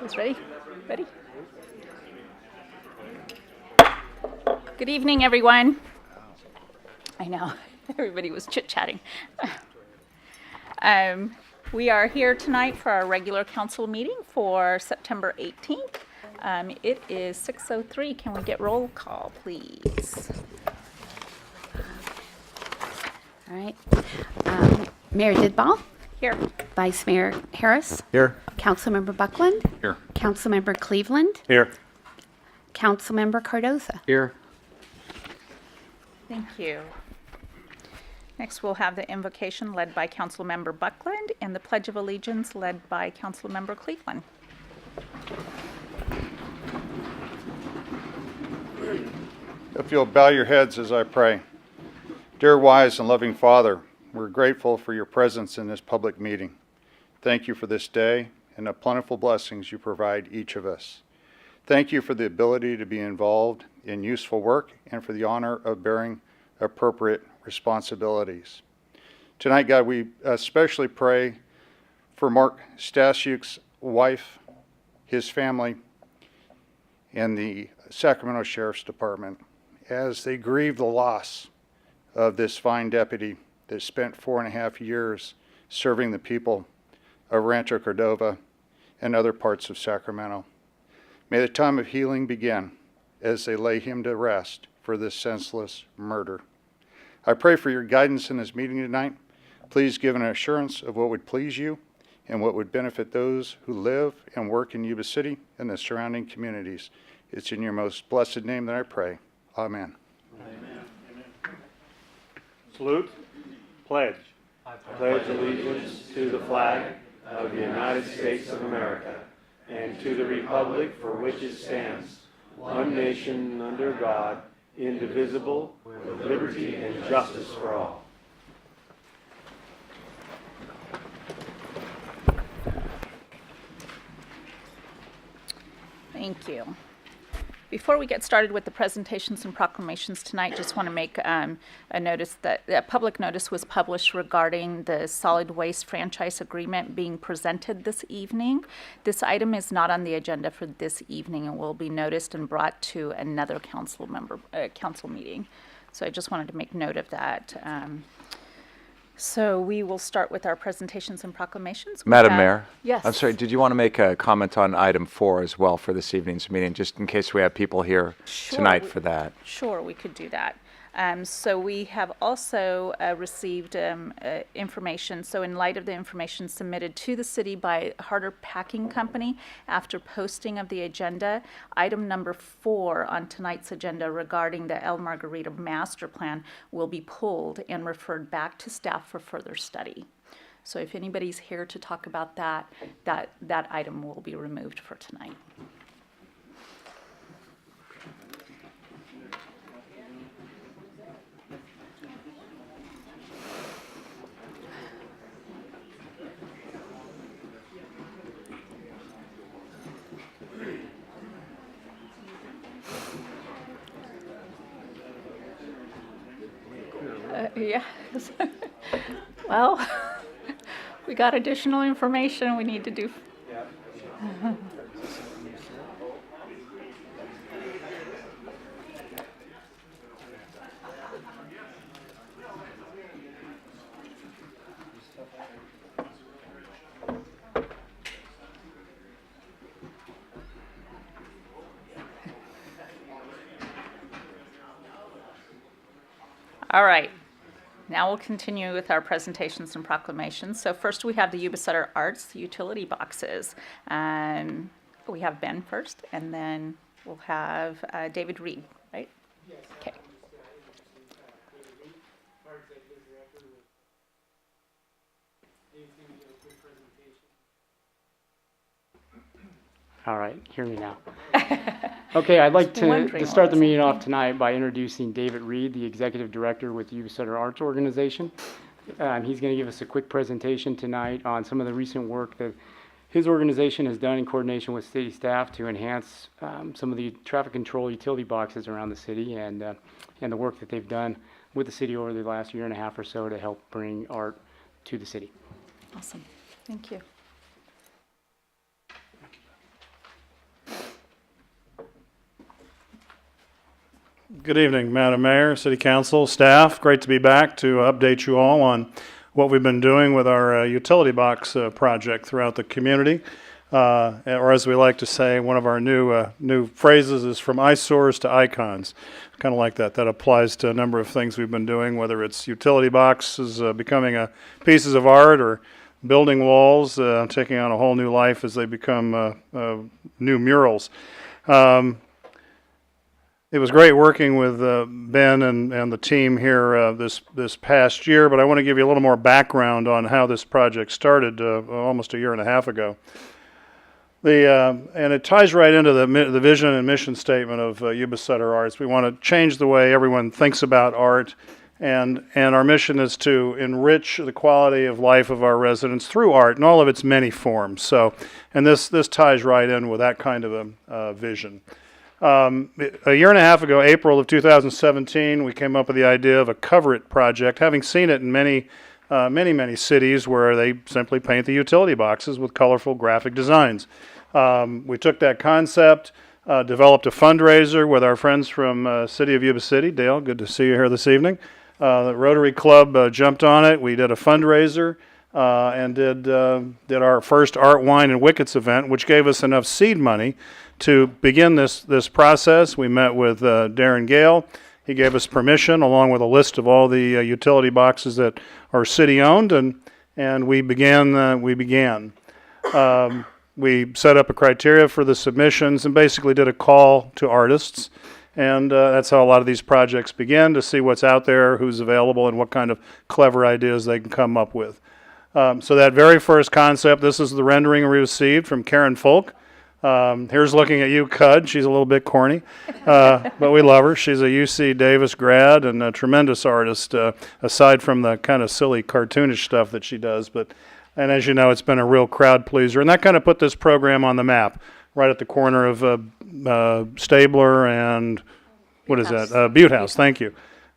Who's ready? Ready? Good evening, everyone. I know, everybody was chit-chatting. We are here tonight for our regular council meeting for September 18th. It is 6:03. Can we get roll call, please? All right. Mayor Didball, Here. Vice Mayor Harris, Here. Councilmember Buckland, Here. Councilmember Cleveland, Here. Councilmember Cardoza. Here. Thank you. Next, we'll have the invocation led by Councilmember Buckland and the Pledge of Allegiance led by Councilmember Cleveland. If you'll bow your heads as I pray. Dear wise and loving Father, we're grateful for your presence in this public meeting. Thank you for this day and the plentiful blessings you provide each of us. Thank you for the ability to be involved in useful work and for the honor of bearing appropriate responsibilities. Tonight, God, we especially pray for Mark Stasiuk's wife, his family, and the Sacramento Sheriff's Department as they grieve the loss of this fine deputy that spent 4.5 years serving the people of Rancho Cordova and other parts of Sacramento. May the time of healing begin as they lay him to rest for this senseless murder. I pray for your guidance in this meeting tonight. Please give an assurance of what would please you and what would benefit those who live and work in Yuba City and the surrounding communities. It's in your most blessed name that I pray. Amen. Amen. Salute. Pledge. I pledge allegiance to the flag of the United States of America and to the republic for which it stands, one nation under God, indivisible, with liberty and justice for all. Thank you. Before we get started with the presentations and proclamations tonight, just want to make a public notice was published regarding the solid waste franchise agreement being presented this evening. This item is not on the agenda for this evening and will be noticed and brought to another council meeting. So I just wanted to make note of that. So we will start with our presentations and proclamations. Madam Mayor? Yes. I'm sorry, did you want to make a comment on item 4 as well for this evening's meeting, just in case we have people here tonight for that? Sure, we could do that. So we have also received information. So in light of the information submitted to the city by Harder Packing Company after posting of the agenda, item number 4 on tonight's agenda regarding the El Margarita master plan will be pulled and referred back to staff for further study. So if anybody's here to talk about that item will be removed for tonight. Yes. Well, we got additional information we need to do. All right. Now we'll continue with our presentations and proclamations. So first we have the Yuba Center Arts utility boxes. We have Ben first, and then we'll have David Reed, right? Yes. Okay. All right, hear me now. Okay, I'd like to start the meeting off tonight by introducing David Reed, the Executive Director with Yuba Center Arts Organization. He's going to give us a quick presentation tonight on some of the recent work that his organization has done in coordination with city staff to enhance some of the traffic control utility boxes around the city and the work that they've done with the city over the last year and a half or so to help bring art to the city. Awesome. Thank you. Good evening, Madam Mayor, City Council, staff. Great to be back to update you all on what we've been doing with our utility box project throughout the community. Or as we like to say, one of our new phrases is from eyesores to icons. Kind of like that. That applies to a number of things we've been doing, whether it's utility boxes becoming pieces of art or building walls, taking on a whole new life as they become new murals. It was great working with Ben and the team here this past year, but I want to give you a little more background on how this project started almost a year and a half ago. And it ties right into the vision and mission statement of Yuba Center Arts. We want to change the way everyone thinks about art, and our mission is to enrich the quality of life of our residents through art in all of its many forms. So, and this ties right in with that kind of a vision. A year and a half ago, April of 2017, we came up with the idea of a Cover It project, having seen it in many cities where they simply paint the utility boxes with colorful graphic designs. We took that concept, developed a fundraiser with our friends from City of Yuba City. Dale, good to see you here this evening. The Rotary Club jumped on it. We did a fundraiser and did our first Art, Wine, and Wickets event, which gave us enough seed money to begin this process. We met with Darren Gale. He gave us permission, along with a list of all the utility boxes that are city-owned, and we began. We set up a criteria for the submissions and basically did a call to artists, and that's how a lot of these projects begin, to see what's out there, who's available, and what kind of clever ideas they can come up with. So that very first concept, this is the rendering we received from Karen Folk. Here's looking at you, Cud. She's a little bit corny, but we love her. She's a UC Davis grad and a tremendous artist, aside from the kind of silly cartoonish stuff that she does. And as you know, it's been a real crowd pleaser. And that kind of put this program on the map, right at the corner of Stabler and, what is that? Butte House, thank you.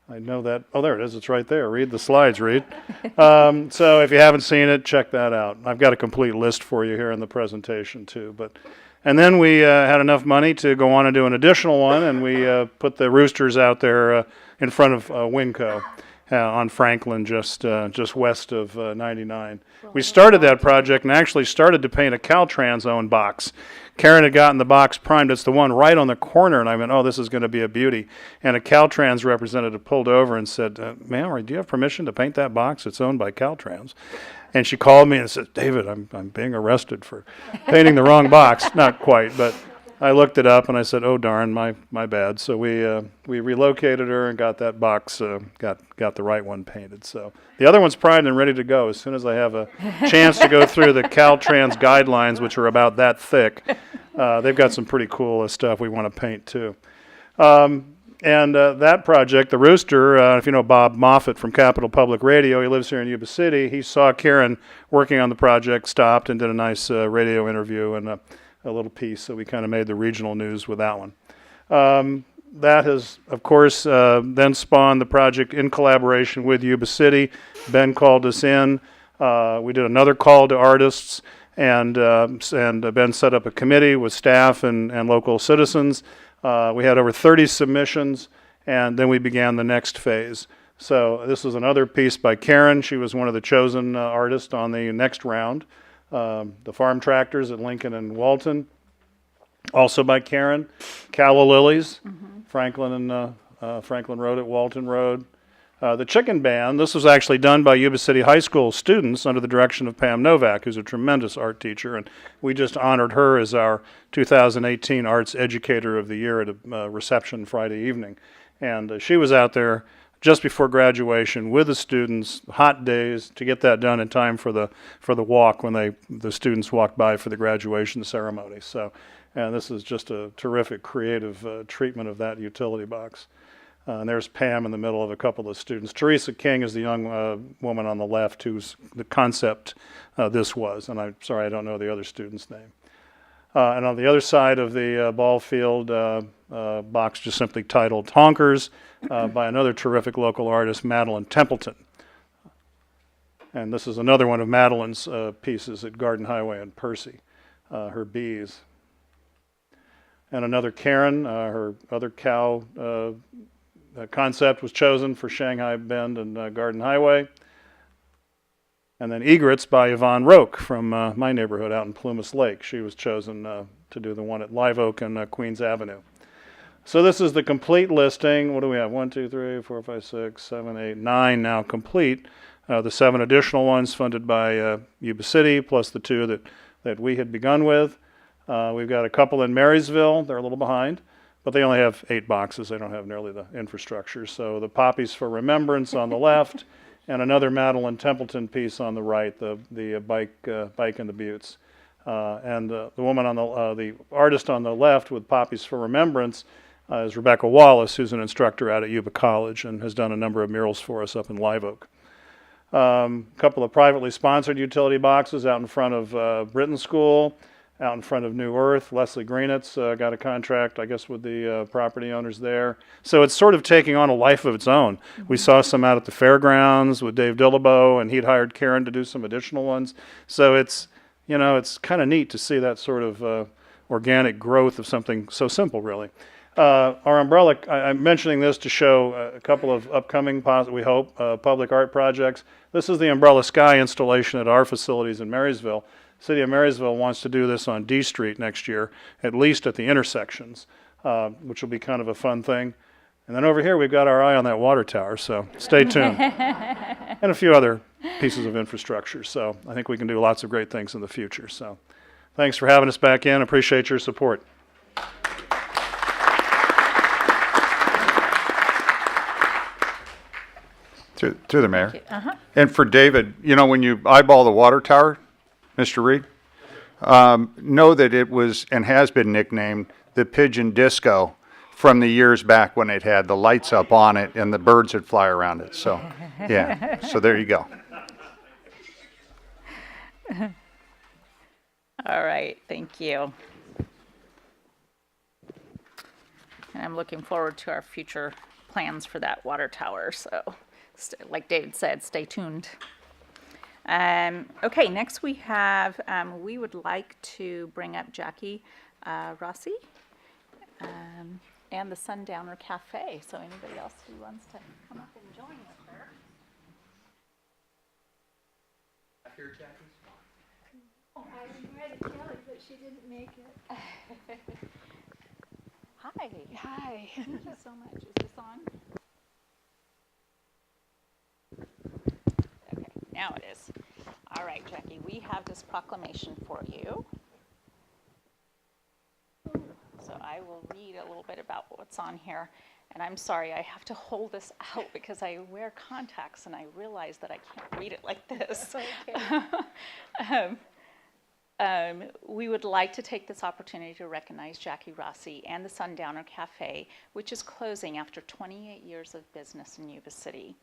I know that. Oh, there it is. It's right there. Read the slides, Reed. So if you haven't seen it, check that out. I've got a complete list for you here in the presentation, too. And then we had enough money to go on and do an additional one, and we put the roosters out there in front of Winco on Franklin, just west of 99. We started that project and actually started to paint a Caltrans-owned box. Karen had gotten the box primed. It's the one right on the corner, and I went, oh, this is going to be a beauty. And a Caltrans representative pulled over and said, ma'am, do you have permission to paint that box? It's owned by Caltrans. And she called me and said, David, I'm being arrested for painting the wrong box. Not quite, but I looked it up and I said, oh, darn, my bad. So we relocated her and got that box, got the right one painted. So the other one's primed and ready to go as soon as I have a chance to go through the Caltrans guidelines, which are about that thick. They've got some pretty cool stuff we want to paint, too. And that project, the rooster, if you know Bob Moffett from Capital Public Radio, he lives here in Yuba City. He saw Karen working on the project, stopped and did a nice radio interview and a little piece. So we kind of made the regional news with that one. That has, of course, then spawned the project in collaboration with Yuba City. Ben called us in. We did another call to artists, and Ben set up a committee with staff and local citizens. We had over 30 submissions, and then we began the next phase. So this is another piece by Karen. She was one of the chosen artists on the next round. The farm tractors at Lincoln and Walton, also by Karen. Calla Lilies, Franklin Road at Walton Road. The Chicken Band, this was actually done by Yuba City High School students under the direction of Pam Novak, who's a tremendous art teacher, and we just honored her as our 2018 Arts Educator of the Year at a reception Friday evening. And she was out there just before graduation with the students, hot days, to get that done in time for the walk when the students walked by for the graduation ceremony. So, and this is just a terrific creative treatment of that utility box. And there's Pam in the middle of a couple of students. Teresa King is the young woman on the left whose the concept this was. And I'm sorry, I don't know the other student's name. And on the other side of the ball field, box just simply titled Honkers by another terrific local artist, Madeline Templeton. And this is another one of Madeline's pieces at Garden Highway and Percy, her bees. And another Karen, her other cow The concept was chosen for Shanghai Bend and Garden Highway. And then Egrets by Yvonne Roque from my neighborhood out in Plumas Lake. She was chosen to do the one at Live Oak and Queens Avenue. So this is the complete listing. What do we have? 1, 2, 3, 4, 5, 6, 7, 8, 9 now complete. The 7 additional ones funded by Yuba City, plus the 2 that we had begun with. We've got a couple in Marysville. They're a little behind, but they only have 8 boxes. They don't have nearly the infrastructure. So the Poppies for Remembrance on the left, and another Madeline Templeton piece on the right, the bike in the Buttes. And the woman on the artist on the left with Poppies for Remembrance is Rebecca Wallace, who's an instructor out at Yuba College and has done a number of murals for us up in Live Oak. A couple of privately sponsored utility boxes out in front of Britton School, out in front of New Earth. Leslie Greenitz got a contract, I guess, with the property owners there. So it's sort of taking on a life of its own. We saw some out at the fairgrounds with Dave Dillabo, and he'd hired Karen to do some additional ones. So it's, you know, it's kind of neat to see that sort of organic growth of something so simple, really. Our umbrella, I'm mentioning this to show a couple of upcoming, we hope, public art projects. This is the Umbrella Sky installation at our facilities in Marysville. City of Marysville wants to do this on D Street next year, at least at the intersections, which will be kind of a fun thing. And then over here, we've got our eye on that water tower, so stay tuned. And a few other pieces of infrastructure. So I think we can do lots of great things in the future. So thanks for having us back in. Appreciate your support. To the mayor. And for David, you know, when you eyeball the water tower, Mr. Reed, know that it was and has been nicknamed the Pigeon Disco from the years back when it had the lights up on it and the birds would fly around it. So, yeah, so there you go. All right, thank you. And I'm looking forward to our future plans for that water tower. So, like David said, stay tuned. Okay, next we have, we would like to bring up Jackie Rossi and the Sundowner Cafe. So anybody else who wants to come up and join with her? I invited Kelly, but she didn't make it. Hi. Hi. Thank you so much. Is this on? Okay, now it is. All right, Jackie, we have this proclamation for you. So I will read a little bit about what's on here. And I'm sorry, I have to hold this out because I wear contacts and I realize that I can't read it like this. Okay. We would like to take this opportunity to recognize Jackie Rossi and the Sundowner Cafe, which is closing after 28 years of business in Yuba City.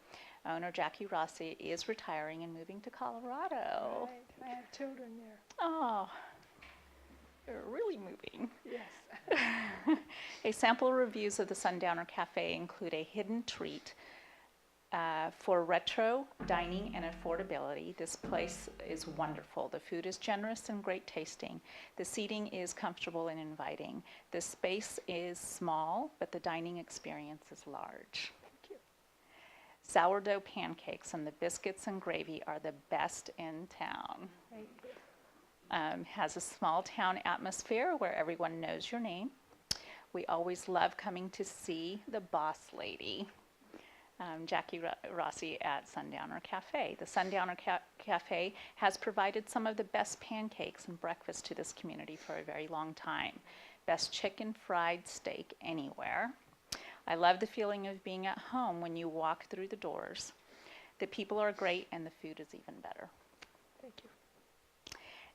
Owner Jackie Rossi is retiring and moving to Colorado. Right. I have children there. Oh, you're really moving. Yes. A sample reviews of the Sundowner Cafe include a hidden treat for retro dining and affordability. This place is wonderful. The food is generous and great tasting. The seating is comfortable and inviting. The space is small, but the dining experience is large. Thank you. Sourdough pancakes and the biscuits and gravy are the best in town. Thank you. Has a small town atmosphere where everyone knows your name. We always love coming to see the boss lady, Jackie Rossi at Sundowner Cafe. The Sundowner Cafe has provided some of the best pancakes and breakfast to this community for a very long time. Best chicken fried steak anywhere. I love the feeling of being at home when you walk through the doors. The people are great and the food is even better. Thank you.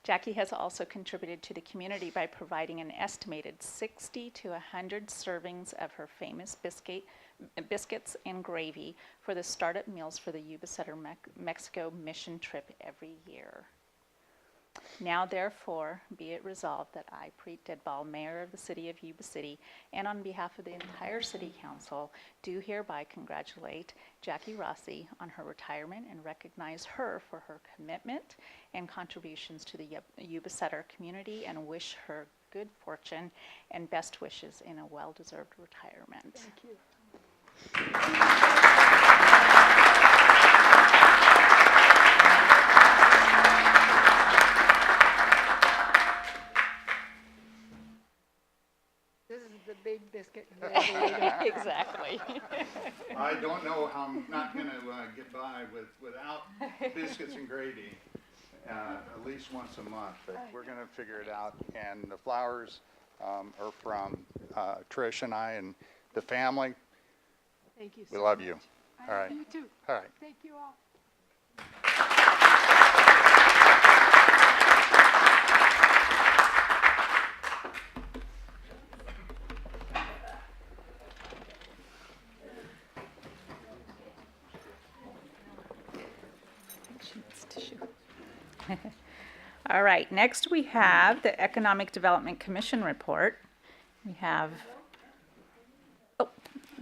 Jackie has also contributed to the community by providing an estimated 60 to 100 servings of her famous biscuits and gravy for the startup meals for the Yuba City, Mexico mission trip every year. Now, therefore, be it resolved that I, Preet Didbal, Mayor of the City of Yuba City, and on behalf of the entire City Council, do hereby congratulate Jackie Rossi on her retirement and recognize her for her commitment and contributions to the Yuba City community and wish her good fortune and best wishes in a well-deserved retirement. Thank you. This is the big biscuit. Exactly. I don't know how I'm not going to get by without biscuits and gravy at least once a month, but we're going to figure it out. And the flowers are from Trish and I and the family. Thank you. We love you. All right. You too. All right. Thank you all. All right, next we have the Economic Development Commission report. We have, oh,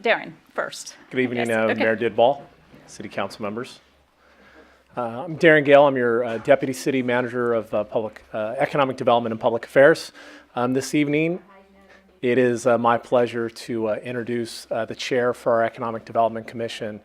Darren first. Good evening, Yes, okay. Mayor Didball, City Council members. I'm Darren Gale. I'm your Deputy City Manager of Economic Development and Public Affairs. This evening, it is my pleasure to introduce the chair for our Economic Development Commission.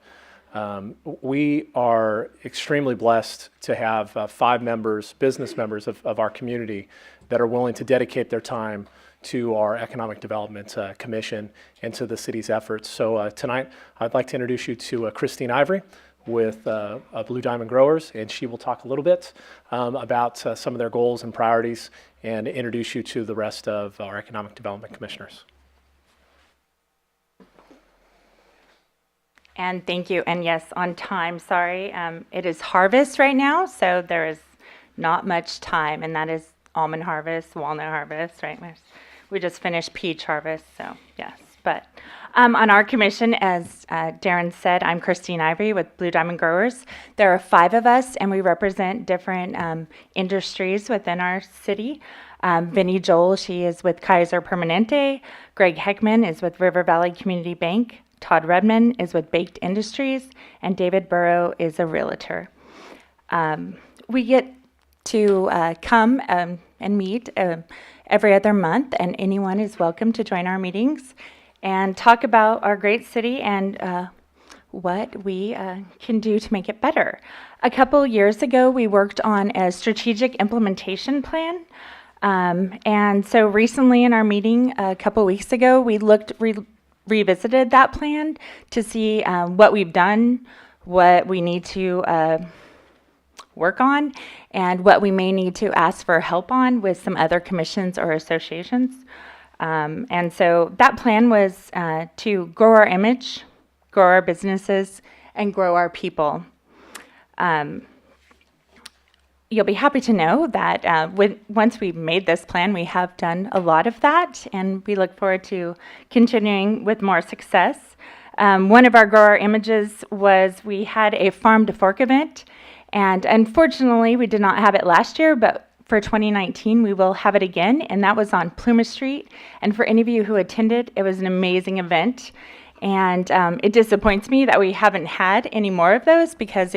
We are extremely blessed to have 5 members, business members of our community that are willing to dedicate their time to our Economic Development Commission and to the city's efforts. So tonight, I'd like to introduce you to Christine Ivory with Blue Diamond Growers, and she will talk a little bit about some of their goals and priorities and introduce you to the rest of our Economic Development Commissioners. And thank you. And yes, on time, sorry. It is harvest right now, so there is not much time, and that is almond harvest, walnut harvest, right? We just finished peach harvest, so yes. But on our commission, as Darren said, I'm Christine Ivory with Blue Diamond Growers. There are 5 of us, and we represent different industries within our city. Vinnie Joel, she is with Kaiser Permanente. Greg Heckman is with River Valley Community Bank. Todd Redman is with Baked Industries, and David Burrow is a realtor. We get to come and meet every other month, and anyone is welcome to join our meetings and talk about our great city and what we can do to make it better. A couple years ago, we worked on a strategic implementation plan. And so recently in our meeting a couple weeks ago, we revisited that plan to see what we've done, what we need to work on, and what we may need to ask for help on with some other commissions or associations. And so that plan was to grow our image, grow our businesses, and grow our people. You'll be happy to know that once we made this plan, we have done a lot of that, and we look forward to continuing with more success. One of our Grow Our Images was we had a Farm to Fork event, and unfortunately, we did not have it last year, but for 2019, we will have it again, and that was on Plymouth Street. And for any of you who attended, it was an amazing event. And it disappoints me that we haven't had any more of those, because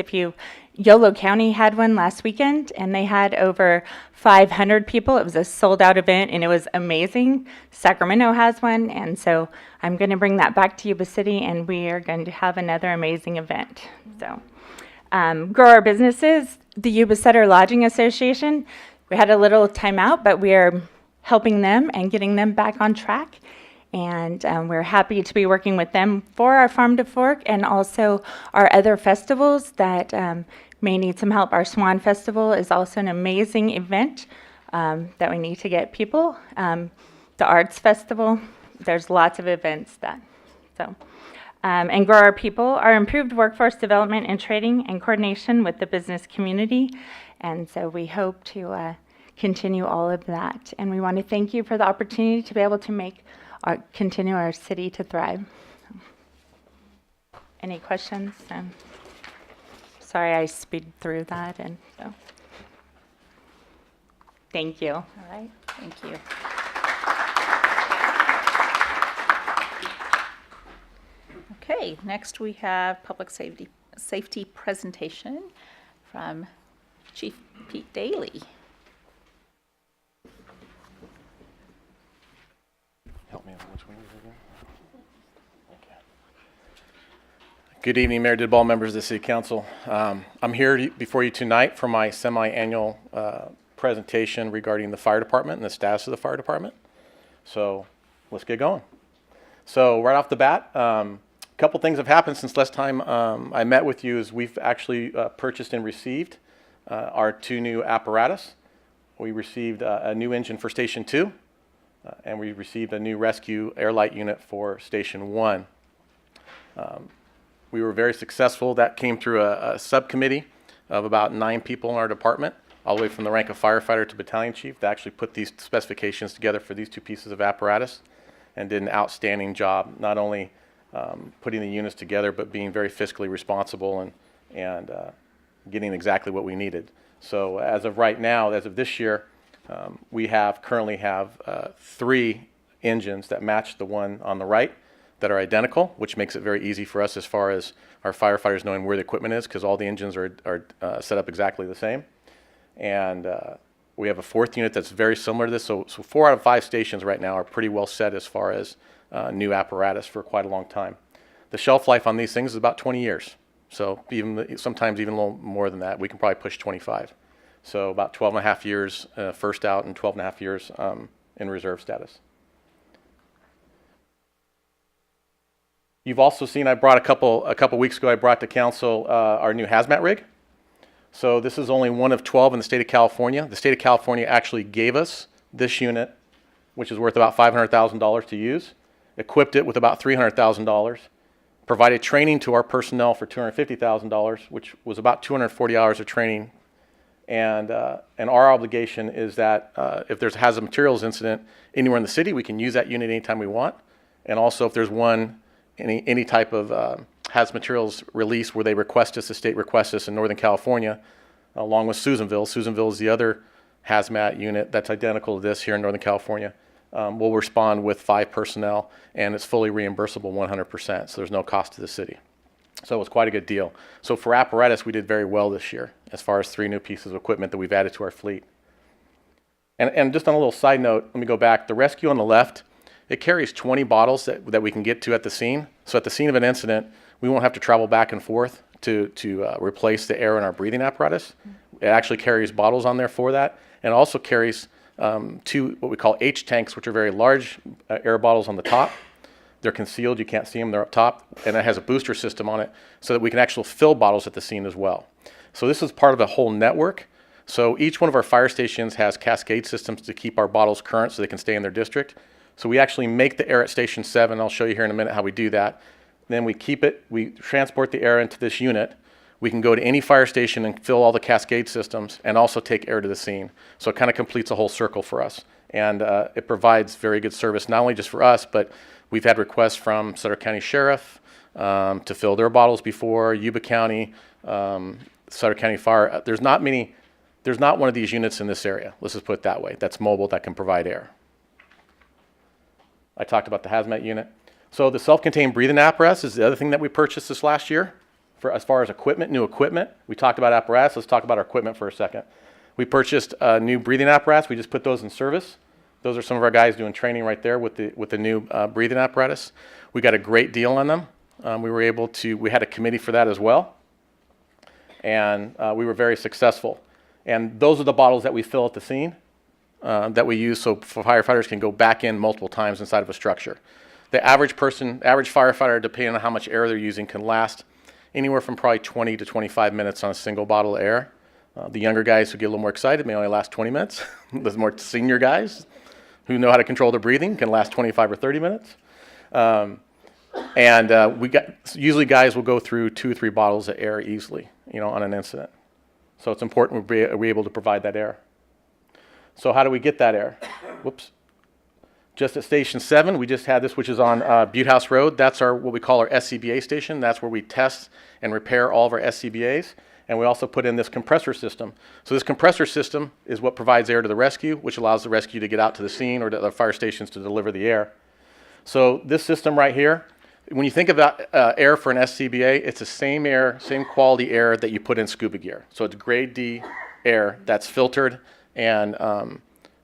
Yolo County had one last weekend, and they had over 500 people. It was a sold-out event, and it was amazing. Sacramento has one, and so I'm going to bring that back to Yuba City, and we are going to have another amazing event. So, grow our businesses. The Yuba City Lodging Association, we had a little timeout, but we are helping them and getting them back on track. And we're happy to be working with them for our Farm to Fork and also our other festivals that may need some help. Our Swan Festival is also an amazing event that we need to get people. The Arts Festival, there's lots of events and grow our people, our improved workforce development and training and coordination with the business community. And so we hope to continue all of that. And we want to thank you for the opportunity to be able to continue our city to thrive. Any questions? Sorry I speed through that, and so. Thank you. All right, thank you. Okay, next we have public safety presentation from Chief Pete Daly. Help me out. Which one is it again? Okay. Good evening, Mayor Didball, members of the City Council. I'm here before you tonight for my semi-annual presentation regarding the fire department and the status of the fire department. So let's get going. So right off the bat, a couple things have happened since last time I met with you. Is we've actually purchased and received our 2 new apparatus. We received a new engine for Station 2, and we received a new rescue air light unit for Station 1. We were very successful. That came through a subcommittee of about 9 people in our department, all the way from the rank of firefighter to battalion chief, to actually put these specifications together for these 2 pieces of apparatus, and did an outstanding job, not only putting the units together, but being very fiscally responsible and getting exactly what we needed. So as of right now, as of this year, we currently have 3 engines that match the one on the right, that are identical, which makes it very easy for us as far as our firefighters knowing where the equipment is, because all the engines are set up exactly the same. And we have a 4th unit that's very similar to this. So 4 out of 5 stations right now are pretty well set as far as new apparatus for quite a long time. The shelf life on these things is about 20 years. So sometimes even a little more than that. We can probably push 25. So about 12 and a half years first out and 12 and a half years in reserve status. You've also seen I brought a couple weeks ago, I brought to council our new hazmat rig. So this is only one of 12 in the state of California. The state of California actually gave us this unit, which is worth about $500,000 to use, equipped it with about $300,000, provided training to our personnel for $250,000, which was about 240 hours of training. And our obligation is that if there's a hazardous materials incident anywhere in the city, we can use that unit anytime we want. And also if there's any type of hazardous materials release where they request us, the state requests us in Northern California, along with Susanville. Susanville is the other hazmat unit that's identical to this here in Northern California. We'll respond with 5 personnel, and it's fully reimbursable 100%, so there's no cost to the city. So it was quite a good deal. So for apparatus, we did very well this year as far as 3 new pieces of equipment that we've added to our fleet. And just on a little side note, let me go back. The rescue on the left, it carries 20 bottles that we can get to at the scene. So at the scene of an incident, we won't have to travel back and forth to replace the air in our breathing apparatus. It actually carries bottles on there for that, and also carries 2 what we call H tanks, which are very large air bottles on the top. They're concealed, you can't see them, they're up top, and it has a booster system on it so that we can actually fill bottles at the scene as well. So this is part of a whole network. So each one of our fire stations has cascade systems to keep our bottles current so they can stay in their district. So we actually make the air at Station 7. I'll show you here in a minute how we do that. Then we keep it, we transport the air into this unit. We can go to any fire station and fill all the cascade systems and also take air to the scene. So it kind of completes a whole circle for us. And it provides very good service, not only just for us, but we've had requests from Sutter County Sheriff to fill their bottles before, Yuba County, Sutter County Fire. There's not one of these units in this area, let's just put it that way, that's mobile, that can provide air. I talked about the hazmat unit. So the self-contained breathing apparatus is the other thing that we purchased this last year. As far as equipment, new equipment, we talked about apparatus. Let's talk about our equipment for a second. We purchased a new breathing apparatus. We just put those in service. Those are some of our guys doing training right there with the new breathing apparatus. We got a great deal on them. We had a committee for that as well. And we were very successful. And those are the bottles that we fill at the scene. That we use so firefighters can go back in multiple times inside of a structure. The average firefighter, depending on how much air they're using, can last anywhere from probably 20 to 25 minutes on a single bottle of air. The younger guys who get a little more excited may only last 20 minutes. The more senior guys who know how to control their breathing can last 25 or 30 minutes. Usually guys will go through 2 or 3 bottles of air easily, on an incident. So it's important we're able to provide that air. So how do we get that air? Whoops. Just at Station 7, we just had this, which is on Butte House Road. That's what we call our SCBA station. That's where we test and repair all of our SCBAs. And we also put in this compressor system. So this compressor system is what provides air to the rescue, which allows the rescue to get out to the scene or to the fire stations to deliver the air. So this system right here, when you think about air for an SCBA, it's the same air, same quality air that you put in scuba gear. So it's grade D air that's filtered and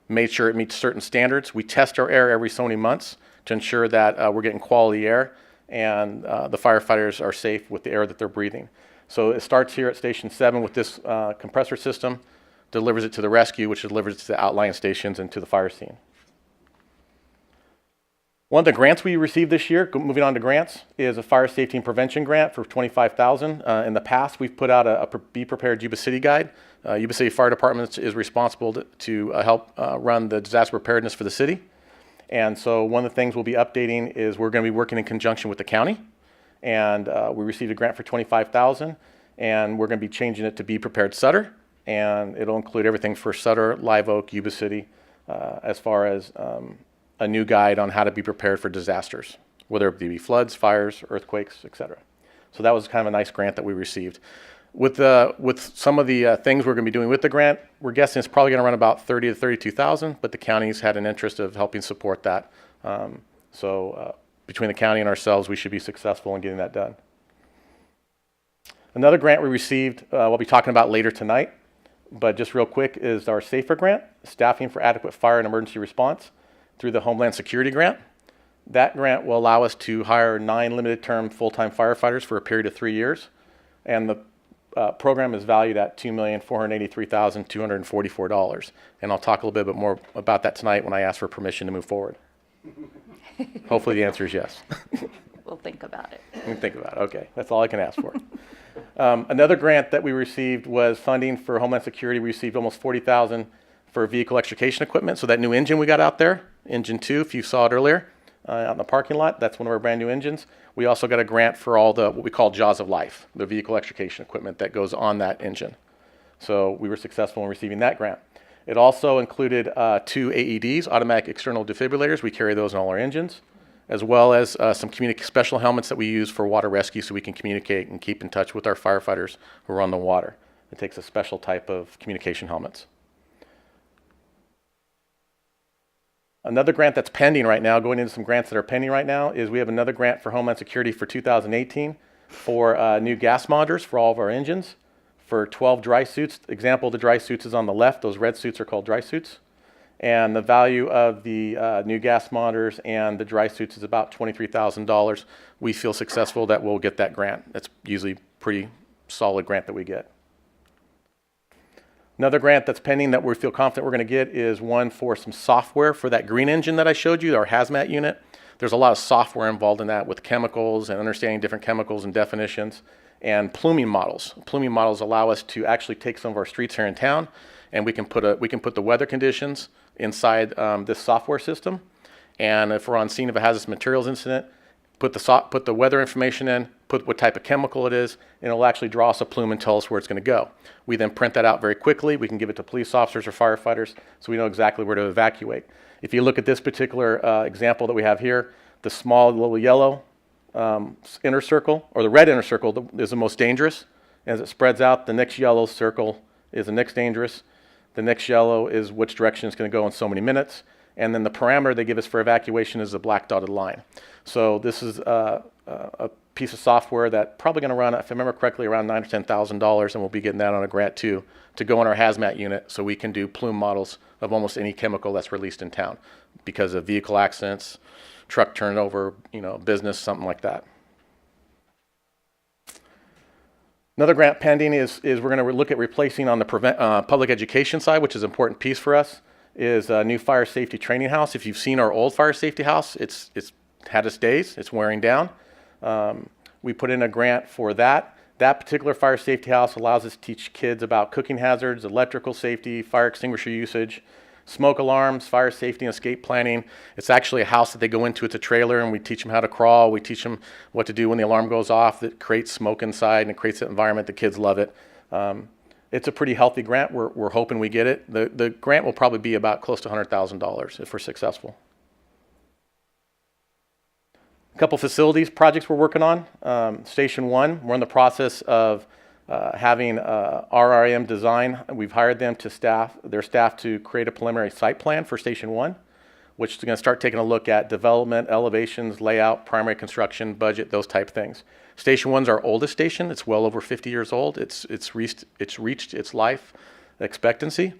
made sure it meets certain standards. We test our air every so many months to ensure that we're getting quality air. and the firefighters are safe with the air that they're breathing. So it starts here at Station 7 with this compressor system, delivers it to the rescue, which delivers it to the outlying stations and to the fire scene. One of the grants we received this year, moving on to grants, is a fire safety and prevention grant for $25,000. In the past, we've put out a Be Prepared Yuba City guide. Yuba City Fire Department is responsible to help run the disaster preparedness for the city. And so one of the things we'll be updating is we're going to be working in conjunction with the county. And we received a grant for $25,000, and we're going to be changing it to Be Prepared Sutter. And it'll include everything for Sutter, Live Oak, Yuba City, as far as a new guide on how to be prepared for disasters, whether it be floods, fires, earthquakes, etc. So that was kind of a nice grant that we received. With some of the things we're going to be doing with the grant, we're guessing it's probably going to run about $30,000 to $32,000, but the county's had an interest of helping support that. Between the county and ourselves, we should be successful in getting that done. Another grant we received, we'll be talking about later tonight, but just real quick, is our SAFER grant, Staffing for Adequate Fire and Emergency Response, through the Homeland Security grant. That grant will allow us to hire 9 limited-term full-time firefighters for a period of 3 years, and the program is valued at $2,483,244. And I'll talk a little bit more about that tonight when I ask for permission to move forward. Hopefully the answer is yes. We'll think about it. We can think about it. Okay, that's all I can ask for. Another grant that we received was funding for Homeland Security. We received almost $40,000 for vehicle extrication equipment. So that new engine we got out there, Engine 2, if you saw it earlier, out in the parking lot, that's one of our brand new engines. We also got a grant for all the what we call Jaws of Life, the vehicle extrication equipment that goes on that engine. So we were successful in receiving that grant. It also included 2 AEDs, automatic external defibrillators. We carry those in all our engines, as well as some special helmets that we use for water rescue so we can communicate and keep in touch with our firefighters who are on the water. It takes a special type of communication helmets. Another grant that's pending right now, going into some grants that are pending right now, is we have another grant for Homeland Security for 2018 for new gas monitors for all of our engines for 12 dry suits. Example of the dry suits is on the left. Those red suits are called dry suits. And the value of the new gas monitors and the dry suits is about $23,000. We feel successful that we'll get that grant. That's usually a pretty solid grant that we get. Another grant that's pending that we feel confident we're going to get is one for some software for that green engine that I showed you, our hazmat unit. There's a lot of software involved in that with chemicals and understanding different chemicals and definitions, and pluming models. Pluming models allow us to actually take some of our streets here in town, and we can put the weather conditions inside this software system. And if we're on scene of a hazardous materials incident, put the weather information in, put what type of chemical it is, and it'll actually draw us a plume and tell us where it's going to go. We then print that out very quickly. We can give it to police officers or firefighters so we know exactly where to evacuate. If you look at this particular example that we have here, the small little yellow inner circle, or the red inner circle, is the most dangerous. As it spreads out, the next yellow circle is the next dangerous. The next yellow is which direction it's going to go in so many minutes. And then the parameter they give us for evacuation is the black dotted line. So this is a piece of software that probably going to run, if I remember correctly, around $9,000 or $10,000, and we'll be getting that on a grant too, to go in our hazmat unit so we can do plume models of almost any chemical that's released in town because of vehicle accidents, truck turnover, business, something like that. Another grant pending is we're going to look at replacing on the public education side, which is an important piece for us, is a new fire safety training house. If you've seen our old fire safety house, it's had its days, it's wearing down. We put in a grant for that. That particular fire safety house allows us to teach kids about cooking hazards, electrical safety, fire extinguisher usage, smoke alarms, fire safety and escape planning. It's actually a house that they go into. It's a trailer, and we teach them how to crawl. We teach them what to do when the alarm goes off that creates smoke inside, and it creates an environment. The kids love it. It's a pretty healthy grant. We're hoping we get it. The grant will probably be about close to $100,000 if we're successful. A couple facilities projects we're working on. Station 1, we're in the process of having RRM design. We've hired them to their staff to create a preliminary site plan for Station 1, which is going to start taking a look at development, elevations, layout, primary construction, budget, those type things. Station 1's our oldest station. It's well over 50 years old. It's reached its life expectancy.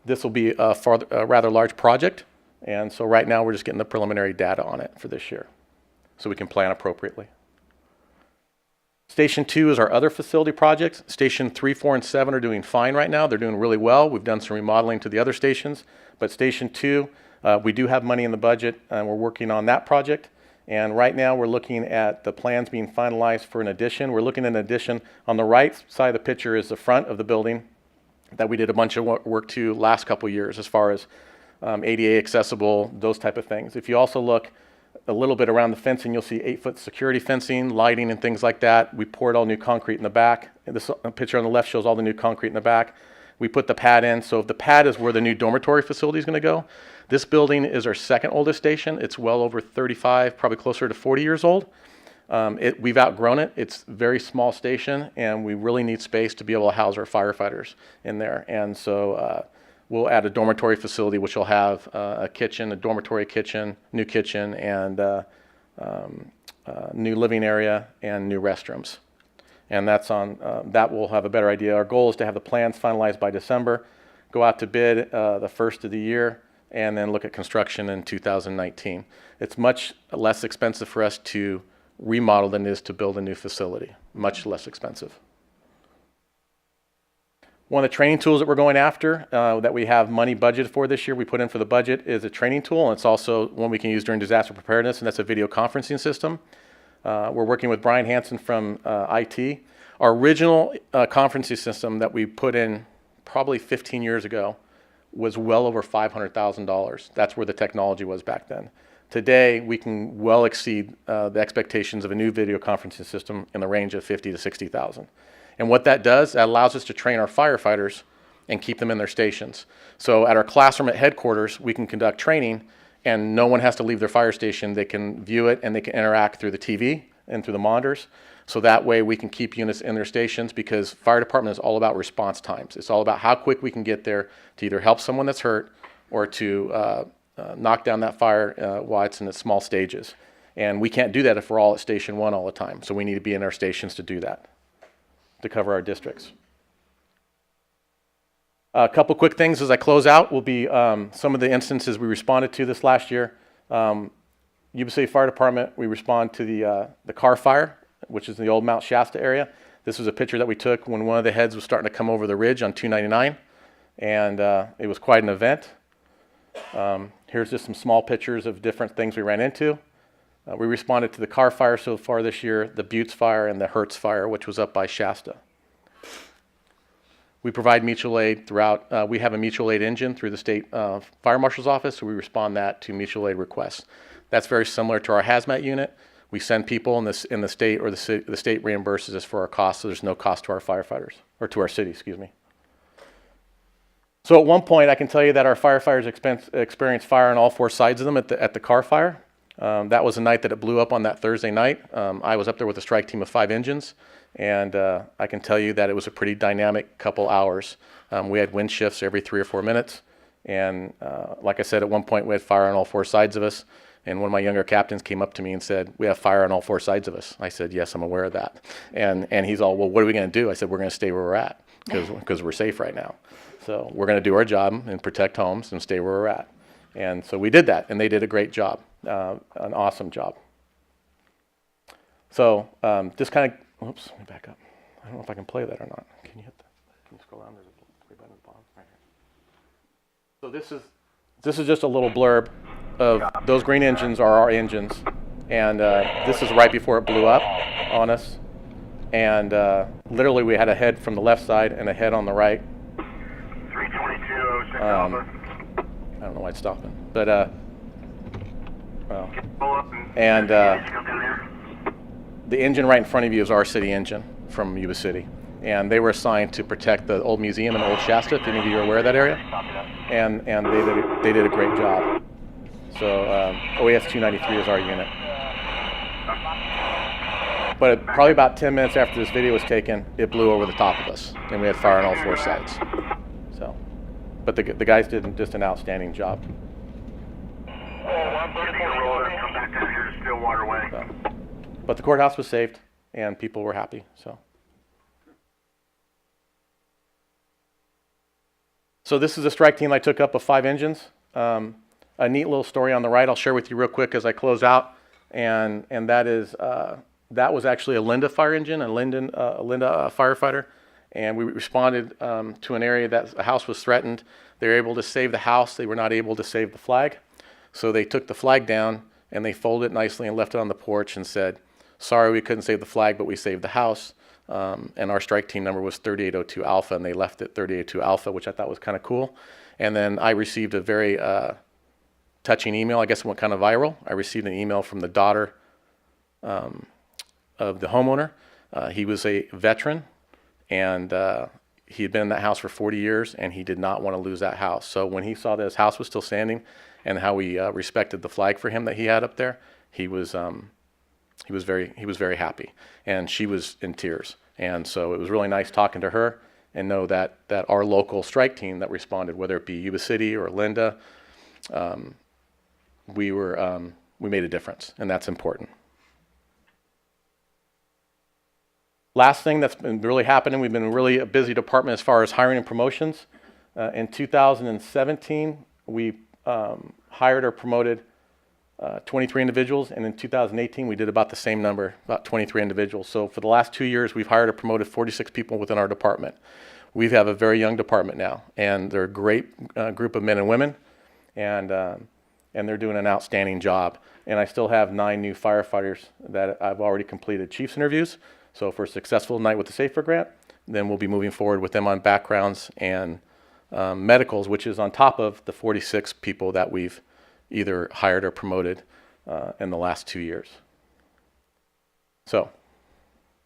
This will be a rather large project. And so right now we're just getting the preliminary data on it for this year. so we can plan appropriately. Station 2 is our other facility projects. Station 3, 4, and 7 are doing fine right now. They're doing really well. We've done some remodeling to the other stations, but Station 2, we do have money in the budget, and we're working on that project. And right now, we're looking at the plans being finalized for an addition. We're looking at an addition. On the right side of the picture is the front of the building that we did a bunch of work to last couple years as far as ADA accessible, those type of things. If you also look a little bit around the fencing, you'll see 8-foot security fencing, lighting, and things like that. We poured all new concrete in the back. And this picture on the left shows all the new concrete in the back. We put the pad in. So the pad is where the new dormitory facility is going to go. This building is our second oldest station. It's well over 35, probably closer to 40 years old. We've outgrown it. It's a very small station, and we really need space to be able to house our firefighters in there. And so we'll add a dormitory facility, which will have a kitchen, a dormitory kitchen, and new living area and new restrooms. And that's on, that we'll have a better idea. Our goal is to have the plans finalized by December, go out to bid the first of the year, and then look at construction in 2019. It's much less expensive for us to remodel than it is to build a new facility, much less expensive. One of the training tools that we're going after that we have money budgeted for this year, we put in for the budget, is a training tool, and it's also one we can use during disaster preparedness, and that's a video conferencing system. We're working with Brian Hansen from IT. Our original conferencing system that we put in probably 15 years ago was well over $500,000. That's where the technology was back then. Today, we can well exceed the expectations of a new video conferencing system in the range of $50,000 to $60,000. And what that does, that allows us to train our firefighters and keep them in their stations. So at our classroom at headquarters, we can conduct training, and no one has to leave their fire station. They can view it, and they can interact through the TV and through the monitors. So that way we can keep units in their stations, because fire department is all about response times. It's all about how quick we can get there to either help someone that's hurt or to knock down that fire while it's in its small stages. And we can't do that if we're all at Station 1 all the time. So we need to be in our stations to do that, to cover our districts. A couple quick things as I close out will be some of the instances we responded to this last year. Yuba City Fire Department, we respond to the car fire, which is in the old Mount Shasta area. This was a picture that we took when one of the heads was starting to come over the ridge on 299, and it was quite an event. Here's just some small pictures of different things we ran into. We responded to the car fire so far this year, the Buttes fire, and the Hertz fire, which was up by Shasta. We provide mutual aid throughout. We have a mutual aid engine through the state fire marshal's office, so we respond that to mutual aid requests. That's very similar to our hazmat unit. We send people in the state, or the state reimburses us for our costs, so there's no cost to our firefighters, or to our city, excuse me. So at one point, I can tell you that our firefighters experienced fire on all four sides of them at the car fire. That was the night that it blew up on that Thursday night. I was up there with a strike team of 5 engines, and I can tell you that it was a pretty dynamic couple hours. We had wind shifts every 3 or 4 minutes, and like I said, at one point we had fire on all 4 sides of us, and one of my younger captains came up to me and said, "We have fire on all 4 sides of us." I said, "Yes, I'm aware of that." And he's all, "Well, what are we going to do?" I said, "We're going to stay where we're at, because we're safe right now. So we're going to do our job and protect homes and stay where we're at." And so we did that, and they did a great job, an awesome job. So just kind of, oops, let me back up. I don't know if I can play that or not. Can you hit that? Can you scroll down? There's a play button at the bottom right here. So this is just a little blurb of those green engines are our engines, and this is right before it blew up on us. And literally we had a head from the left side and a head on the right. 322, I don't know why it's stopping, but well, and the engine right in front of you is our city engine from Yuba City, and they were assigned to protect the old museum in Old Shasta. If any of you are aware of that area, and they did a great job. So OAS 293 is our unit. But probably about 10 minutes after this video was taken, it blew over the top of us, and we had fire on all 4 sides. So, but the guys did just an outstanding job. So, but the courthouse was saved, and people were happy. So this is a strike team I took up of 5 engines. A neat little story on the right I'll share with you real quick as I close out. and that is that was actually a Linda fire engine, a Linda firefighter, and we responded to an area that a house was threatened. They were able to save the house. They were not able to save the flag, so they took the flag down and they folded it nicely and left it on the porch and said, "Sorry, we couldn't save the flag, but we saved the house." And our strike team number was 3802 Alpha, and they left it 3802 Alpha, which I thought was kind of cool. And then I received a very touching email. I guess it went kind of viral. I received an email from the daughter of the homeowner. He was a veteran, and he had been in that house for 40 years, and he did not want to lose that house. So when he saw that his house was still standing and how we respected the flag for him that he had up there, he was very happy, and she was in tears. And so it was really nice talking to her and know that our local strike team that responded, whether it be Yuba City or Linda, we made a difference, and that's important. Last thing that's been really happening, we've been really a busy department as far as hiring and promotions. In 2017, we hired or promoted 23 individuals, and in 2018 we did about the same number, about 23 individuals. So for the last 2 years, we've hired or promoted 46 people within our department. We have a very young department now, and they're a great group of men and women, and they're doing an outstanding job. And I still have 9 new firefighters that I've already completed chief's interviews. So if we're successful tonight with the SAFER grant, then we'll be moving forward with them on backgrounds and medicals, which is on top of the 46 people that we've either hired or promoted in the last 2 years. So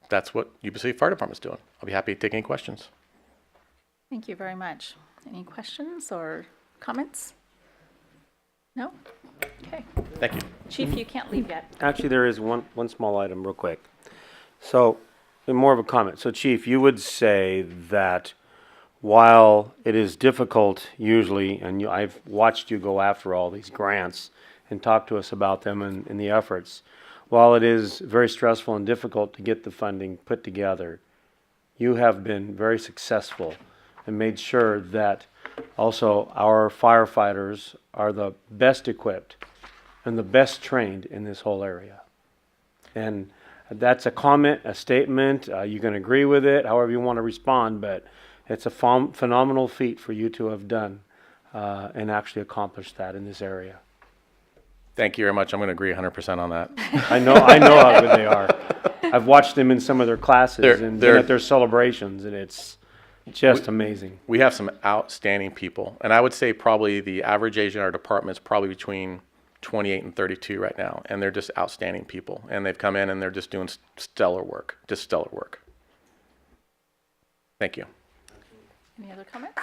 that's what Yuba City Fire Department's doing. I'll be happy to take any questions. Thank you very much. Any questions or comments? No? Okay. Thank you. Chief, you can't leave yet. Actually, there is one small item real quick. So, more of a comment. So, Chief, you would say that while it is difficult usually, and I've watched you go after all these grants and talk to us about them and the efforts, while it is very stressful and difficult to get the funding put together, you have been very successful and made sure that also our firefighters are the best equipped and the best trained in this whole area. And that's a comment, a statement. You can agree with it, however you want to respond, but it's a phenomenal feat for you to have done and actually accomplished that in this area. Thank you very much. I'm going to agree 100% on that. I know how good they are. I've watched them in some of their classes and been at their celebrations, and it's just amazing. We have some outstanding people, and I would say probably the average age in our department is probably between 28 and 32 right now, and they're just outstanding people, and they've come in and they're just doing stellar work, just stellar work. Thank you. Any other comments?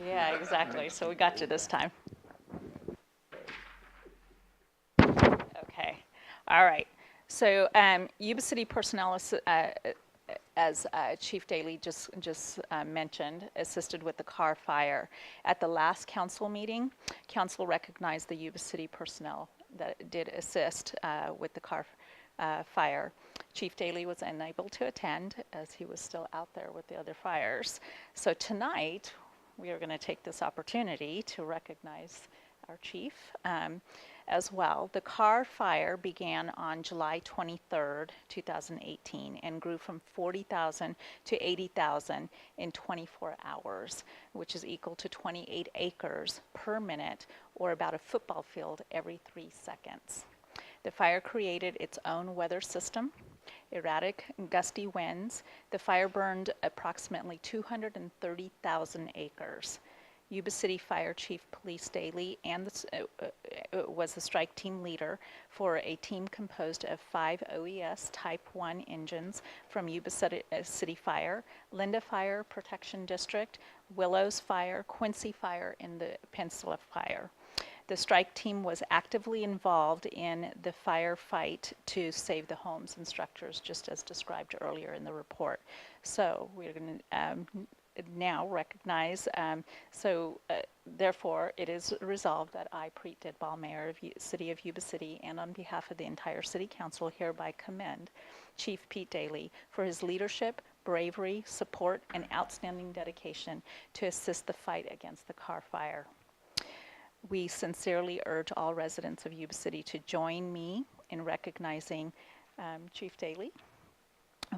Yeah, exactly. So we got you this time. Okay. All right. So Yuba City personnel, as Chief Daly just mentioned, assisted with the car fire. At the last council meeting, council recognized the Yuba City personnel that did assist with the car fire. Chief Daly was unable to attend as he was still out there with the other fires. So tonight, we are going to take this opportunity to recognize our chief as well. The car fire began on July 23rd, 2018 and grew from 40,000 to 80,000 in 24 hours, which is equal to 28 acres per minute, or about a football field every 3 seconds. The fire created its own weather system, erratic and gusty winds. The fire burned approximately 230,000 acres. Yuba City Fire Chief Police Daly and was the strike team leader for a team composed of 5 OES Type 1 engines from Yuba City Fire, Linda Fire Protection District, Willows Fire, Quincy Fire, and the Peninsula Fire. The strike team was actively involved in the firefight to save the homes and structures, just as described earlier in the report. So we're going to now recognize, therefore, it is resolved that I, Preet Didball, Mayor of City of Yuba City, and on behalf of the entire City Council, hereby commend Chief Pete Daly for his leadership, bravery, support, and outstanding dedication to assist the fight against the car fire. We sincerely urge all residents of Yuba City to join me in recognizing Chief Daly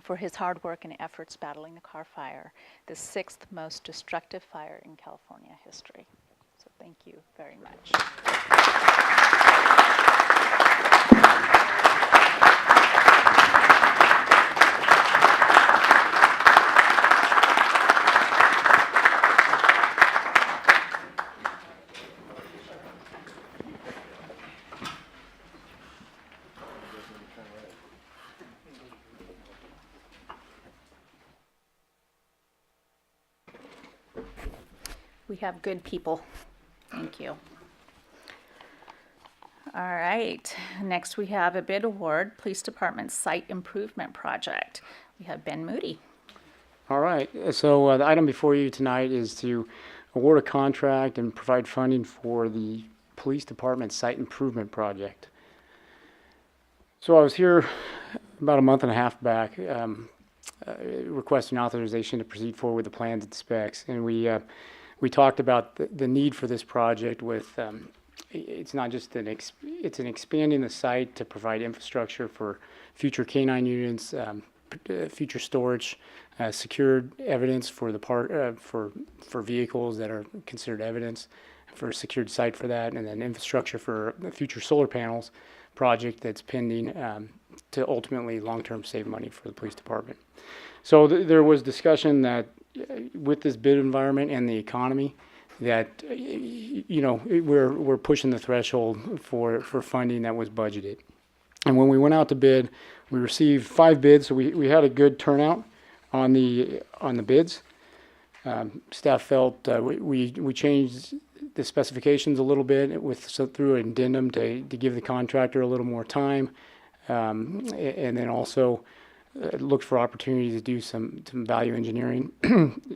for his hard work and efforts battling the car fire, the 6th most destructive fire in California history. So thank you very much. We have good people. Thank you. All right, next we have a bid award, Police Department Site Improvement Project. We have Ben Moody. All right, so the item before you tonight is to award a contract and provide funding for the Police Department Site Improvement Project. So I was here about a month and a half back requesting authorization to proceed forward with the plans and specs, and we talked about the need for this project with, it's not just it's an expanding the site to provide infrastructure for future K-9 units, future storage, secured evidence for the for vehicles that are considered evidence, for a secured site for that, and then infrastructure for the future solar panels project that's pending to ultimately long-term save money for the police department. So there was discussion that with this bid environment and the economy, that we're pushing the threshold for funding that was budgeted. And when we went out to bid, we received 5 bids, so we had a good turnout on the bids. Staff felt we changed the specifications a little bit through an addendum to give the contractor a little more time, and then also looked for opportunities to do some value engineering.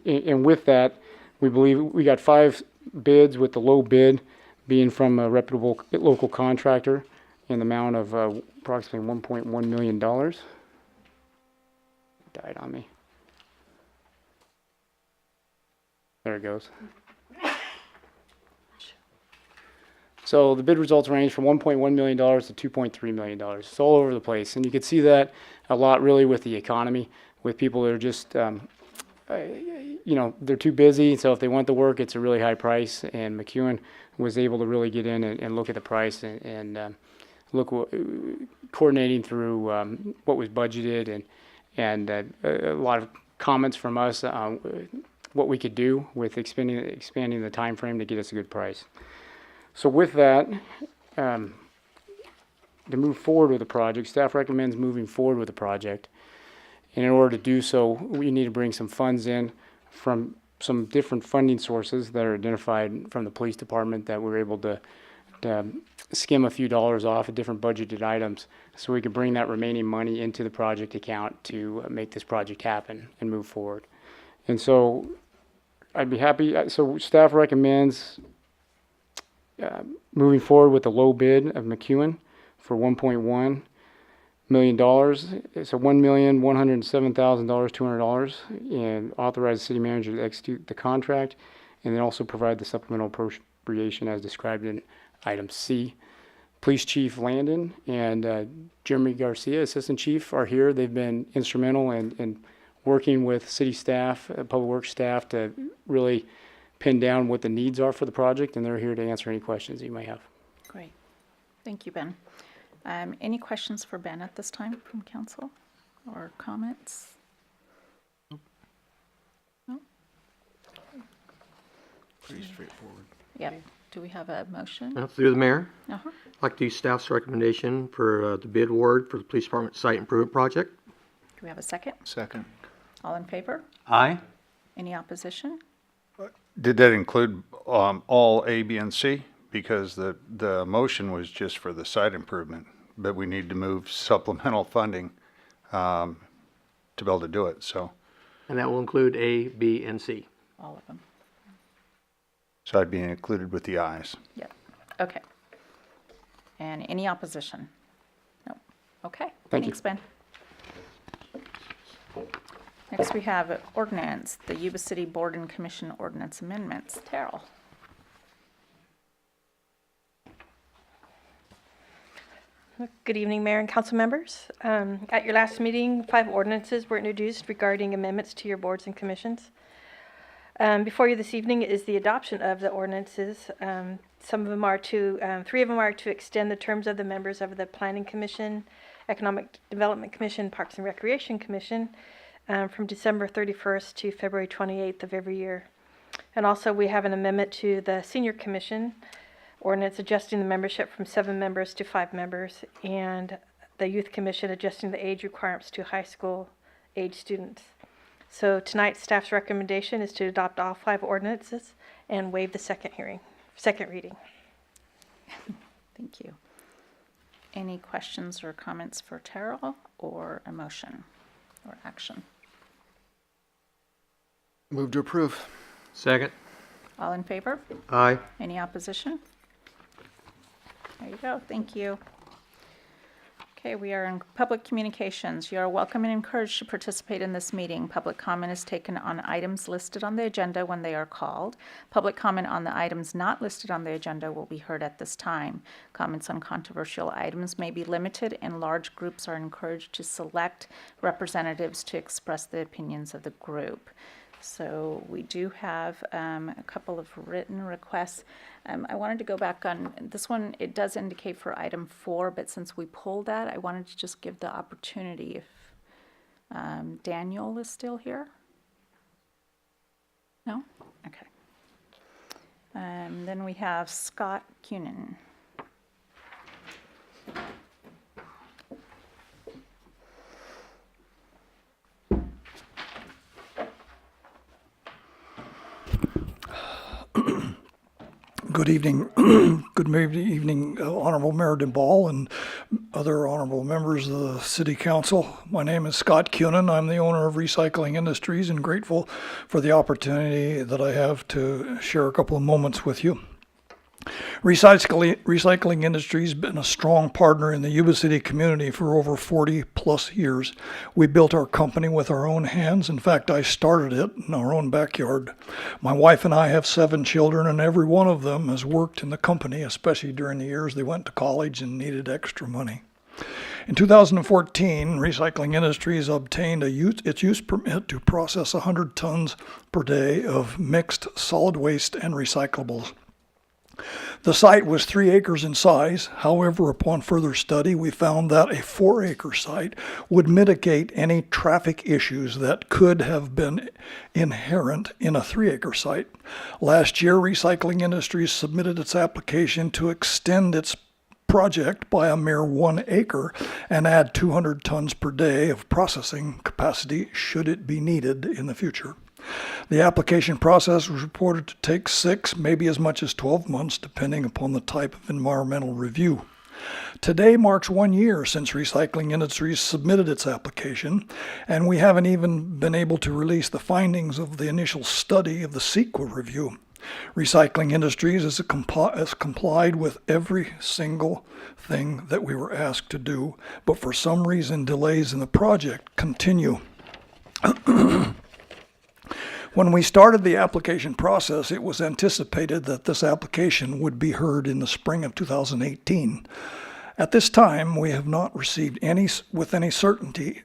And with that, we believe we got 5 bids, with the low bid being from a reputable local contractor in the amount of approximately $1.1 million. Died on me. There it goes. So the bid results range from $1.1 million to $2.3 million. It's all over the place. And you can see that a lot really with the economy, with people that are just, they're too busy. So if they want the work, it's a really high price. And McEwen was able to really get in and look at the price and coordinating through what was budgeted and a lot of comments from us on what we could do with expanding the time frame to get us a good price. So with that, to move forward with the project, staff recommends moving forward with the project. And in order to do so, we need to bring some funds in from some different funding sources that are identified from the police department that we're able to skim a few dollars off of different budgeted items so we can bring that remaining money into the project account to make this project happen and move forward. And so I'd be happy, so staff recommends moving forward with the low bid of McEwen for $1.1 million. It's a $1,107,200, and authorize the city manager to execute the contract, and then also provide the supplemental appropriation as described in item C. Police Chief Landon and Jeremy Garcia, Assistant Chief, are here. They've been instrumental in working with city staff, public works staff, to really pin down what the needs are for the project, and they're here to answer any questions you may have. Great. Thank you, Ben. Any questions for Ben at this time from council or comments? No? Pretty straightforward. Yep. Do we have a motion? Through the mayor, Uh-huh. I'd like to use staff's recommendation for the bid award for the police department site improvement project. Do we have a second? Second. All in favor? Aye. Any opposition? Did that include all A, B, and C? Because the motion was just for the site improvement, but we need to move supplemental funding to be able to do it. So And that will include A, B, and C. All of them. So I'd be included with the ayes. Yep. Okay. And any opposition? No. Okay. Thank you. Thanks, Ben. Next, we have ordinance, the Yuba City Board and Commission ordinance amendments. Terrell. Good evening, Mayor and council members. At your last meeting, 5 ordinances were introduced regarding amendments to your boards and commissions. Before you this evening is the adoption of the ordinances. Some of them are to, 3 of them are to extend the terms of the members of the Planning Commission, Economic Development Commission, Parks and Recreation Commission from December 31st to February 28th of every year. And also we have an amendment to the Senior Commission ordinance adjusting the membership from 7 members to 5 members, and the Youth Commission adjusting the age requirements to high school age students. So tonight's staff's recommendation is to adopt all 5 ordinances and waive the second reading. Thank you. Any questions or comments for Terrell, or a motion or action? Move to approve. Second. All in favor? Aye. Any opposition? There you go. Thank you. Okay, we are in public communications. You are welcome and encouraged to participate in this meeting. Public comment is taken on items listed on the agenda when they are called. Public comment on the items not listed on the agenda will be heard at this time. Comments on controversial items may be limited, and large groups are encouraged to select representatives to express the opinions of the group. So we do have a couple of written requests. I wanted to go back on this one. It does indicate for item 4, but since we pulled that, I wanted to just give the opportunity if Daniel is still here. No? Okay. Then we have Scott Cunin. Good evening, Honorable Mayor DeBall and other honorable members of the City Council. My name is Scott Cunin. I'm the owner of Recycling Industries and grateful for the opportunity that I have to share a couple of moments with you. Recycling Industry has been a strong partner in the Yuba City community for over 40 plus years. We built our company with our own hands. In fact, I started it in our own backyard. My wife and I have 7 children, and every one of them has worked in the company, especially during the years they went to college and needed extra money. In 2014, Recycling Industries obtained its use permit to process 100 tons per day of mixed solid waste and recyclables. The site was 3 acres in size. However, upon further study, we found that a 4-acre site would mitigate any traffic issues that could have been inherent in a 3-acre site. Last year, Recycling Industries submitted its application to extend its project by a mere 1 acre and add 200 tons per day of processing capacity should it be needed in the future. The application process was reported to take 6, maybe as much as 12 months, depending upon the type of environmental review. Today marks 1 year since Recycling Industries submitted its application, and we haven't even been able to release the findings of the initial study of the CEQA review. Recycling Industries has complied with every single thing that we were asked to do, but for some reason delays in the project continue. When we started the application process, it was anticipated that this application would be heard in the spring of 2018. At this time, we have not received any certainty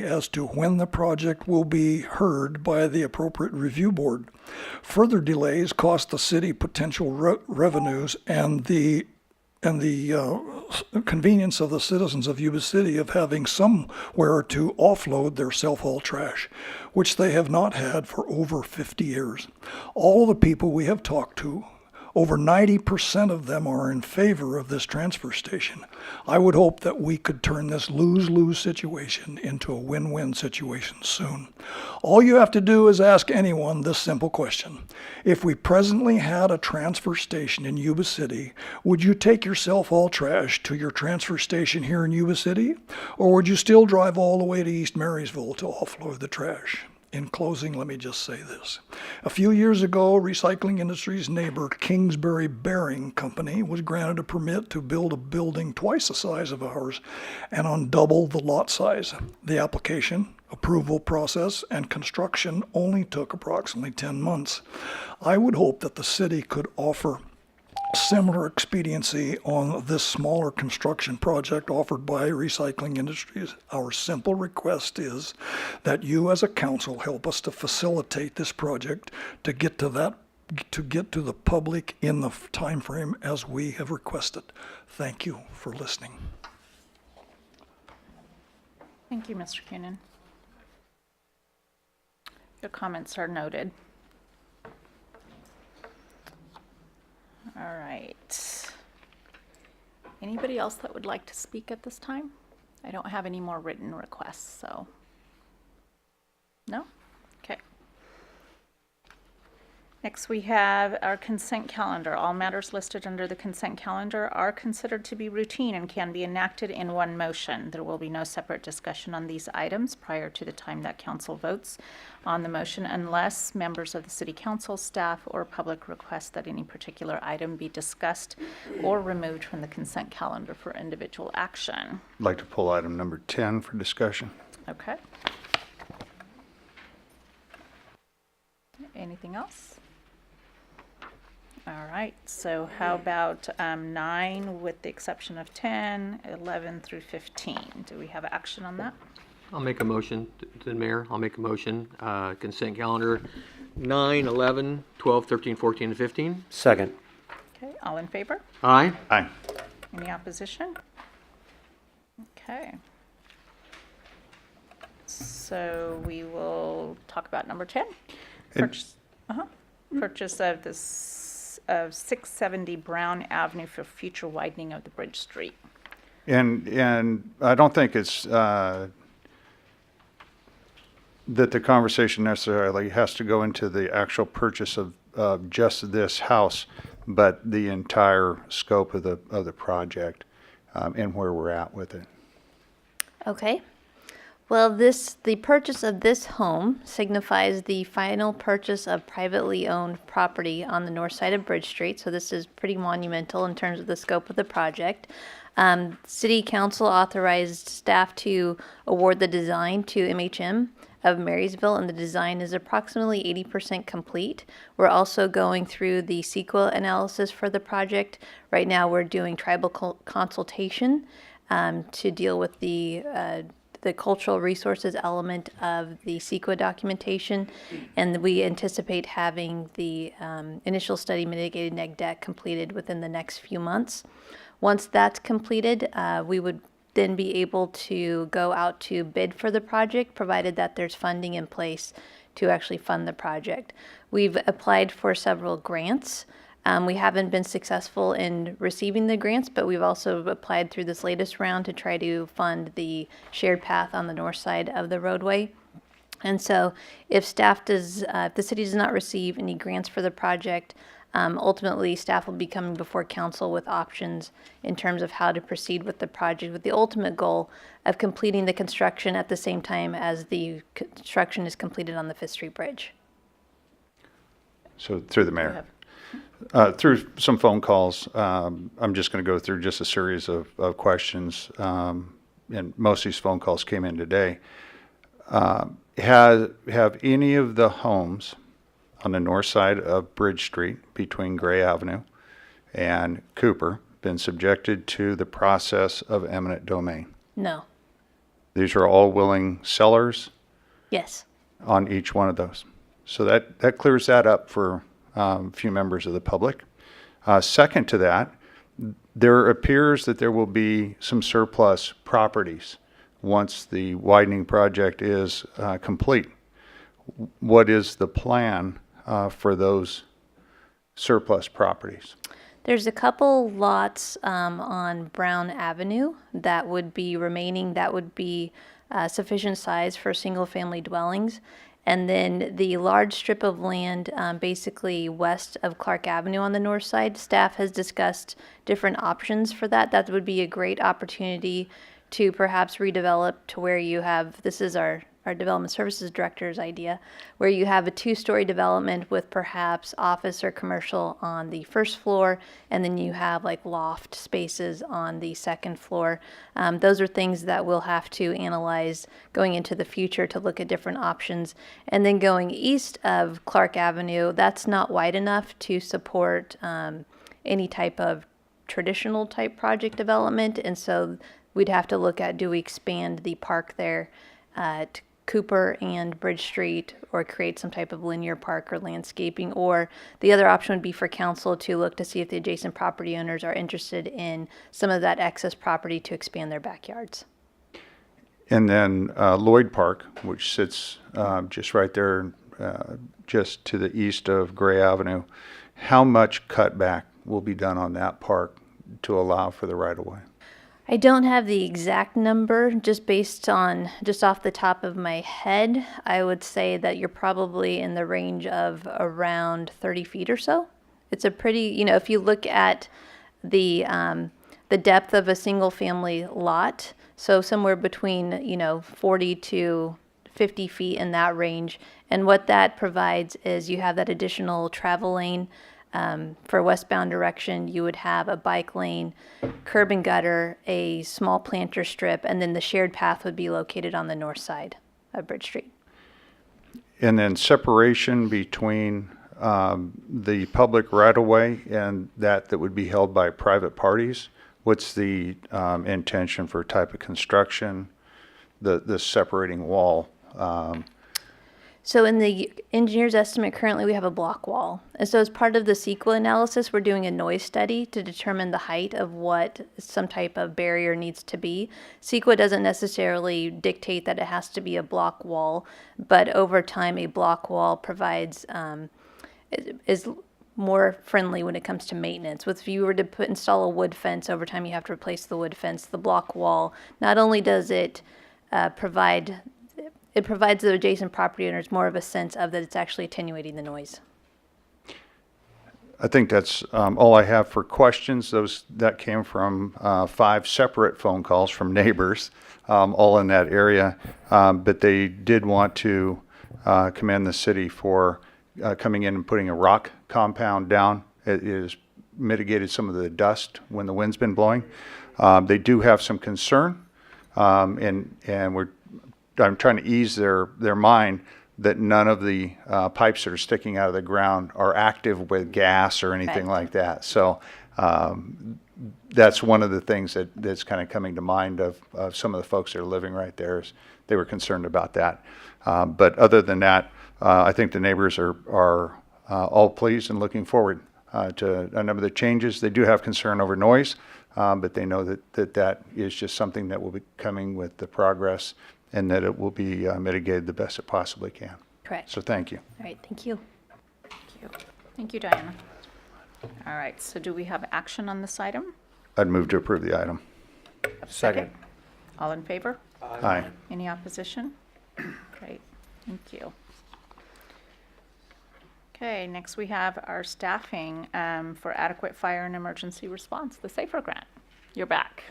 as to when the project will be heard by the appropriate review board. Further delays cost the city potential revenues and the convenience of the citizens of Yuba City of having somewhere to offload their self-haul trash, which they have not had for over 50 years. All the people we have talked to, over 90% of them are in favor of this transfer station. I would hope that we could turn this lose-lose situation into a win-win situation soon. All you have to do is ask anyone this simple question. If we presently had a transfer station in Yuba City, would you take your self-haul trash to your transfer station here in Yuba City? Or would you still drive all the way to East Marysville to offload the trash? In closing, let me just say this. A few years ago, recycling industry's neighbor, Kingsbury Bearing Company, was granted a permit to build a building twice the size of ours and on double the lot size. The application, approval process, and construction only took approximately 10 months. I would hope that the city could offer similar expediency on this smaller construction project offered by Recycling Industries. Our simple request is that you as a council help us to facilitate this project to get to the public in the time frame as we have requested. Thank you for listening. Thank you, Mr. Coonan. Your comments are noted. All right. Anybody else that would like to speak at this time? I don't have any more written requests, so. No? Okay. Next, we have our consent calendar. All matters listed under the consent calendar are considered to be routine and can be enacted in one motion. There will be no separate discussion on these items prior to the time that council votes on the motion unless members of the city council, staff, or public request that any particular item be discussed or removed from the consent calendar for individual action. I'd like to pull item number 10 for discussion. Okay. Anything else? All right, so how about 9 with the exception of 10, 11 through 15? Do we have action on that? I'll make a motion, to the mayor, I'll make a motion, consent calendar 9, 11, 12, 13, 14, and 15. Second. Okay, all in favor? Aye. Aye. Any opposition? Okay. So we will talk about number 10. Purchase, purchase of this of 670 Brown Avenue for future widening of the Bridge Street. And I don't think it's that the conversation necessarily has to go into the actual purchase of just this house, but the entire scope of the project and where we're at with it. Okay. Well, the purchase of this home signifies the final purchase of privately owned property on the north side of Bridge Street. So this is pretty monumental in terms of the scope of the project. City Council authorized staff to award the design to MHM of Marysville, and the design is approximately 80% complete. We're also going through the CEQA analysis for the project. Right now, we're doing tribal consultation to deal with the cultural resources element of the CEQA documentation, and we anticipate having the initial study mitigated neg deck completed within the next few months. Once that's completed, we would then be able to go out to bid for the project, provided that there's funding in place to actually fund the project. We've applied for several grants. We haven't been successful in receiving the grants, but we've also applied through this latest round to try to fund the shared path on the north side of the roadway. And so if the city does not receive any grants for the project, ultimately staff will be coming before council with options in terms of how to proceed with the project, with the ultimate goal of completing the construction at the same time as the construction is completed on the 5th Street Bridge. So through the mayor. Through some phone calls, I'm just going to go through just a series of questions, and most of these phone calls came in today. Have any of the homes on the north side of Bridge Street between Gray Avenue and Cooper been subjected to the process of eminent domain? No. These are all willing sellers? Yes. On each one of those. So that clears that up for a few members of the public. Second to that, there appears that there will be some surplus properties once the widening project is complete. What is the plan for those surplus properties? There's a couple lots on Brown Avenue that would be remaining, that would be sufficient size for single-family dwellings. And then the large strip of land basically west of Clark Avenue on the north side, staff has discussed different options for that. That would be a great opportunity to perhaps redevelop to where you have, this is our our development services director's idea, where you have a 2-story development with perhaps office or commercial on the first floor, and then you have like loft spaces on the second floor. Those are things that we'll have to analyze going into the future to look at different options. And then going east of Clark Avenue, that's not wide enough to support any type of traditional type project development, and so we'd have to look at, do we expand the park there at Cooper and Bridge Street, or create some type of linear park or landscaping, or the other option would be for council to look to see if the adjacent property owners are interested in some of that excess property to expand their backyards. And then Lloyd Park, which sits just right there, just to the east of Gray Avenue. How much cutback will be done on that park to allow for the right-of-way? I don't have the exact number, just off the top of my head. I would say that you're probably in the range of around 30 feet or so. It's a pretty, if you look at the depth of a single family lot, so somewhere between, 40 to 50 feet in that range. And what that provides is you have that additional travel lane. For westbound direction, you would have a bike lane, curb and gutter, a small planter strip, and then the shared path would be located on the north side of Bridge Street. And then separation between the public right-of-way and that would be held by private parties. What's the intention for type of construction, the separating wall? So in the engineer's estimate, currently we have a block wall. And so as part of the CEQA analysis, we're doing a noise study to determine the height of what some type of barrier needs to be. CEQA doesn't necessarily dictate that it has to be a block wall, but over time a block wall provides, is more friendly when it comes to maintenance. If you were to install a wood fence, over time you have to replace the wood fence. The block wall, not only does it provides the adjacent property owners more of a sense of that it's actually attenuating the noise. I think that's all I have for questions. That came from 5 separate phone calls from neighbors, all in that area. But they did want to commend the city for coming in and putting a rock compound down. It has mitigated some of the dust when the wind's been blowing. They do have some concern, and I'm trying to ease their mind that none of the pipes that are sticking out of the ground are active with gas or anything like that. So that's one of the things that's kind of coming to mind of some of the folks that are living right there. Is they were concerned about that. But other than that, I think the neighbors are all pleased and looking forward to a number of the changes. They do have concern over noise, but they know that is just something that will be coming with the progress, and that it will be mitigated the best it possibly can. Correct. So thank you. All right, thank you. Thank you, Diana. All right, so do we have action on this item? I'd move to approve the item. Second. All in favor? Aye. Any opposition? Great, thank you. Okay, next we have our staffing for adequate fire and emergency response, the SAFER grant. You're back.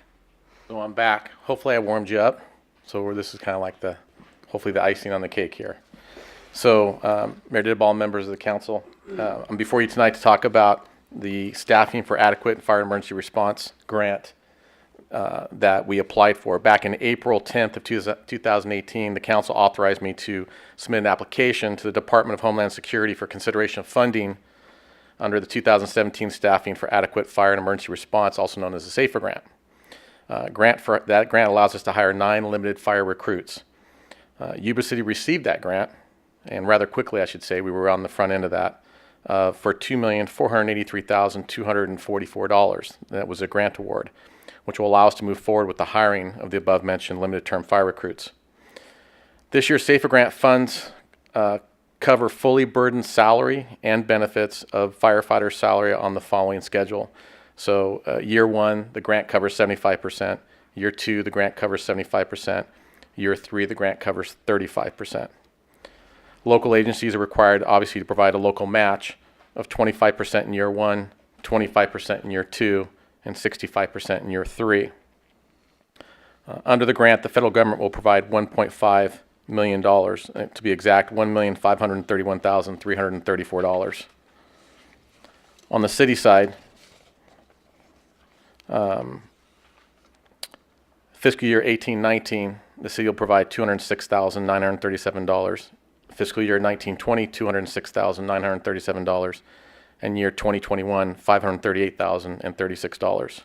So I'm back. Hopefully I warmed you up. So this is kind of like hopefully the icing on the cake here. So Mayor Dibble, members of the council, I'm before you tonight to talk about the staffing for adequate fire and emergency response grant that we applied for. Back in April 10th of 2018, the council authorized me to submit an application to the Department of Homeland Security for consideration of funding under the 2017 Staffing for Adequate Fire and Emergency Response, also known as the SAFER grant. That grant allows us to hire 9 limited fire recruits. Yuba City received that grant, and rather quickly, I should say. We were on the front end of that for $2,483,244. That was a grant award, which will allow us to move forward with the hiring of the above-mentioned limited-term fire recruits. This year's SAFER grant funds cover fully burdened salary and benefits of firefighter salary on the following schedule. So year 1, the grant covers 75%. Year 2, the grant covers 75%. Year 3, the grant covers 35%. Local agencies are required, obviously, to provide a local match of 25% in year 1, 25% in year 2, and 65% in year 3. Under the grant, the federal government will provide $1.5 million, to be exact, $1,531,334. On the city side, fiscal year 18-19, the city will provide $206,937. Fiscal year 19-20, $206,937. And year 2021, $538,036.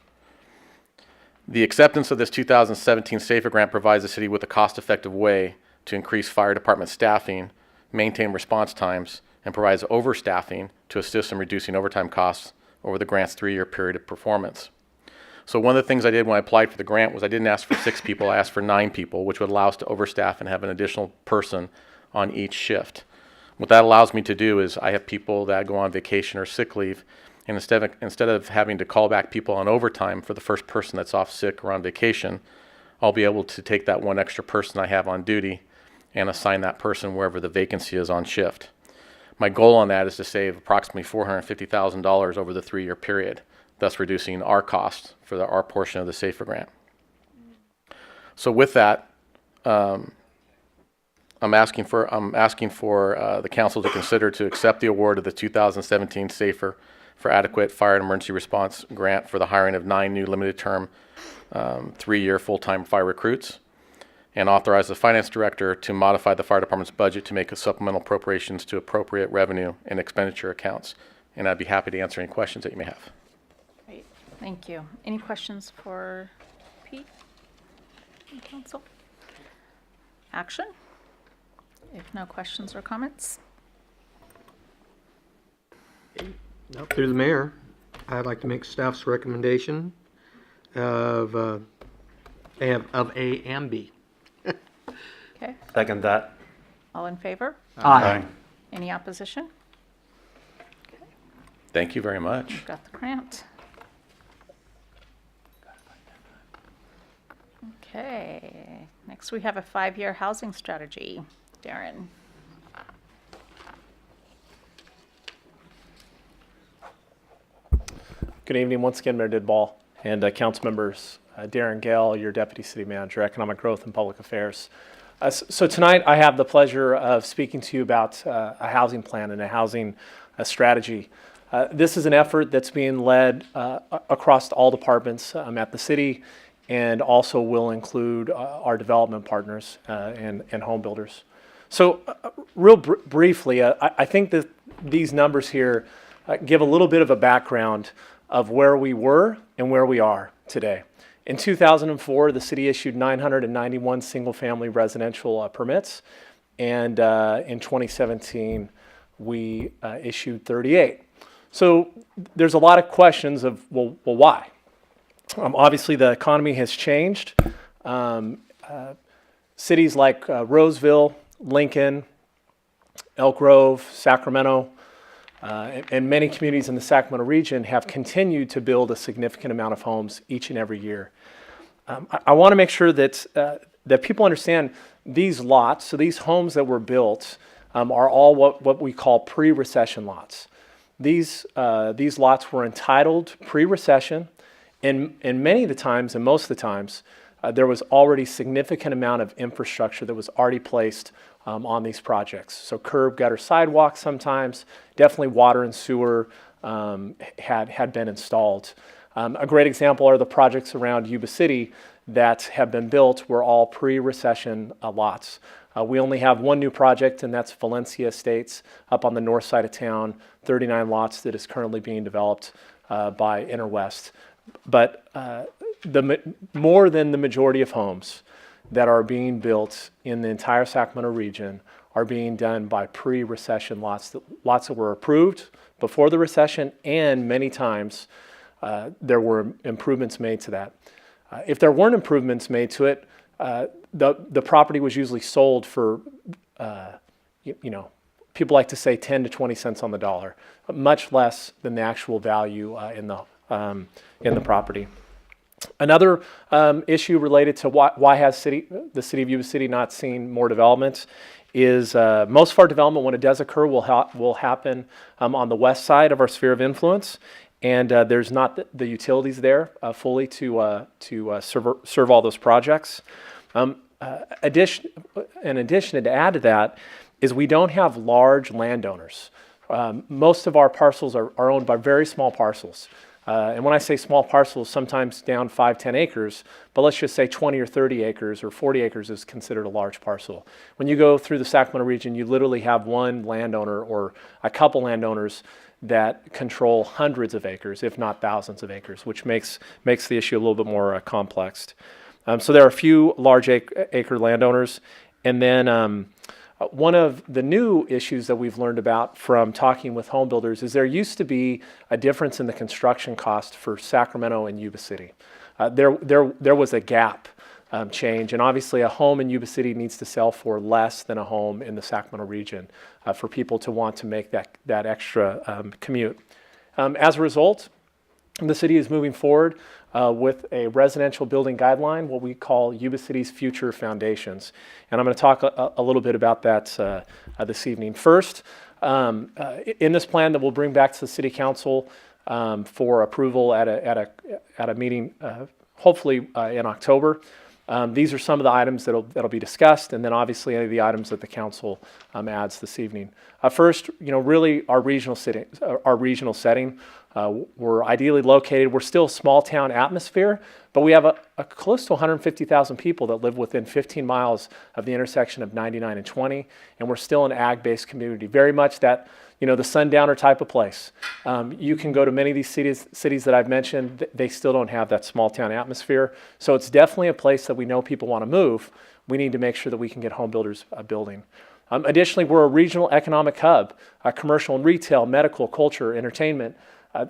The acceptance of this 2017 SAFER grant provides the city with a cost-effective way to increase fire department staffing, maintain response times, and provides overstaffing to assist in reducing overtime costs over the grant's 3-year period of performance. So one of the things I did when I applied for the grant was I didn't ask for 6 people, I asked for 9 people, which would allow us to overstaff and have an additional person on each shift. What that allows me to do is I have people that go on vacation or sick leave, and instead of having to call back people on overtime for the first person that's off sick or on vacation, I'll be able to take that one extra person I have on duty and assign that person wherever the vacancy is on shift. My goal on that is to save approximately $450,000 over the 3-year period, thus reducing our costs for our portion of the SAFER grant. So with that, I'm asking for the council to consider to accept the award of the 2017 SAFER for adequate fire and emergency response grant for the hiring of 9 new limited term 3-year full-time fire recruits, and authorize the finance director to modify the fire department's budget to make a supplemental appropriations to appropriate revenue and expenditure accounts. And I'd be happy to answer any questions that you may have. Great, thank you. Any questions for Pete and council? Action? If no questions or comments? Through the mayor, I'd like to make staff's recommendation of A and B. Okay, Second that. all in favor? Aye. Any opposition? Thank you very much. You've got the grant. Okay, next we have a 5-year housing strategy. Darren. Good evening once again, Mayor Didball and council members. Darren Gale, your Deputy City Manager, Economic Growth and Public Affairs. So tonight I have the pleasure of speaking to you about a housing plan and a housing strategy. This is an effort that's being led across all departments at the city, and also will include our development partners and home builders. So real briefly, I think that these numbers here give a little bit of a background of where we were and where we are today. In 2004, the city issued 991 single-family residential permits, and in 2017, we issued 38. So there's a lot of questions of, well why? Obviously, the economy has changed. Cities like Roseville, Lincoln, Elk Grove, Sacramento, and many communities in the Sacramento region have continued to build a significant amount of homes each and every year. I want to make sure that that people understand these lots, so these homes that were built, are all what we call pre-recession lots. These lots were entitled pre-recession, and many of the times, and most of the times, there was already significant amount of infrastructure that was already placed on these projects. So curb, gutter, sidewalks sometimes, definitely water and sewer had been installed. A great example are the projects around Yuba City that have been built were all pre-recession lots. We only have one new project, and that's Valencia Estates up on the north side of town, 39 lots that is currently being developed by Interwest. But more than the majority of homes that are being built in the entire Sacramento region are being done by pre-recession lots that were approved before the recession, and many times there were improvements made to that. If there weren't improvements made to it, the property was usually sold for, people like to say 10 to 20 cents on the dollar, much less than the actual value in the property. Another issue related to why has the city of Yuba City not seen more development is most of our development, when it does occur, will happen on the west side of our sphere of influence, and there's not the utilities there fully to serve all those projects. in addition to add to that is we don't have large landowners. Most of our parcels are owned by very small parcels. And when I say small parcels, sometimes down 5-10 acres, but let's just say 20 or 30 acres or 40 acres is considered a large parcel. When you go through the Sacramento region, you literally have one landowner or a couple landowners that control hundreds of acres, if not thousands of acres, which makes the issue a little bit more complex. So there are a few large acre landowners. And then one of the new issues that we've learned about from talking with home builders is there used to be a difference in the construction cost for Sacramento and Yuba City. There was a gap change, and obviously a home in Yuba City needs to sell for less than a home in the Sacramento region for people to want to make that extra commute. As a result, the city is moving forward with a residential building guideline, what we call Yuba City's Future Foundations. And I'm going to talk a little bit about that this evening. First, in this plan that we'll bring back to the City Council for approval at a meeting, hopefully in October, these are some of the items that'll be discussed, and then obviously any of the items that the council adds this evening. First, really our regional setting. We're ideally located. We're still a small town atmosphere, but we have a close to 150,000 people that live within 15 miles of the intersection of 99 and 20, and we're still an ag-based community. Very much that, the sundowner type of place. You can go to many of these cities that I've mentioned, they still don't have that small town atmosphere. So it's definitely a place that we know people want to move. We need to make sure that we can get home builders building. Additionally, we're a regional economic hub, commercial and retail, medical, culture, entertainment.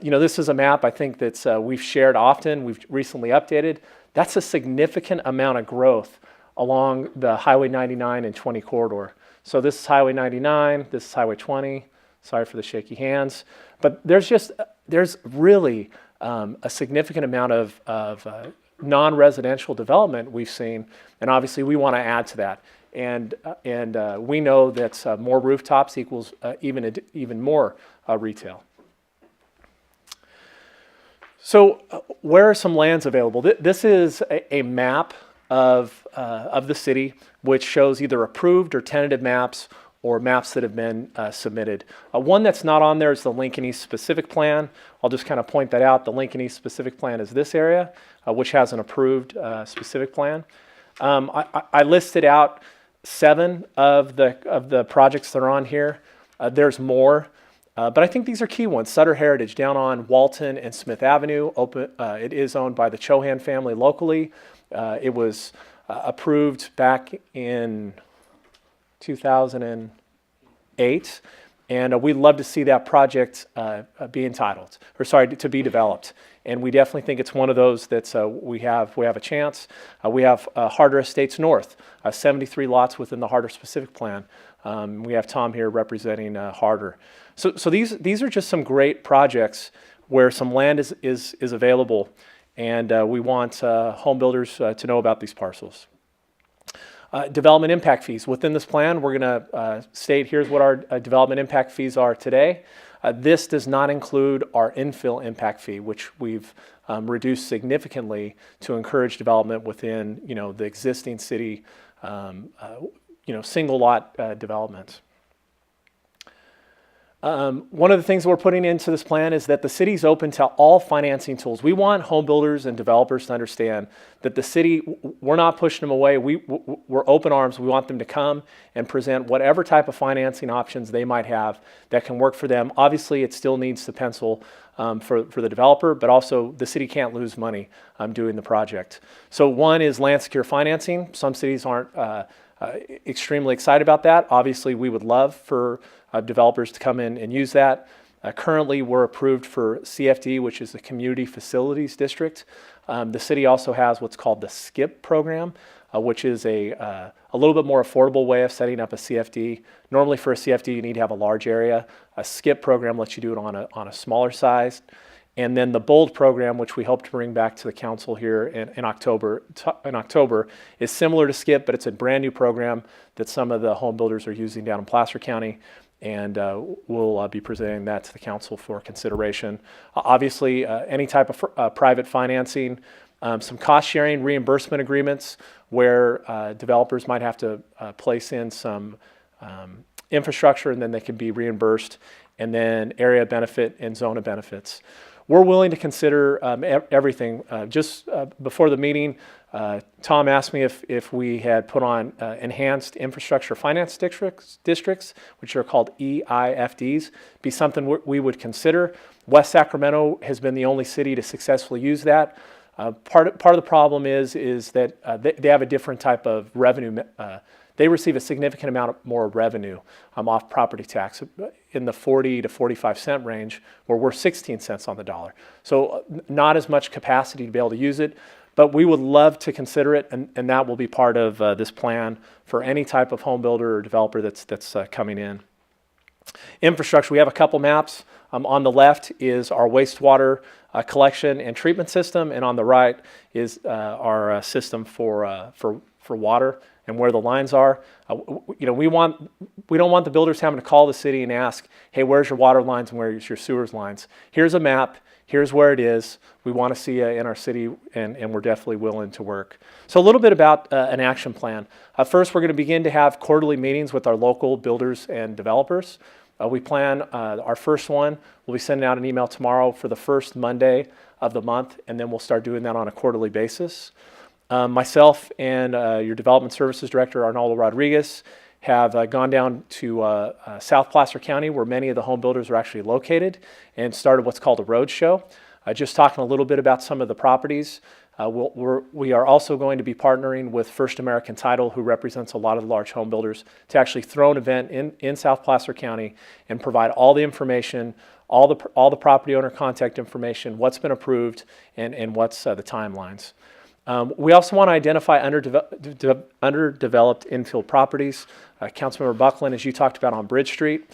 This is a map I think that's we've shared often, we've recently updated. That's a significant amount of growth along the Highway 99 and 20 corridor. So this is Highway 99, this is Highway 20. Sorry for the shaky hands. But there's really a significant amount of non-residential development we've seen, and obviously we want to add to that. And we know that more rooftops equals even more retail. So where are some lands available? This is a map of the city, which shows either approved or tentative maps or maps that have been submitted. One that's not on there is the Lincoln East Specific Plan. I'll just kind of point that out. The Lincoln East Specific Plan is this area, which has an approved specific plan. I listed out 7 of the projects that are on here. There's more. But I think these are key ones. Sutter Heritage down on Walton and Smith Avenue. It is owned by the Chohan family locally. It was approved back in 2008. And we'd love to see that project to be developed. And we definitely think it's one of those that we have a chance. We have Harder Estates North, 73 lots within the Harder Specific Plan. We have Tom here representing Harder. So these are just some great projects where some land is available, and we want home builders to know about these parcels. Development impact fees. Within this plan, we're going to state here's what our development impact fees are today. This does not include our infill impact fee, which we've reduced significantly to encourage development within the existing city single lot development. One of the things that we're putting into this plan is that the city's open to all financing tools. We want home builders and developers to understand that the city, we're not pushing them away. We're open arms. We want them to come and present whatever type of financing options they might have that can work for them. Obviously, it still needs to pencil for the developer, but also the city can't lose money doing the project. So one is land secure financing. Some cities aren't extremely excited about that. Obviously, we would love for developers to come in and use that. Currently, we're approved for CFD, which is the Community Facilities District. The city also has what's called the SKIP program, which is a little bit more affordable way of setting up a CFD. Normally for a CFD, you need to have a large area. A SKIP program lets you do it on a smaller size. And then the BOLD program, which we hope to bring back to the council here in October, is similar to SKIP, but it's a brand new program that some of the home builders are using down in Placer County. And we'll be presenting that to the council for consideration. Obviously, any type of private financing some cost sharing reimbursement agreements where developers might have to place in some infrastructure and then they can be reimbursed, and then area benefit and zona benefits. We're willing to consider everything. Just before the meeting, Tom asked me if we had put on enhanced infrastructure finance districts, which are called EIFDs, be something we would consider. West Sacramento has been the only city to successfully use that. Part of the problem is that they have a different type of revenue. They receive a significant amount more revenue off property tax in the 40 to 45 cent range, where we're 16 cents on the dollar. So not as much capacity to be able to use it, but we would love to consider it, and that will be part of this plan for any type of home builder or developer that's coming in. Infrastructure, we have a couple maps. On the left is our wastewater collection and treatment system, and on the right is our system for water and where the lines are. We don't want the builders having to call the city and ask, hey, where's your water lines and where's your sewers lines? Here's a map. Here's where it is. We want to see you in our city, and we're definitely willing to work. So a little bit about an action plan. First, we're going to begin to have quarterly meetings with our local builders and developers. We plan our first one. We'll be sending out an email tomorrow for the first Monday of the month, and then we'll start doing that on a quarterly basis. Myself and your Development Services Director, Arnaldo Rodriguez, have gone down to South Placer County, where many of the home builders are actually located, and started what's called a road show. Just talking a little bit about some of the properties. We are also going to be partnering with First American Title, who represents a lot of the large home builders, to actually throw an event in South Placer County and provide all the information, all the property owner contact information, what's been approved, and what's the timelines. We also want to identify underdeveloped infill properties. Councilmember Buckland, as you talked about on Bridge Street,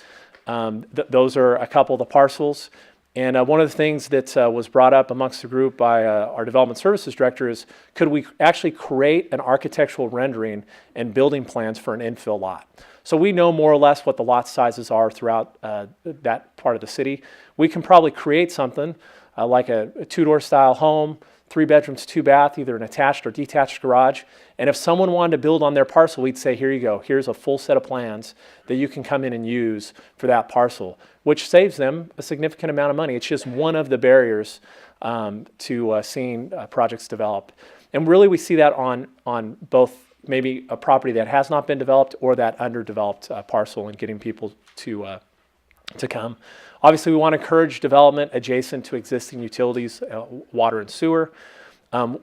those are a couple of the parcels. And one of the things that was brought up amongst the group by our Development Services Director is, could we actually create an architectural rendering and building plans for an infill lot? So we know more or less what the lot sizes are throughout that part of the city. We can probably create something like a two-door style home, 3 bedrooms, 2 bath, either an attached or detached garage. And if someone wanted to build on their parcel, we'd say, here you go. Here's a full set of plans that you can come in and use for that parcel, which saves them a significant amount of money. It's just one of the barriers to seeing projects develop. And really we see that on both maybe a property that has not been developed or that underdeveloped parcel, and getting people to come. Obviously, we want to encourage development adjacent to existing utilities, water and sewer.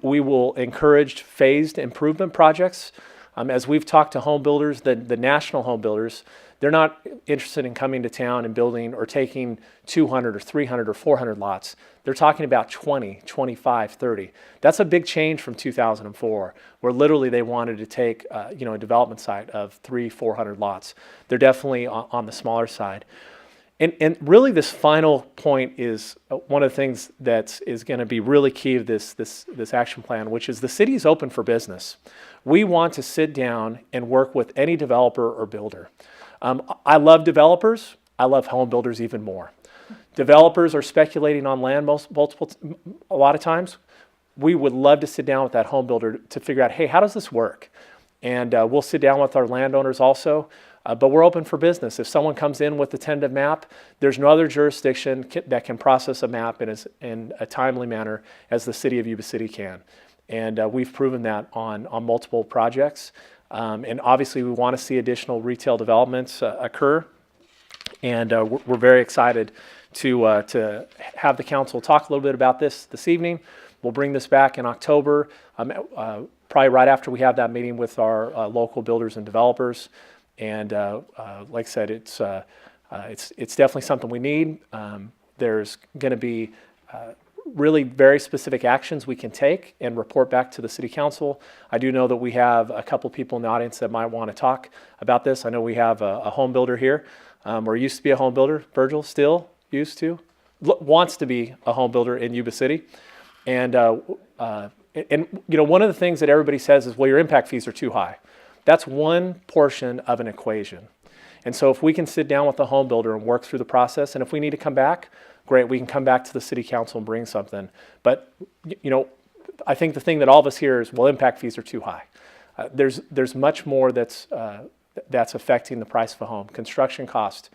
We will encourage phased improvement projects. As we've talked to home builders, the national home builders, they're not interested in coming to town and building or taking 200 or 300 or 400 lots. They're talking about 20, 25, 30. That's a big change from 2004, where literally they wanted to take a development site of 300, 400 lots. They're definitely on the smaller side. And really this final point is one of the things that is going to be really key of this action plan, which is the city is open for business. We want to sit down and work with any developer or builder. I love developers. I love home builders even more. Developers are speculating on land a lot of times. We would love to sit down with that home builder to figure out, hey, how does this work? And we'll sit down with our landowners also. But we're open for business. If someone comes in with a tentative map, there's no other jurisdiction that can process a map in a timely manner as the city of Yuba City can. And we've proven that on multiple projects. And obviously we want to see additional retail developments occur. And we're very excited to have the council talk a little bit about this evening. We'll bring this back in October, probably right after we have that meeting with our local builders and developers. And like I said, it's definitely something we need. There's going to be really very specific actions we can take and report back to the city council. I do know that we have a couple people in the audience that might want to talk about this. I know we have a home builder here, or used to be a home builder. Virgil still used to, wants to be a home builder in Yuba City. And one of the things that everybody says is, well, your impact fees are too high. That's one portion of an equation. And so if we can sit down with the home builder and work through the process, and if we need to come back, great, we can come back to the city council and bring something. But, I think the thing that all of us hear is, well, impact fees are too high. There's much more that's affecting the price of a home. Construction cost,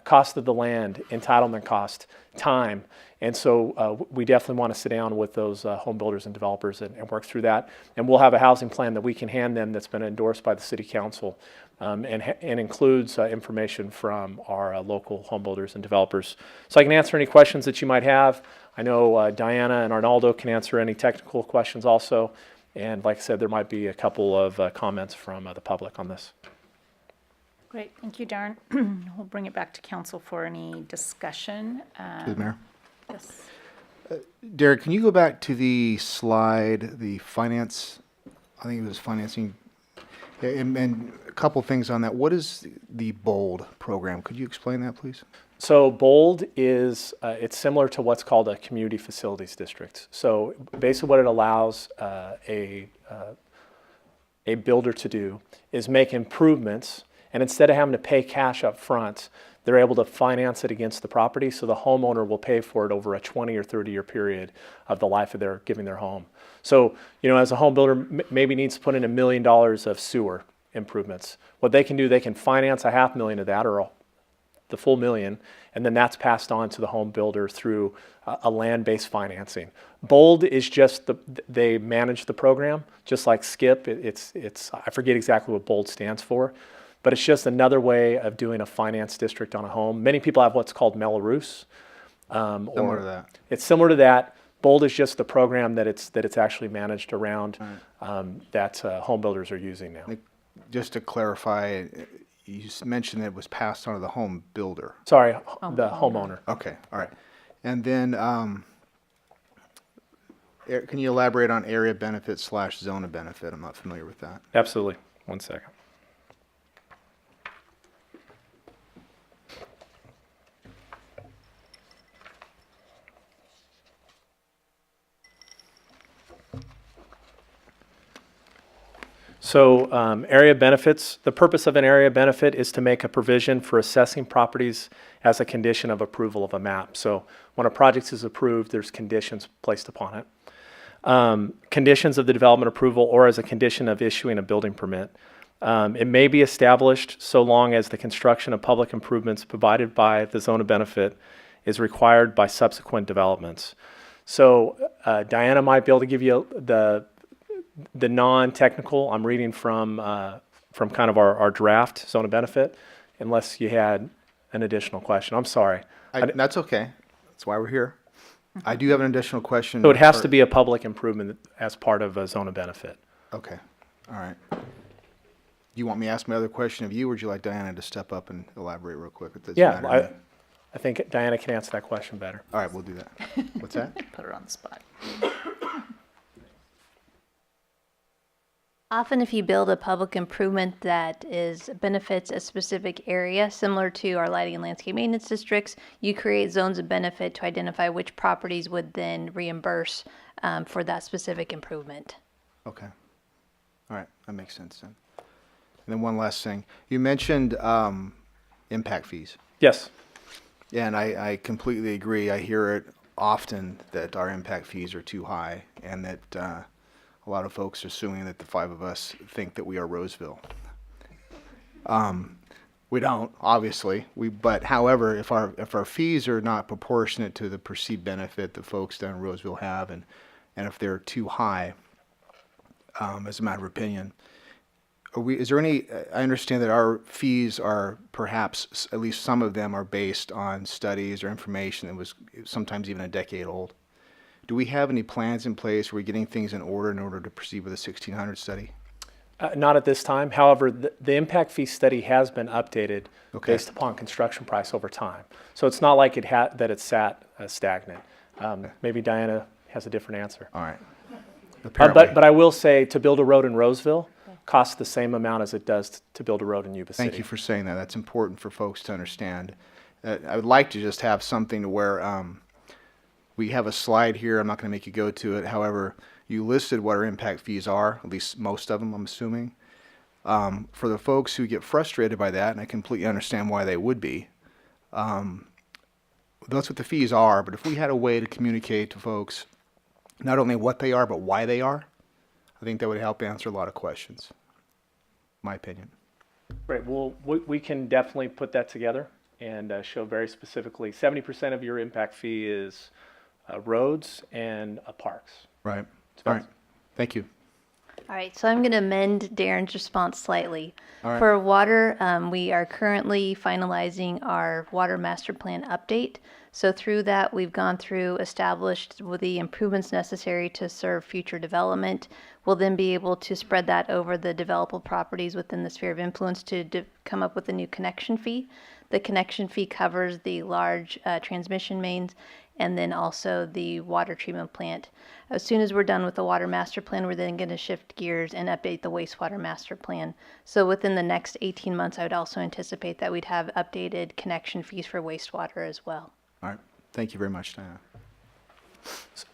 cost of the land, entitlement cost, time. And so we definitely want to sit down with those home builders and developers and work through that. And we'll have a housing plan that we can hand them that's been endorsed by the City Council and includes information from our local home builders and developers. So I can answer any questions that you might have. I know Diana and Arnaldo can answer any technical questions also. And like I said, there might be a couple of comments from the public on this. Great, thank you, Darren. We'll bring it back to council for any discussion. Good, Mayor. Yes. Derek, can you go back to the slide, the finance, I think it was financing, and a couple things on that. What is the BOLD program? Could you explain that, please? So BOLD is, it's similar to what's called a community facilities district. So basically what it allows a builder to do is make improvements, and instead of having to pay cash up front, they're able to finance it against the property, so the homeowner will pay for it over a 20 or 30-year period of the life of their giving their home. So, as a home builder maybe needs to put in $1 million of sewer improvements. What they can do, they can finance $500,000 of that or the full $1 million, and then that's passed on to the home builder through a land-based financing. BOLD is just they manage the program, just like SKIP. It's I forget exactly what BOLD stands for. But it's just another way of doing a finance district on a home. Many people have what's called Melrose. Similar to that. It's similar to that. BOLD is just the program that it's actually managed around that home builders are using now. Just to clarify, you mentioned that it was passed on to the home builder. Sorry, the homeowner. Okay, all right. And then can you elaborate on area benefit / zone of benefit? I'm not familiar with that. Absolutely. One second. So area benefits, the purpose of an area benefit is to make a provision for assessing properties as a condition of approval of a map. So when a project is approved, there's conditions placed upon it. Conditions of the development approval or as a condition of issuing a building permit. It may be established so long as the construction of public improvements provided by the zone of benefit is required by subsequent developments. So Diana might be able to give you the non-technical. I'm reading from kind of our draft zone of benefit, unless you had an additional question. I'm sorry. That's okay. That's why we're here. I do have an additional question. So it has to be a public improvement as part of a zone of benefit. Okay. All right. Do you want me to ask my other question of you, or would you like Diana to step up and elaborate real quick? Yeah, I think Diana can answer that question better. All right, we'll do that. What's that? Put her on the spot. Often if you build a public improvement that benefits a specific area, similar to our lighting and landscape maintenance districts, you create zones of benefit to identify which properties would then reimburse for that specific improvement. Okay. All right, that makes sense then. And then one last thing. You mentioned impact fees. Yes. Yeah, and I completely agree. I hear it often that our impact fees are too high, and that a lot of folks are assuming that the five of us think that we are Roseville. We don't, obviously. But however, if our fees are not proportionate to the perceived benefit that folks down in Roseville have, and if they're too high, as a matter of opinion, is there any? I understand that our fees are perhaps, at least some of them are based on studies or information that was sometimes even a decade old. Do we have any plans in place? Are we getting things in order to proceed with the 1600 study? Not at this time. However, the impact fee study has been updated based upon construction price over time. So it's not like that it sat stagnant. Maybe Diana has a different answer. All right. But I will say, to build a road in Roseville costs the same amount as it does to build a road in Yuba City. Thank you for saying that. That's important for folks to understand. I would like to just have something to where we have a slide here. I'm not going to make you go to it. However, you listed what our impact fees are, at least most of them, I'm assuming. For the folks who get frustrated by that, and I completely understand why they would be, that's what the fees are. But if we had a way to communicate to folks not only what they are, but why they are, I think that would help answer a lot of questions. My opinion. Right, well, we can definitely put that together and show very specifically, 70% of your impact fee is roads and parks. Right. All right. Thank you. All right, so I'm going to amend Darren's response slightly. All right. For water, we are currently finalizing our water master plan update. So through that, we've gone through, established with the improvements necessary to serve future development. We'll then be able to spread that over the developable properties within the sphere of influence to come up with a new connection fee. The connection fee covers the large transmission mains and then also the water treatment plant. As soon as we're done with the water master plan, we're then going to shift gears and update the wastewater master plan. So within the next 18 months, I would also anticipate that we'd have updated connection fees for wastewater as well. All right. Thank you very much, Diana.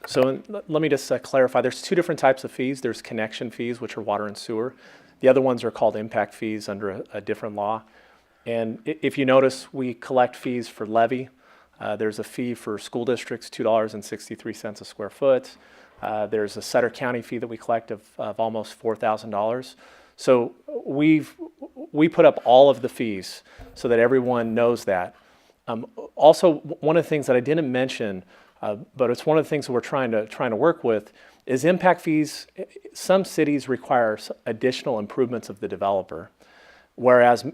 So let me just clarify, there's two different types of fees. There's connection fees, which are water and sewer. The other ones are called impact fees under a different law. And if you notice, we collect fees for levy. There's a fee for school districts, $2.63 a square foot. There's a Sutter County fee that we collect of almost $4,000. So we put up all of the fees so that everyone knows that. Also, one of the things that I didn't mention, but it's one of the things that we're trying to work with, is impact fees. Some cities require additional improvements of the developer, whereas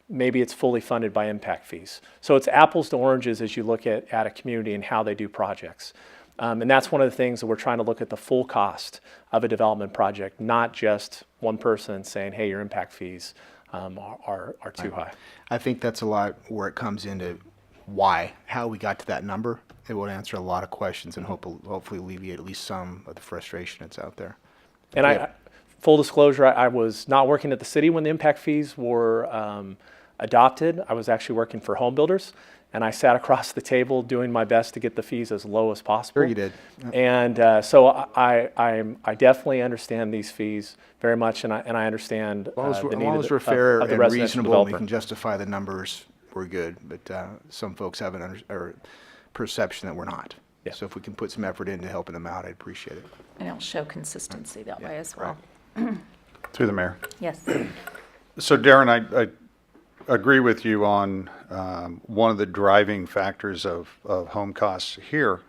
maybe it's fully funded by impact fees. So it's apples to oranges as you look at a community and how they do projects. And that's one of the things that we're trying to look at, the full cost of a development project, not just one person saying, hey, your impact fees are too high. I think that's a lot where it comes into how we got to that number. It will answer a lot of questions and hopefully alleviate at least some of the frustration that's out there. And full disclosure, I was not working at the city when the impact fees were adopted. I was actually working for home builders, and I sat across the table doing my best to get the fees as low as possible. Sure you did. Yep. And so I definitely understand these fees very much, and I understand the need of we're fair of the and residential reasonable, and we developer. can justify the numbers, we're good. But some folks have or perception that we're not. Yeah. So if we can put some effort into helping them out, I'd appreciate it. And it'll show consistency that way as well. Through the mayor. Yes. So Darren, I agree with you on one of the driving factors of home costs here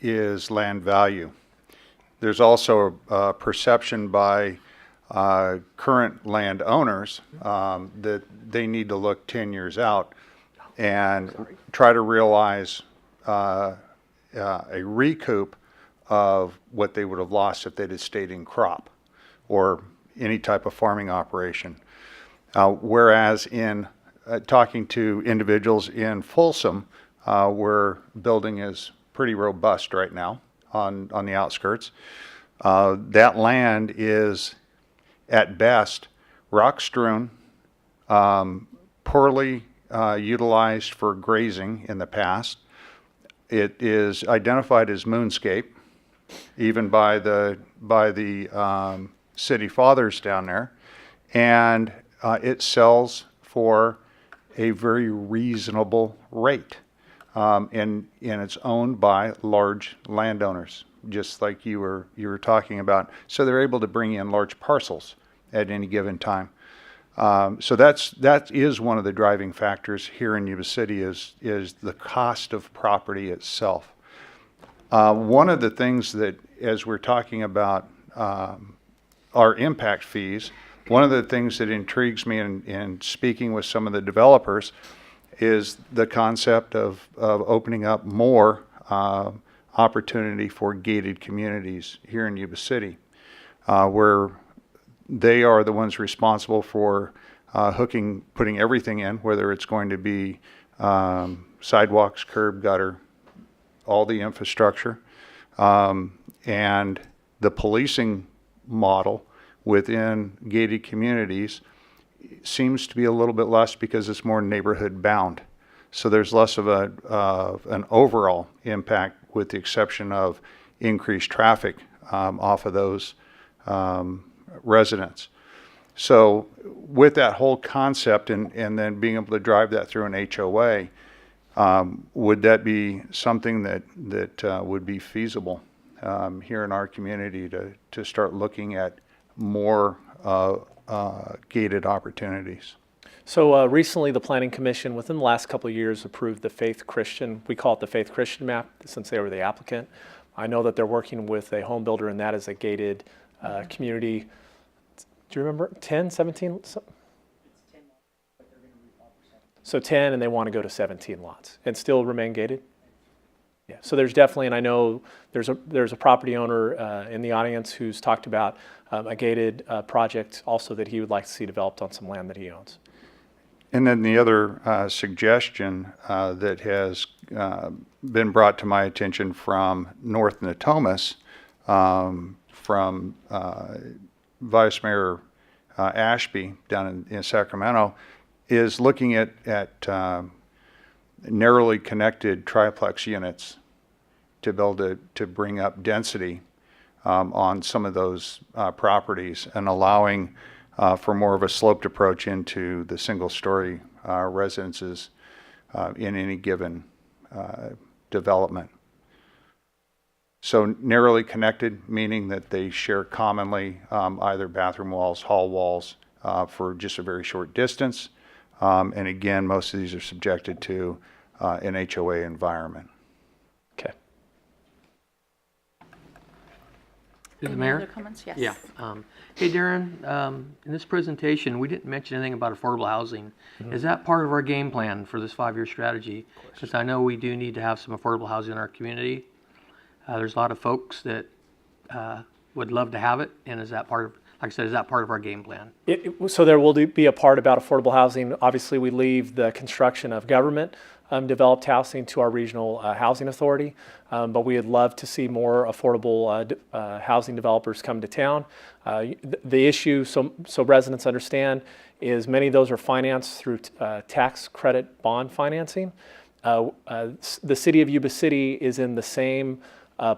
is land value. There's also a perception by current landowners that they need to look 10 years out and try to realize a recoup of what they would have lost if they'd have stayed in crop or any type of farming operation. Whereas in talking to individuals in Folsom, where building is pretty robust right now on the outskirts, that land is at best rock strewn, poorly utilized for grazing in the past. It is identified as moonscape, even by the city fathers down there, and it sells for a very reasonable rate, and it's owned by large landowners, just like you were talking about. So they're able to bring in large parcels at any given time. So that is one of the driving factors here in Yuba City is the cost of property itself. One of the things that, as we're talking about our impact fees, one of the things that intrigues me in speaking with some of the developers is the concept of opening up more opportunity for gated communities here in Yuba City, where they are the ones responsible for putting everything in, whether it's going to be sidewalks, curb, gutter, all the infrastructure, and the policing model within gated communities seems to be a little bit less because it's more neighborhood bound. So there's less of an overall impact, with the exception of increased traffic off of those residents. So with that whole concept and then being able to drive that through an HOA, would that be something that would be feasible here in our community to start looking at more gated opportunities. So recently, the Planning Commission, within the last couple of years, approved the Faith Christian, we call it the Faith Christian map, since they were the applicant. I know that they're working with a home builder, and that is a gated community. Do you remember 10, 17? So 10, and they want to go to 17 lots and still remain gated? Yeah, so there's definitely, and I know there's a property owner in the audience who's talked about a gated project also that he would like to see developed on some land that he owns. And then the other suggestion that has been brought to my attention from North Natomas, from Vice Mayor Ashby down in Sacramento, is looking at narrowly connected triplex units to build to bring up density on some of those properties and allowing for more of a sloped approach into the single-story residences in any given development. So narrowly connected, meaning that they share commonly either bathroom walls, hall walls for just a very short distance. And again, most of these are subjected to an HOA environment. Okay. Is the Any mayor? other comments? Yes. Yeah. Hey, Darren, in this presentation, we didn't mention anything about affordable housing. Is that part of our game plan for this 5-year strategy? Because I know we do need to have some affordable housing in our community. There's a lot of folks that would love to have it, and is that part of, like I said, is that part of our game plan? So there will be a part about affordable housing. Obviously, we leave the construction of government developed housing to our regional housing authority, but we would love to see more affordable housing developers come to town. The issue, so residents understand, is many of those are financed through tax credit bond financing. The city of Yuba City is in the same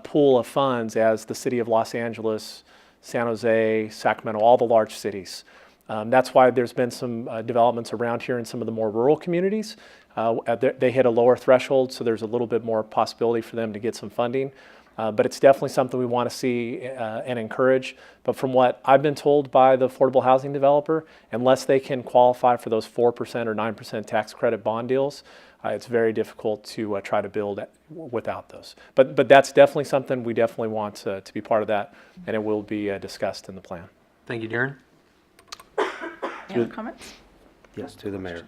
pool of funds as the city of Los Angeles, San Jose, Sacramento, all the large cities. That's why there's been some developments around here in some of the more rural communities. They hit a lower threshold, so there's a little bit more possibility for them to get some funding. But it's definitely something we want to see and encourage. But from what I've been told by the affordable housing developer, unless they can qualify for those 4% or 9% tax credit bond deals, it's very difficult to try to build without those. But that's definitely something we definitely want to be part of that, and it will be discussed in the plan. Thank you, Darren. Any other comments? Yes, to the mayor.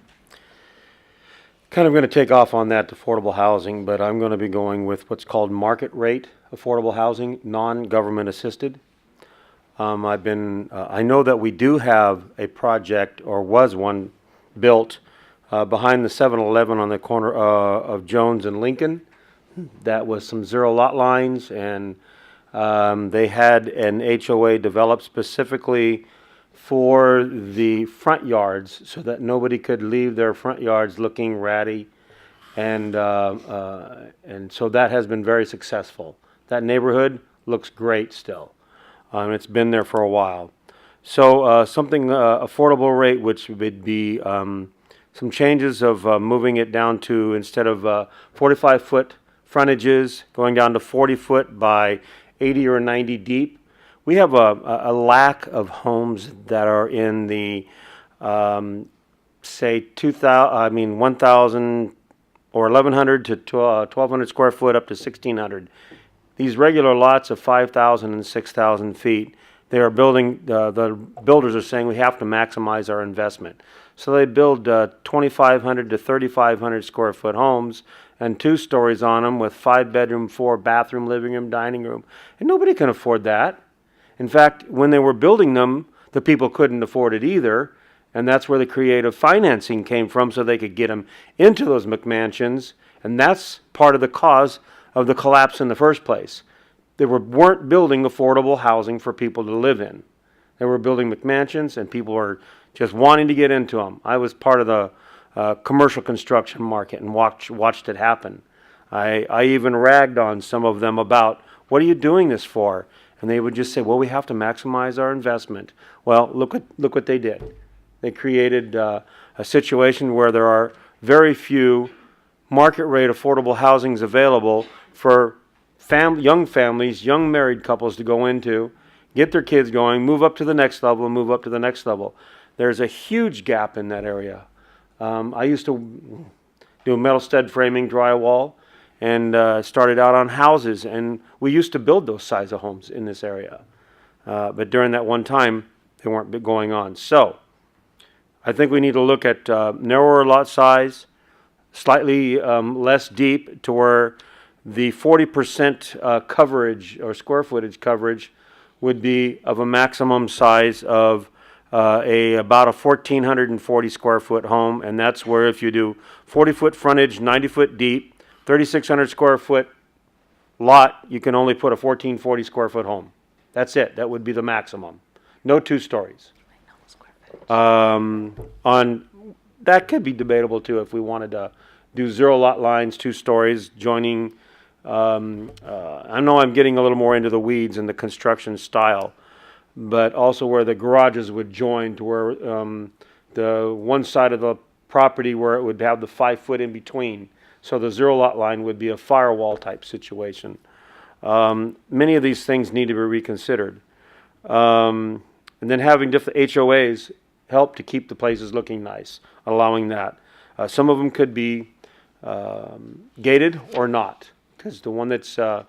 Kind of going to take off on that affordable housing, but I'm going to be going with what's called market rate affordable housing, non-government assisted. I know that we do have a project, or was one built behind the 7-Eleven on the corner of Jones and Lincoln. That was some zero lot lines, and they had an HOA developed specifically for the front yards so that nobody could leave their front yards looking ratty, and so that has been very successful. That neighborhood looks great still. It's been there for a while. So something affordable rate, which would be some changes of moving it down to, instead of 45-foot frontages, going down to 40-foot by 80 or 90 deep. We have a lack of homes that are in the, say, 1,000 or 1,100 to 1,200 square foot up to 1,600. These regular lots of 5,000 and 6,000 feet, they are building, the builders are saying we have to maximize our investment. So they build 2,500 to 3,500 square foot homes and 2 stories on them with 5-bedroom, 4-bathroom, living room, dining room. And nobody can afford that. In fact, when they were building them, the people couldn't afford it either. And that's where the creative financing came from, so they could get them into those McMansions. And that's part of the cause of the collapse in the first place. They weren't building affordable housing for people to live in. They were building McMansions, and people were just wanting to get into them. I was part of the commercial construction market and watched it happen. I even ragged on some of them about, what are you doing this for? And they would just say, well, we have to maximize our investment. Well, look what they did. They created a situation where there are very few market rate affordable housings available for young families, young married couples to go into, get their kids going, move up to the next level, and move up to the next level. There's a huge gap in that area. I used to do metal stud framing, drywall, and started out on houses, and we used to build those size of homes in this area. But during that one time, they weren't going on. So I think we need to look at narrower lot size, slightly less deep, to where the 40% coverage or square footage coverage would be of a maximum size of about a 1,440 square foot home, and that's where if you do 40-foot frontage, 90-foot deep, 3,600 square foot lot, you can only put a 1,440 square foot home. That's it. That would be the maximum. No 2 stories. That could be debatable too if we wanted to do 0 lot lines, 2 stories, joining. I know I'm getting a little more into the weeds and the construction style, but also where the garages would join to where the one side of the property where it would have the 5 foot in between. So the 0 lot line would be a firewall type situation. Many of these things need to be reconsidered. And then having different HOAs help to keep the places looking nice, allowing that. Some of them could be gated or not, because the one that's that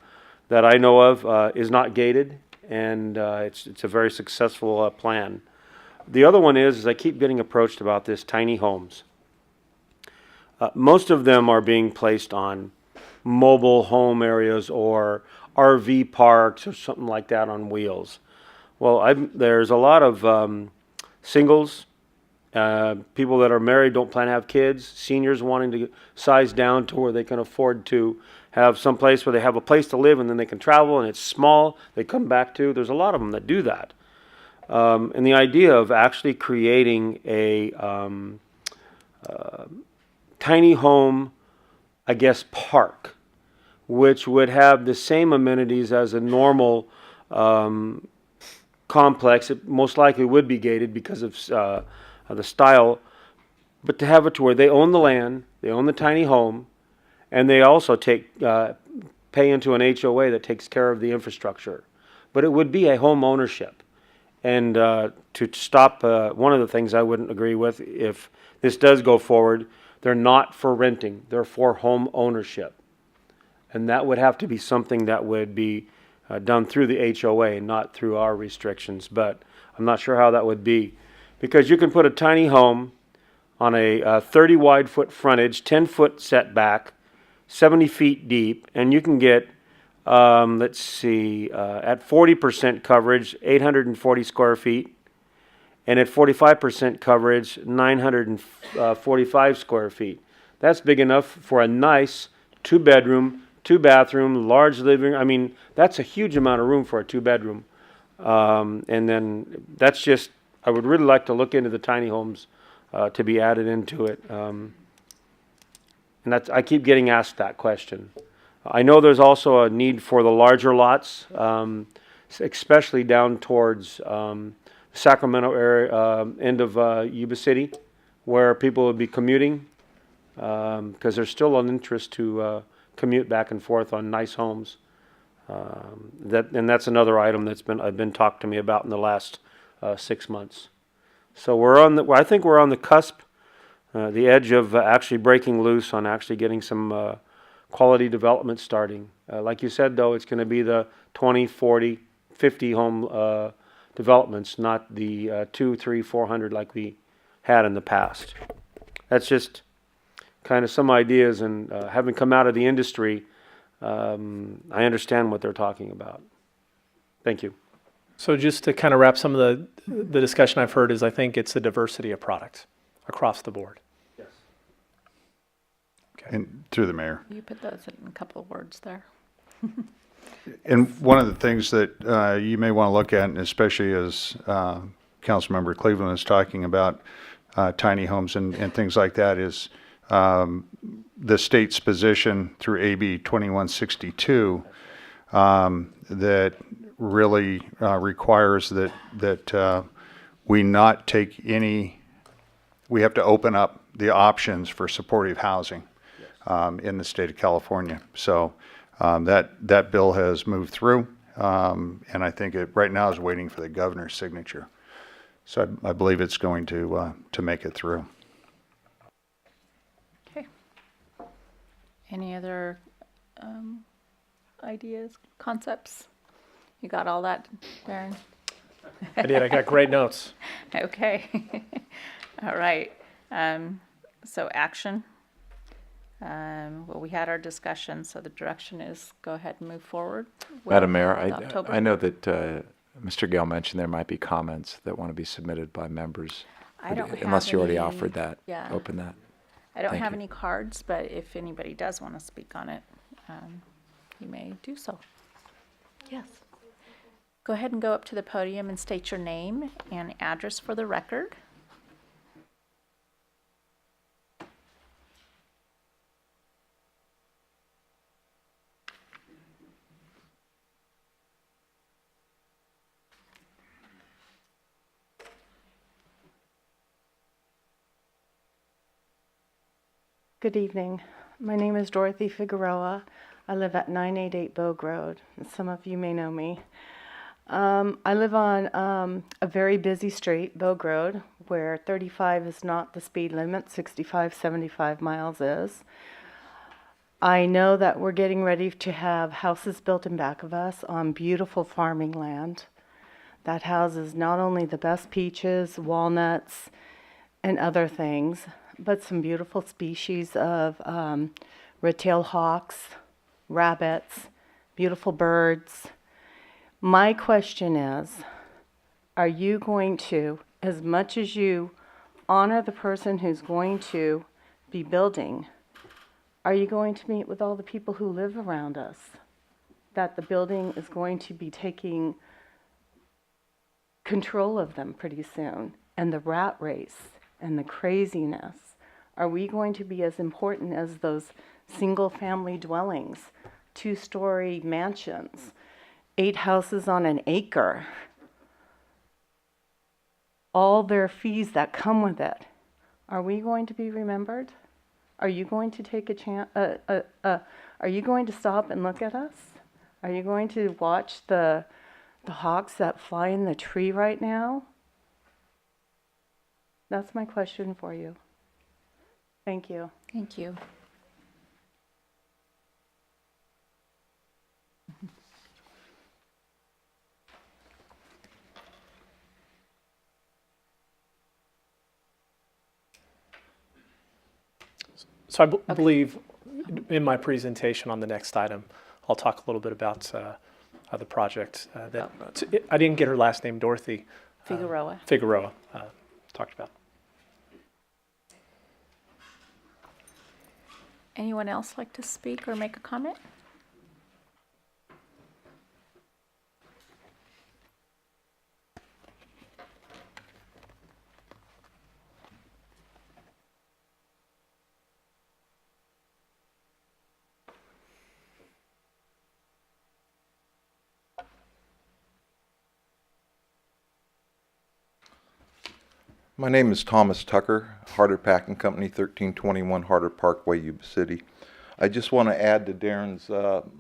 I know of is not gated, and it's a very successful plan. The other one is I keep getting approached about this tiny homes. Most of them are being placed on mobile home areas or RV parks or something like that on wheels. Well, there's a lot of singles, people that are married, don't plan to have kids, seniors wanting to size down to where they can afford to have some place where they have a place to live and then they can travel and it's small, they come back to. There's a lot of them that do that. And the idea of actually creating a tiny home, I guess, park, which would have the same amenities as a normal complex. It most likely would be gated because of the style, but to have it to where they own the land, they own the tiny home, and they also pay into an HOA that takes care of the infrastructure. But it would be a home ownership. And to stop, one of the things I wouldn't agree with, if this does go forward, they're not for renting, they're for home ownership. And that would have to be something that would be done through the HOA, not through our restrictions. But I'm not sure how that would be. Because you can put a tiny home on a 30 wide foot frontage, 10 foot setback, 70 feet deep, and you can get, let's see, at 40% coverage, 840 square feet, and at 45% coverage, 945 square feet. That's big enough for a nice 2-bedroom, 2-bathroom, large living. I mean, that's a huge amount of room for a 2-bedroom. And then that's just, I would really like to look into the tiny homes to be added into it. And that's, I keep getting asked that question. I know there's also a need for the larger lots, especially down towards Sacramento area, end of Yuba City, where people would be commuting, because there's still an interest to commute back and forth on nice homes. And that's another item that's been talked to me about in the last 6 months. So I think we're on the cusp, the edge of actually breaking loose on actually getting some quality development starting. Like you said, though, it's going to be the 20, 40, 50 home developments, not the 200, 300, 400 like we had in the past. That's just kind of some ideas, and having come out of the industry, I understand what they're talking about. Thank you. So just to kind of wrap some of the discussion I've heard is I think it's a diversity of product across the board. Yes. Okay. And through the mayor. You put those in a couple of words there. And one of the things that you may want to look at, and especially as Councilmember Cleveland is talking about tiny homes and things like that, is the state's position through AB 2162 that really requires that we not take any, we have to open up the options for supportive housing in the state of California. So That bill has moved through, and I think it right now is waiting for the governor's signature. So I believe it's going to make it through. Okay. Any other ideas, concepts? You got all that, Darren? I did. I got great notes. Okay. All right. So action. Well, we had our discussion, so the direction is go ahead and move forward. Madam Mayor, with October. I know that Mr. Gale mentioned there might be comments that want to be submitted by members. I don't have Unless you already any- offered that, yeah. open that. I don't Thank have you. any cards, but if anybody does want to speak on it, you may do so. Yes. Go ahead and go up to the podium and state your name and address for the record. Good evening. My name is Dorothy Figueroa. I live at 988 Bogue Road. Some of you may know me. I live on a very busy street, Bogue Road, where 35 is not the speed limit, 65, 75 miles is. I know that we're getting ready to have houses built in back of us on beautiful farming land that houses not only the best peaches, walnuts, and other things, but some beautiful species of red-tailed hawks, rabbits, beautiful birds. My question is, are you going to, as much as you honor the person who's going to be building, are you going to meet with all the people who live around us? That the building is going to be taking control of them pretty soon, and the rat race and the craziness. Are we going to be as important as those single-family dwellings, two-story mansions, 8 houses on an acre? All their fees that come with it. Are we going to be remembered? Are you going to take a chance? Are you going to stop and look at us? Are you going to watch the hawks that fly in the tree right now? That's my question for you. Thank you. Thank you. So I believe in my presentation on the next item, I'll talk a little bit about the project I didn't get her last name, Dorothy. Figueroa. Figueroa talked about. Anyone else like to speak or make a comment? My name is Thomas Tucker, Harder Packing Company, 1321 Harder Parkway, Yuba City. I just want to add to Darren's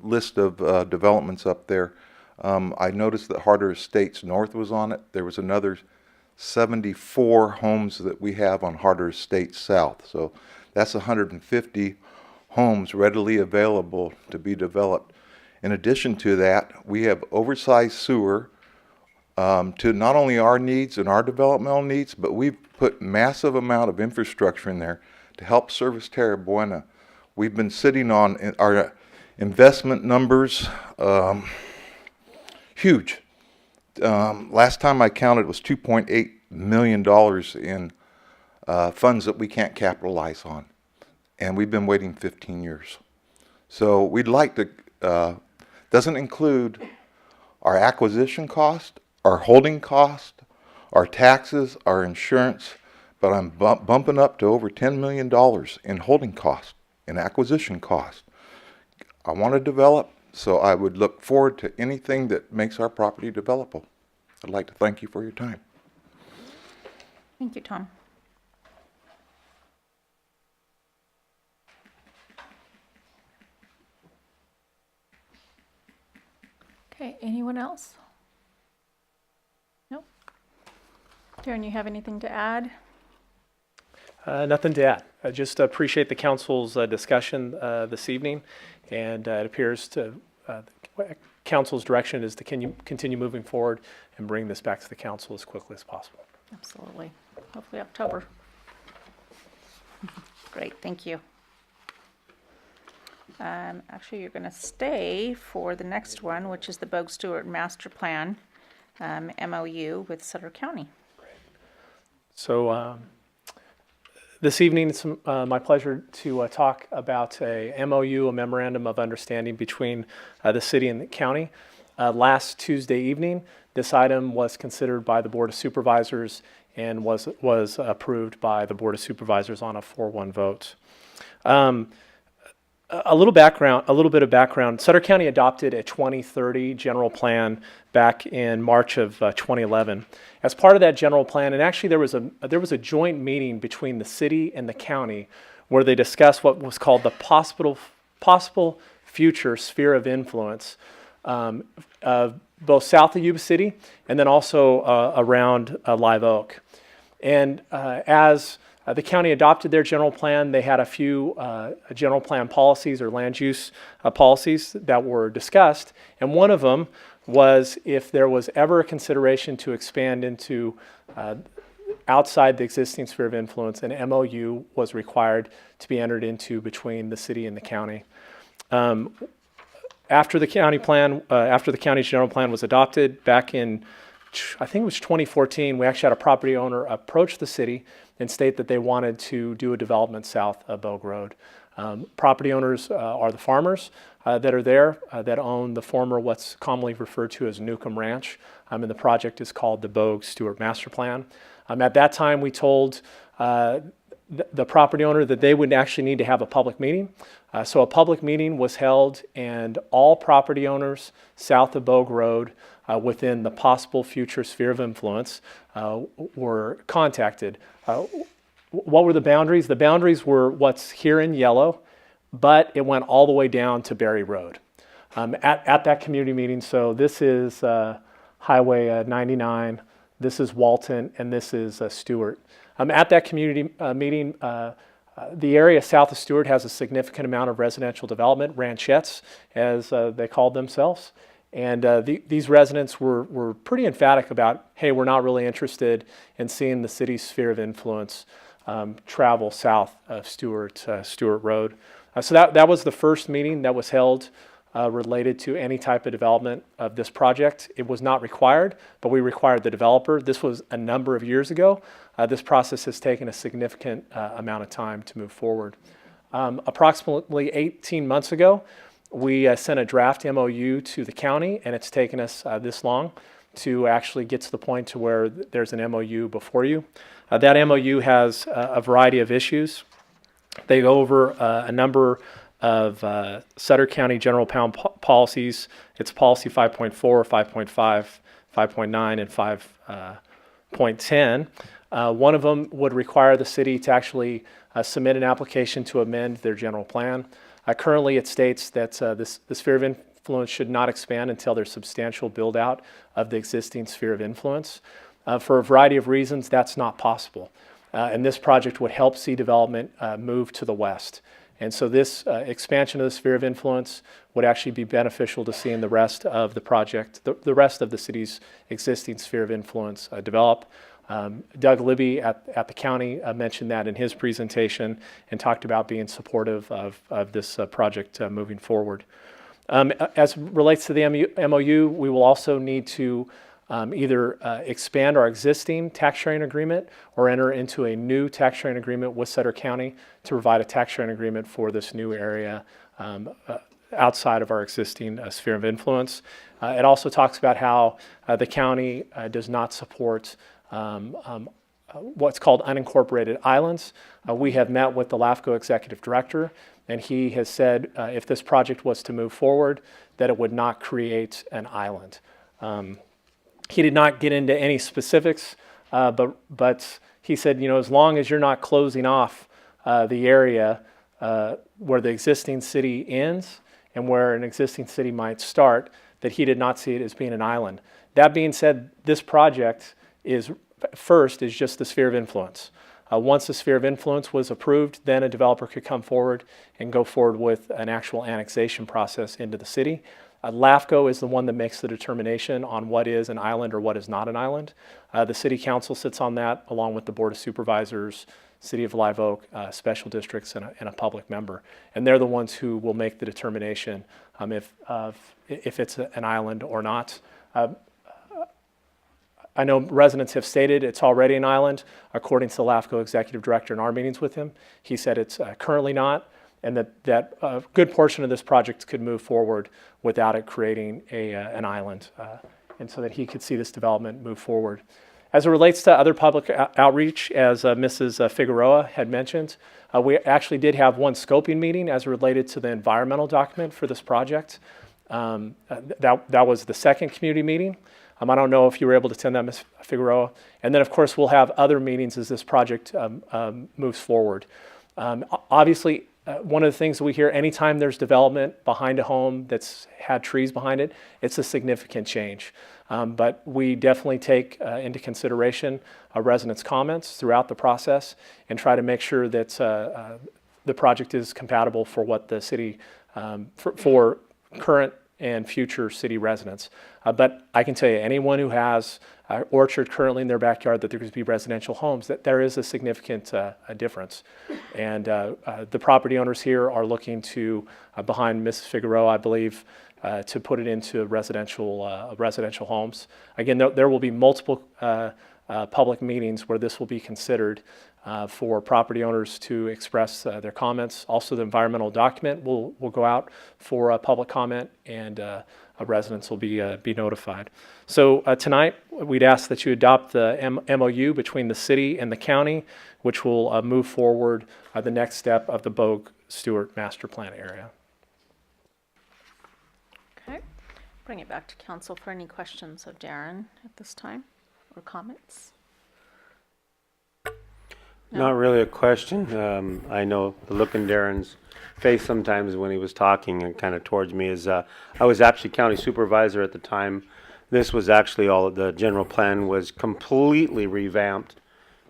list of developments up there. I noticed that Harder Estates North was on it. There was another 74 homes that we have on Harder Estates South. So that's 150 homes readily available to be developed. In addition to that, we have oversized sewer to not only our needs and our developmental needs, but we've put massive amount of infrastructure in there to help service Terra Buena. We've been sitting on our investment numbers, huge. Last time I counted was $2.8 million in funds that we can't capitalize on. And we've been waiting 15 years. So we'd like to, doesn't include our acquisition cost, our holding cost, our taxes, our insurance, but I'm bumping up to over $10 million in holding cost, in acquisition cost. I want to develop, so I would look forward to anything that makes our property developable. I'd like to thank you for your time. Thank you, Tom. Anyone else? Nope. Darren, you have anything to add? Nothing to add. I just appreciate the council's discussion this evening, and it appears to council's direction is to continue moving forward and bring this back to the council as quickly as possible. Absolutely. Hopefully October. Great, thank you. Actually, you're going to stay for the next one, which is the Bogue Stewart Master Plan MOU with Sutter County. So this evening, it's my pleasure to talk about a MOU, a Memorandum of Understanding between the city and the county. Last Tuesday evening, this item was considered by the Board of Supervisors and was approved by the Board of Supervisors on a 4-1 vote. A little bit of background. Sutter County adopted a 2030 general plan back in March of 2011. As part of that general plan, and actually there was a joint meeting between the city and the county where they discussed what was called the possible future sphere of influence, both south of Yuba City and then also around Live Oak. And as the county adopted their general plan, they had a few general plan policies or land use policies that were discussed. And one of them was if there was ever a consideration to expand into outside the existing sphere of influence, an MOU was required to be entered into between the city and the county. After the county's general plan was adopted back in, I think it was 2014, we actually had a property owner approach the city and state that they wanted to do a development south of Bogue Road. Property owners are the farmers that are there that own the former what's commonly referred to as Newcomb Ranch, and the project is called the Bogue Stewart Master Plan. At that time, we told the property owner that they would actually need to have a public meeting. So a public meeting was held, and all property owners south of Bogue Road within the possible future sphere of influence were contacted. What were the boundaries? The boundaries were what's here in yellow, but it went all the way down to Berry Road. At that community meeting, so this is Highway 99, this is Walton, and this is Stewart. At that community meeting, the area south of Stewart has a significant amount of residential development, ranchettes, as they called themselves. And these residents were pretty emphatic about, hey, we're not really interested in seeing the city's sphere of influence travel south of Stewart Road. So that was the first meeting that was held related to any type of development of this project. It was not required, but we required the developer. This was a number of years ago. This process has taken a significant amount of time to move forward. Approximately 18 months ago, we sent a draft MOU to the county, and it's taken us this long to actually get to the point to where there's an MOU before you. That MOU has a variety of issues. They go over a number of Sutter County general plan policies. It's policy 5.4, 5.5, 5.9, and 5.10. One of them would require the city to actually submit an application to amend their general plan. Currently, it states that the sphere of influence should not expand until there's substantial build-out of the existing sphere of influence. For a variety of reasons, that's not possible. And this project would help see development move to the west. And so this expansion of the sphere of influence would actually be beneficial to seeing the rest of the project, the rest of the city's existing sphere of influence develop. Doug Libby at the county mentioned that in his presentation and talked about being supportive of this project moving forward. As relates to the MOU, we will also need to either expand our existing tax sharing agreement or enter into a new tax sharing agreement with Sutter County to provide a tax sharing agreement for this new area outside of our existing sphere of influence. It also talks about how the county does not support what's called unincorporated islands. We have met with the LAFCO executive director, and he has said if this project was to move forward, that it would not create an island. He did not get into any specifics, but he said, as long as you're not closing off the area where the existing city ends and where an existing city might start, that he did not see it as being an island. That being said, this project is just the sphere of influence. Once the sphere of influence was approved, then a developer could come forward and go forward with an actual annexation process into the city. LAFCO is the one that makes the determination on what is an island or what is not an island. The City Council sits on that along with the Board of Supervisors, City of Live Oak, special districts, and a public member. And they're the ones who will make the determination if it's an island or not. I know residents have stated it's already an island. According to the LAFCO executive director in our meetings with him, he said it's currently not, and that a good portion of this project could move forward without it creating an island, and so that he could see this development move forward. As it relates to other public outreach, as Mrs. Figueroa had mentioned, we actually did have one scoping meeting as related to the environmental document for this project. That was the second community meeting. I don't know if you were able to attend that, Ms. Figueroa. And then, of course, we'll have other meetings as this project moves forward. Obviously, one of the things that we hear anytime there's development behind a home that's had trees behind it, it's a significant change. But we definitely take into consideration residents' comments throughout the process and try to make sure that the project is compatible for what the city, for current and future city residents. But I can tell you, anyone who has an orchard currently in their backyard that there could be residential homes, that there is a significant difference. And the property owners here are looking to, behind Mrs. Figueroa, I believe, to put it into residential homes. Again, there will be multiple public meetings where this will be considered for property owners to express their comments. Also, the environmental document will go out for public comment, and residents will be notified. So tonight, we'd ask that you adopt the MOU between the city and the county, which will move forward the next step of the Bogue-Stewart Master Plan area. Okay. Bring it back to council for any questions of Darren at this time or comments. No. Not really a question. I know the look in Darren's face sometimes when he was talking and kind of towards me is, I was actually county supervisor at the time. This was actually all, the general plan was completely revamped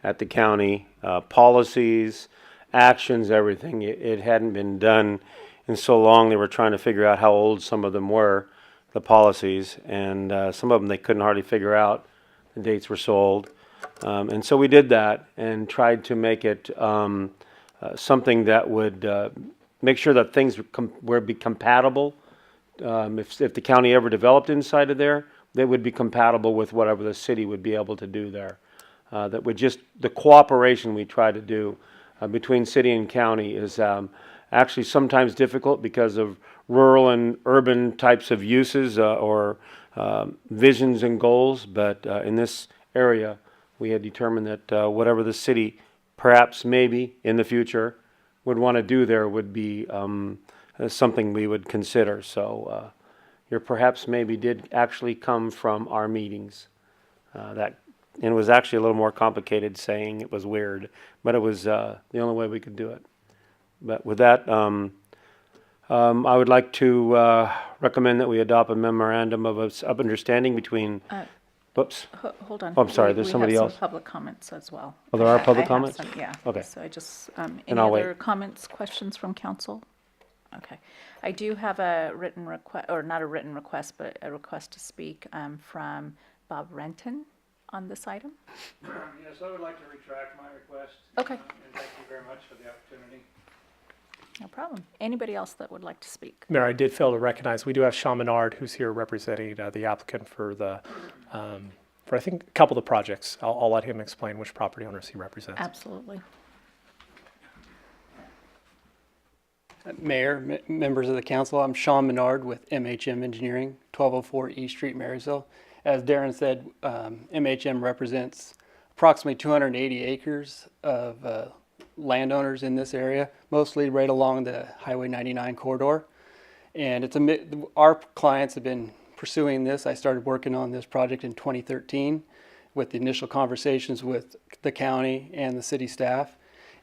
at the county. Policies, actions, everything. It hadn't been done in so long. They were trying to figure out how old some of them were, the policies, and some of them they couldn't hardly figure out. The dates were so old. And so we did that and tried to make it something that would make sure that things would be compatible. If the county ever developed inside of there, they would be compatible with whatever the city would be able to do there. That would just, the cooperation we try to do between city and county is actually sometimes difficult because of rural and urban types of uses or visions and goals. But in this area, we had determined that whatever the city, perhaps maybe in the future, would want to do there would be something we would consider. So your perhaps maybe did actually come from our meetings. And it was actually a little more complicated saying it was weird, but it was the only way we could do it. But with that, I would like to recommend that we adopt a memorandum of understanding between Whoops. Hold on. Oh, I'm sorry, there's somebody we have else. Some public comments as well. Oh, there are public I have comments? some, yeah. Okay. So I just, And any I'll other wait. comments, questions from council? Okay. I do have a written request, or not a written request, but a request to speak from Bob Renton on this item. Yes, I would like to retract my request. Okay. And thank you very much for the opportunity. No problem. Anybody else that would like to speak? Mayor, I did fail to recognize, we do have Sean Menard, who's here representing the applicant for the, for I think a couple of the projects. I'll let him explain which property owners he represents. Absolutely. Mayor, members of the council, I'm Sean Menard with MHM Engineering, 1204 East Street, Marysville. As Darren said, MHM represents approximately 280 acres of landowners in this area, mostly right along the Highway 99 corridor. And our clients have been pursuing this. I started working on this project in 2013 with the initial conversations with the county and the city staff.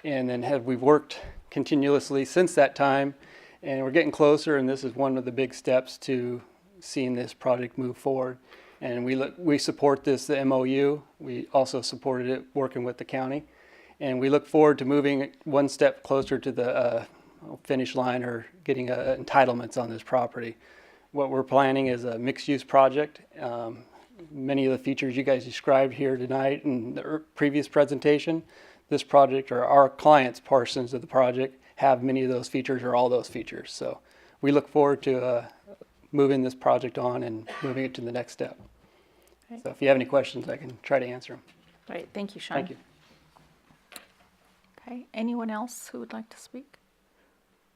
And then we've worked continuously since that time, and we're getting closer, and this is one of the big steps to seeing this project move forward. And we support this, the MOU. We also supported it working with the county. And we look forward to moving one step closer to the finish line or getting entitlements on this property. What we're planning is a mixed-use project. Many of the features you guys described here tonight in the previous presentation, this project or our clients' portions of the project have many of those features or all those features. So we look forward to moving this project on and moving it to the next step. Right. So if you have any questions, I can try to answer them. Right, thank you, Sean. Thank you. Okay, anyone else who would like to speak?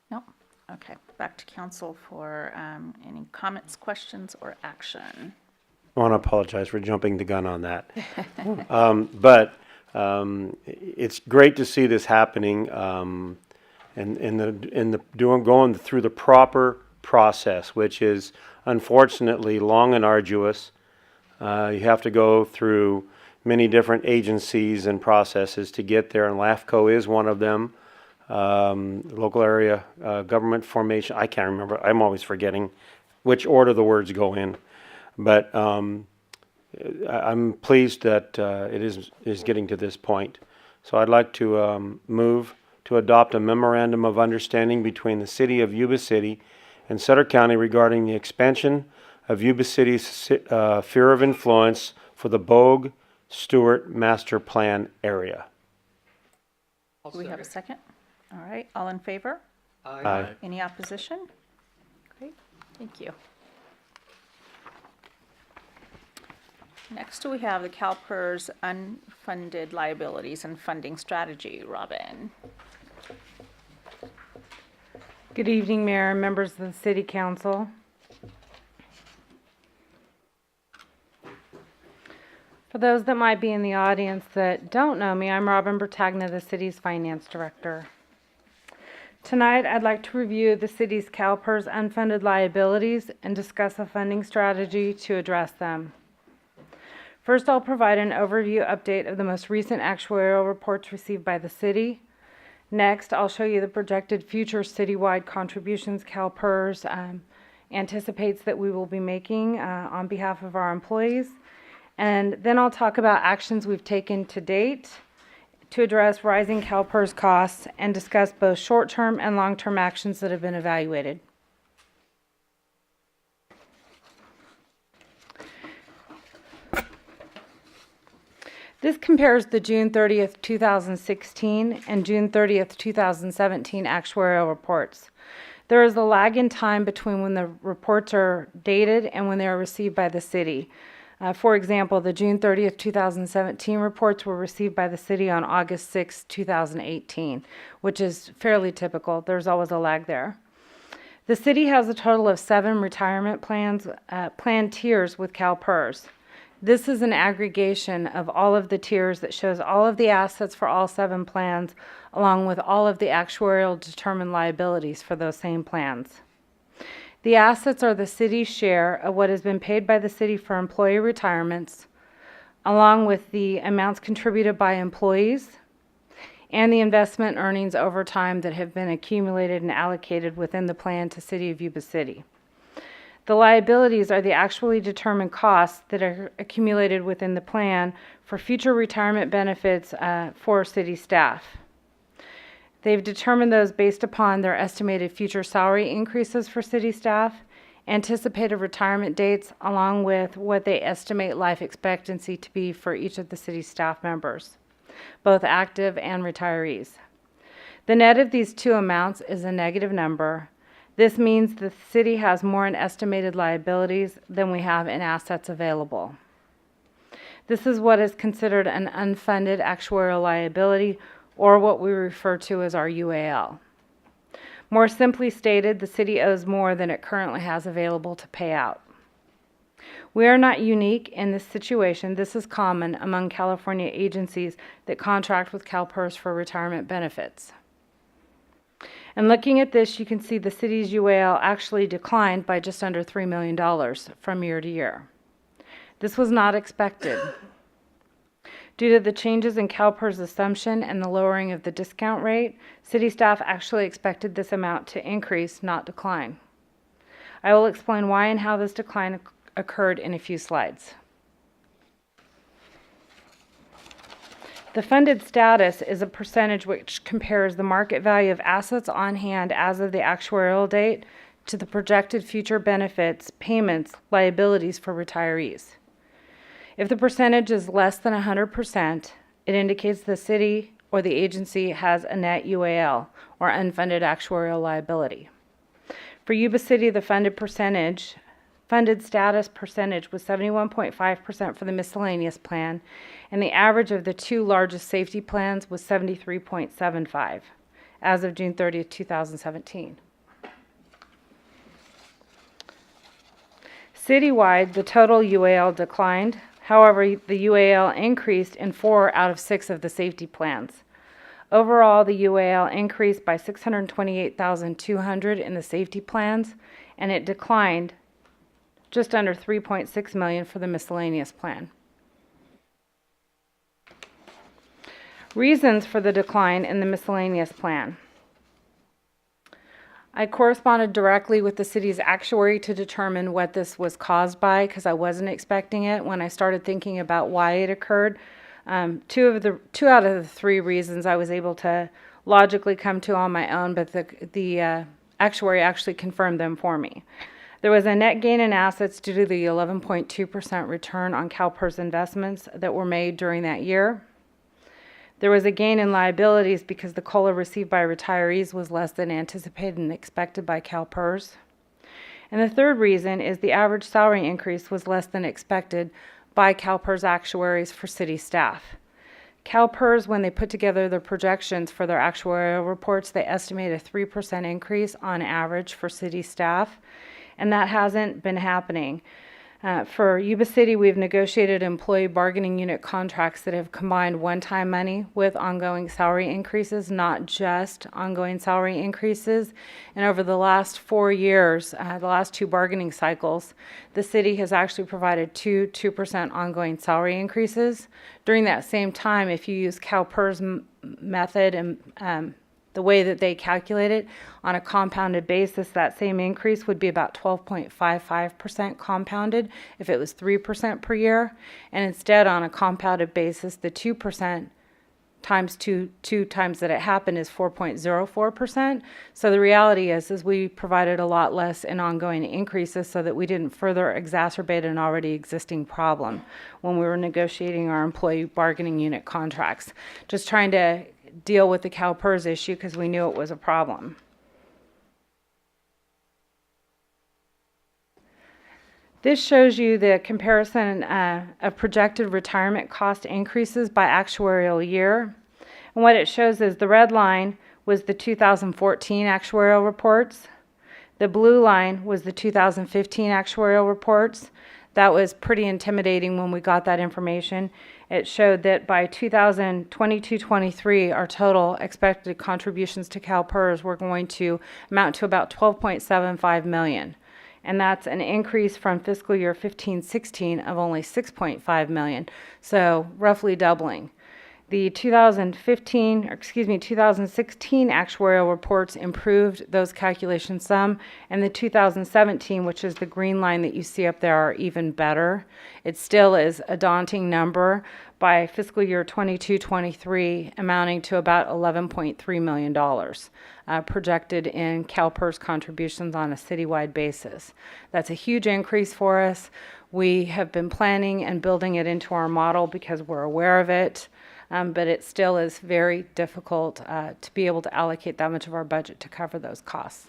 No? Okay, back to council for any comments, questions, or action. I want to apologize for jumping the gun on that. But it's great to see this happening going through the proper process, which is unfortunately long and arduous. You have to go through many different agencies and processes to get there, and LAFCO is one of them. Local area government formation, I can't remember, I'm always forgetting which order the words go in. But I'm pleased that it is getting to this point. So I'd like to move to adopt a memorandum of understanding between the City of Yuba City and Sutter County regarding the expansion of Yuba City's sphere of influence for the Bogue Stewart Master Plan area. Do we have a second? All right, all in favor? Aye. Any opposition? Great, thank you. Next, we have the CalPERS unfunded liabilities and funding strategy. Robin. Good evening, Mayor and members of the City Council. For those that might be in the audience that don't know me, I'm Robin Bertagna, the city's finance director. Tonight, I'd like to review the city's CalPERS unfunded liabilities and discuss a funding strategy to address them. First, I'll provide an overview update of the most recent actuarial reports received by the city. Next, I'll show you the projected future citywide contributions CalPERS anticipates that we will be making on behalf of our employees. And then I'll talk about actions we've taken to date to address rising CalPERS costs and discuss both short-term and long-term actions that have been evaluated. This compares the June 30th, 2016 and June 30th, 2017 actuarial reports. There is a lag in time between when the reports are dated and when they are received by the city. For example, the June 30th, 2017 reports were received by the city on August 6, 2018, which is fairly typical. There's always a lag there. The city has a total of 7 retirement plan tiers with CalPERS. This is an aggregation of all of the tiers that shows all of the assets for all 7 plans, along with all of the actuarial determined liabilities for those same plans. The assets are the city's share of what has been paid by the city for employee retirements, along with the amounts contributed by employees and the investment earnings over time that have been accumulated and allocated within the plan to City of Yuba City. The liabilities are the actually determined costs that are accumulated within the plan for future retirement benefits for city staff. They've determined those based upon their estimated future salary increases for city staff, anticipated retirement dates, along with what they estimate life expectancy to be for each of the city staff members, both active and retirees. The net of these two amounts is a negative number. This means the city has more in estimated liabilities than we have in assets available. This is what is considered an unfunded actuarial liability, or what we refer to as our UAL. More simply stated, the city owes more than it currently has available to pay out. We are not unique in this situation. This is common among California agencies that contract with CalPERS for retirement benefits. And looking at this, you can see the city's UAL actually declined by just under $3 million from year to year. This was not expected. Due to the changes in CalPERS assumption and the lowering of the discount rate, city staff actually expected this amount to increase, not decline. I will explain why and how this decline occurred in a few slides. The funded status is a percentage which compares the market value of assets on hand as of the actuarial date to the projected future benefits, payments, liabilities for retirees. If the percentage is less than 100%, it indicates the city or the agency has a net UAL, or unfunded actuarial liability. For Yuba City, the funded status percentage was 71.5% for the miscellaneous plan, and the average of the two largest safety plans was 73.75 as of June 30th, 2017. Citywide, the total UAL declined. However, the UAL increased in 4 out of 6 of the safety plans. Overall, the UAL increased by $628,200 in the safety plans, and it declined just under $3.6 million for the miscellaneous plan. Reasons for the decline in the miscellaneous plan. I corresponded directly with the city's actuary to determine what this was caused by, because I wasn't expecting it when I started thinking about why it occurred. Two out of the 3 reasons I was able to logically come to on my own, but the actuary actually confirmed them for me. There was a net gain in assets due to the 11.2% return on CalPERS investments that were made during that year. There was a gain in liabilities because the COLA received by retirees was less than anticipated and expected by CalPERS. And the third reason is the average salary increase was less than expected by CalPERS actuaries for city staff. CalPERS, when they put together their projections for their actuarial reports, they estimate a 3% increase on average for city staff, and that hasn't been happening. For Yuba City, we've negotiated employee bargaining unit contracts that have combined one-time money with ongoing salary increases, not just ongoing salary increases. And over the last 4 years, the last 2 bargaining cycles, the city has actually provided 2% ongoing salary increases. During that same time, if you use CalPERS method and the way that they calculate it on a compounded basis, that same increase would be about 12.55% compounded if it was 3% per year. And instead, on a compounded basis, the 2% times two times that it happened is 4.04%. So the reality is we provided a lot less in ongoing increases so that we didn't further exacerbate an already existing problem when we were negotiating our employee bargaining unit contracts. Just trying to deal with the CalPERS issue because we knew it was a problem. This shows you the comparison of projected retirement cost increases by actuarial year. And what it shows is the red line was the 2014 actuarial reports. The blue line was the 2015 actuarial reports. That was pretty intimidating when we got that information. It showed that by 2022-23, our total expected contributions to CalPERS were going to amount to about $12.75 million. And that's an increase from fiscal year 15-16 of only $6.5 million, so roughly doubling. The 2016 actuarial reports improved those calculations some, and the 2017, which is the green line that you see up there, are even better. It still is a daunting number by fiscal year 22-23, amounting to about $11.3 million projected in CalPERS contributions on a citywide basis. That's a huge increase for us. We have been planning and building it into our model because we're aware of it. But it still is very difficult to be able to allocate that much of our budget to cover those costs.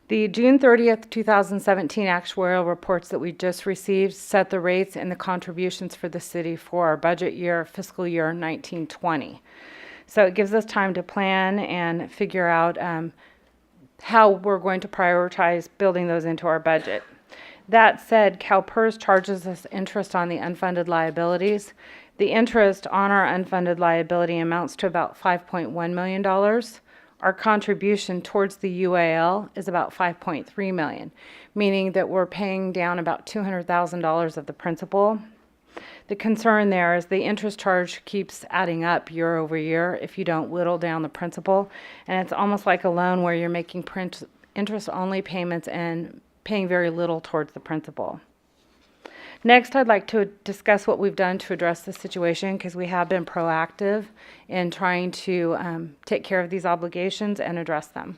The June 30th, 2017 actuarial reports that we just received set the rates and the contributions for the city for our budget year, fiscal year 1920. So it gives us time to plan and figure out how we're going to prioritize building those into our budget. That said, CalPERS charges us interest on the unfunded liabilities. The interest on our unfunded liability amounts to about $5.1 million. Our contribution towards the UAL is about $5.3 million, meaning that we're paying down about $200,000 of the principal. The concern there is the interest charge keeps adding up year over year if you don't whittle down the principal. And it's almost like a loan where you're making interest-only payments and paying very little towards the principal. Next, I'd like to discuss what we've done to address the situation, because we have been proactive in trying to take care of these obligations and address them.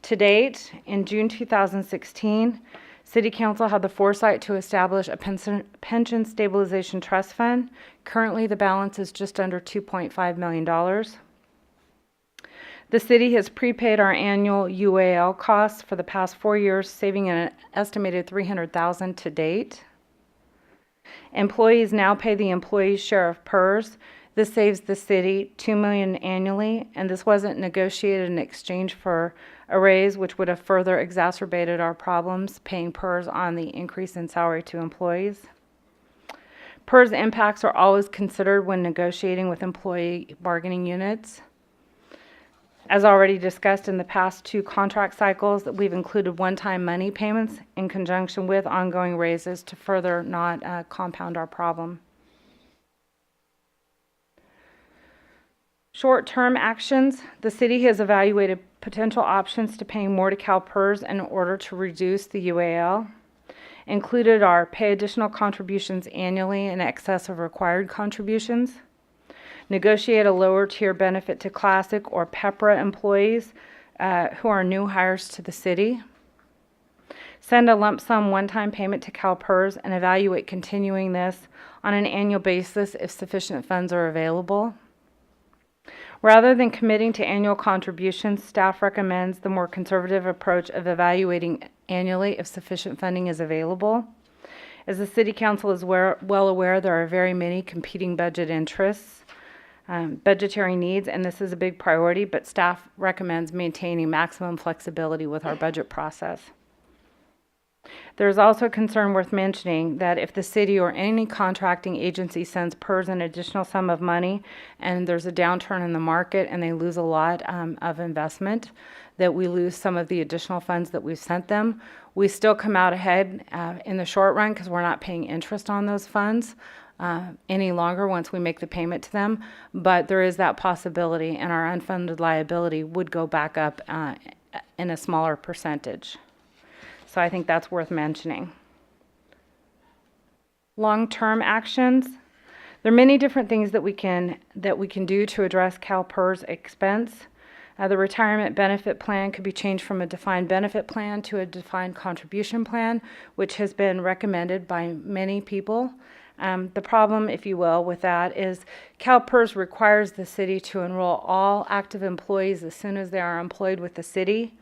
To date, in June 2016, City Council had the foresight to establish a pension stabilization trust fund. Currently, the balance is just under $2.5 million. The city has prepaid our annual UAL costs for the past 4 years, saving an estimated $300,000 to date. Employees now pay the employee's share of PERS. This saves the city $2 million annually, and this wasn't negotiated in exchange for a raise, which would have further exacerbated our problems paying PERS on the increase in salary to employees. PERS impacts are always considered when negotiating with employee bargaining units. As already discussed in the past 2 contract cycles, that we've included one-time money payments in conjunction with ongoing raises to further not compound our problem. Short-term actions, the city has evaluated potential options to paying more to CalPERS in order to reduce the UAL. Included are pay additional contributions annually in excess of required contributions, negotiate a lower tier benefit to Classic or PEPRA employees who are new hires to the city, send a lump sum one-time payment to CalPERS, and evaluate continuing this on an annual basis if sufficient funds are available. Rather than committing to annual contributions, staff recommends the more conservative approach of evaluating annually if sufficient funding is available. As the City Council is well aware, there are very many competing budget interests, budgetary needs, and this is a big priority, but staff recommends maintaining maximum flexibility with our budget process. There is also a concern worth mentioning that if the city or any contracting agency sends PERS an additional sum of money and there's a downturn in the market and they lose a lot of investment, that we lose some of the additional funds that we've sent them. We still come out ahead in the short run because we're not paying interest on those funds any longer once we make the payment to them, but there is that possibility, and our unfunded liability would go back up in a smaller percentage. So I think that's worth mentioning. Long-term actions. There are many different things that we can do to address CalPERS expense. The retirement benefit plan could be changed from a defined benefit plan to a defined contribution plan, which has been recommended by many people. The problem, if you will, with that is CalPERS requires the city to enroll all active employees as soon as they are employed with the city.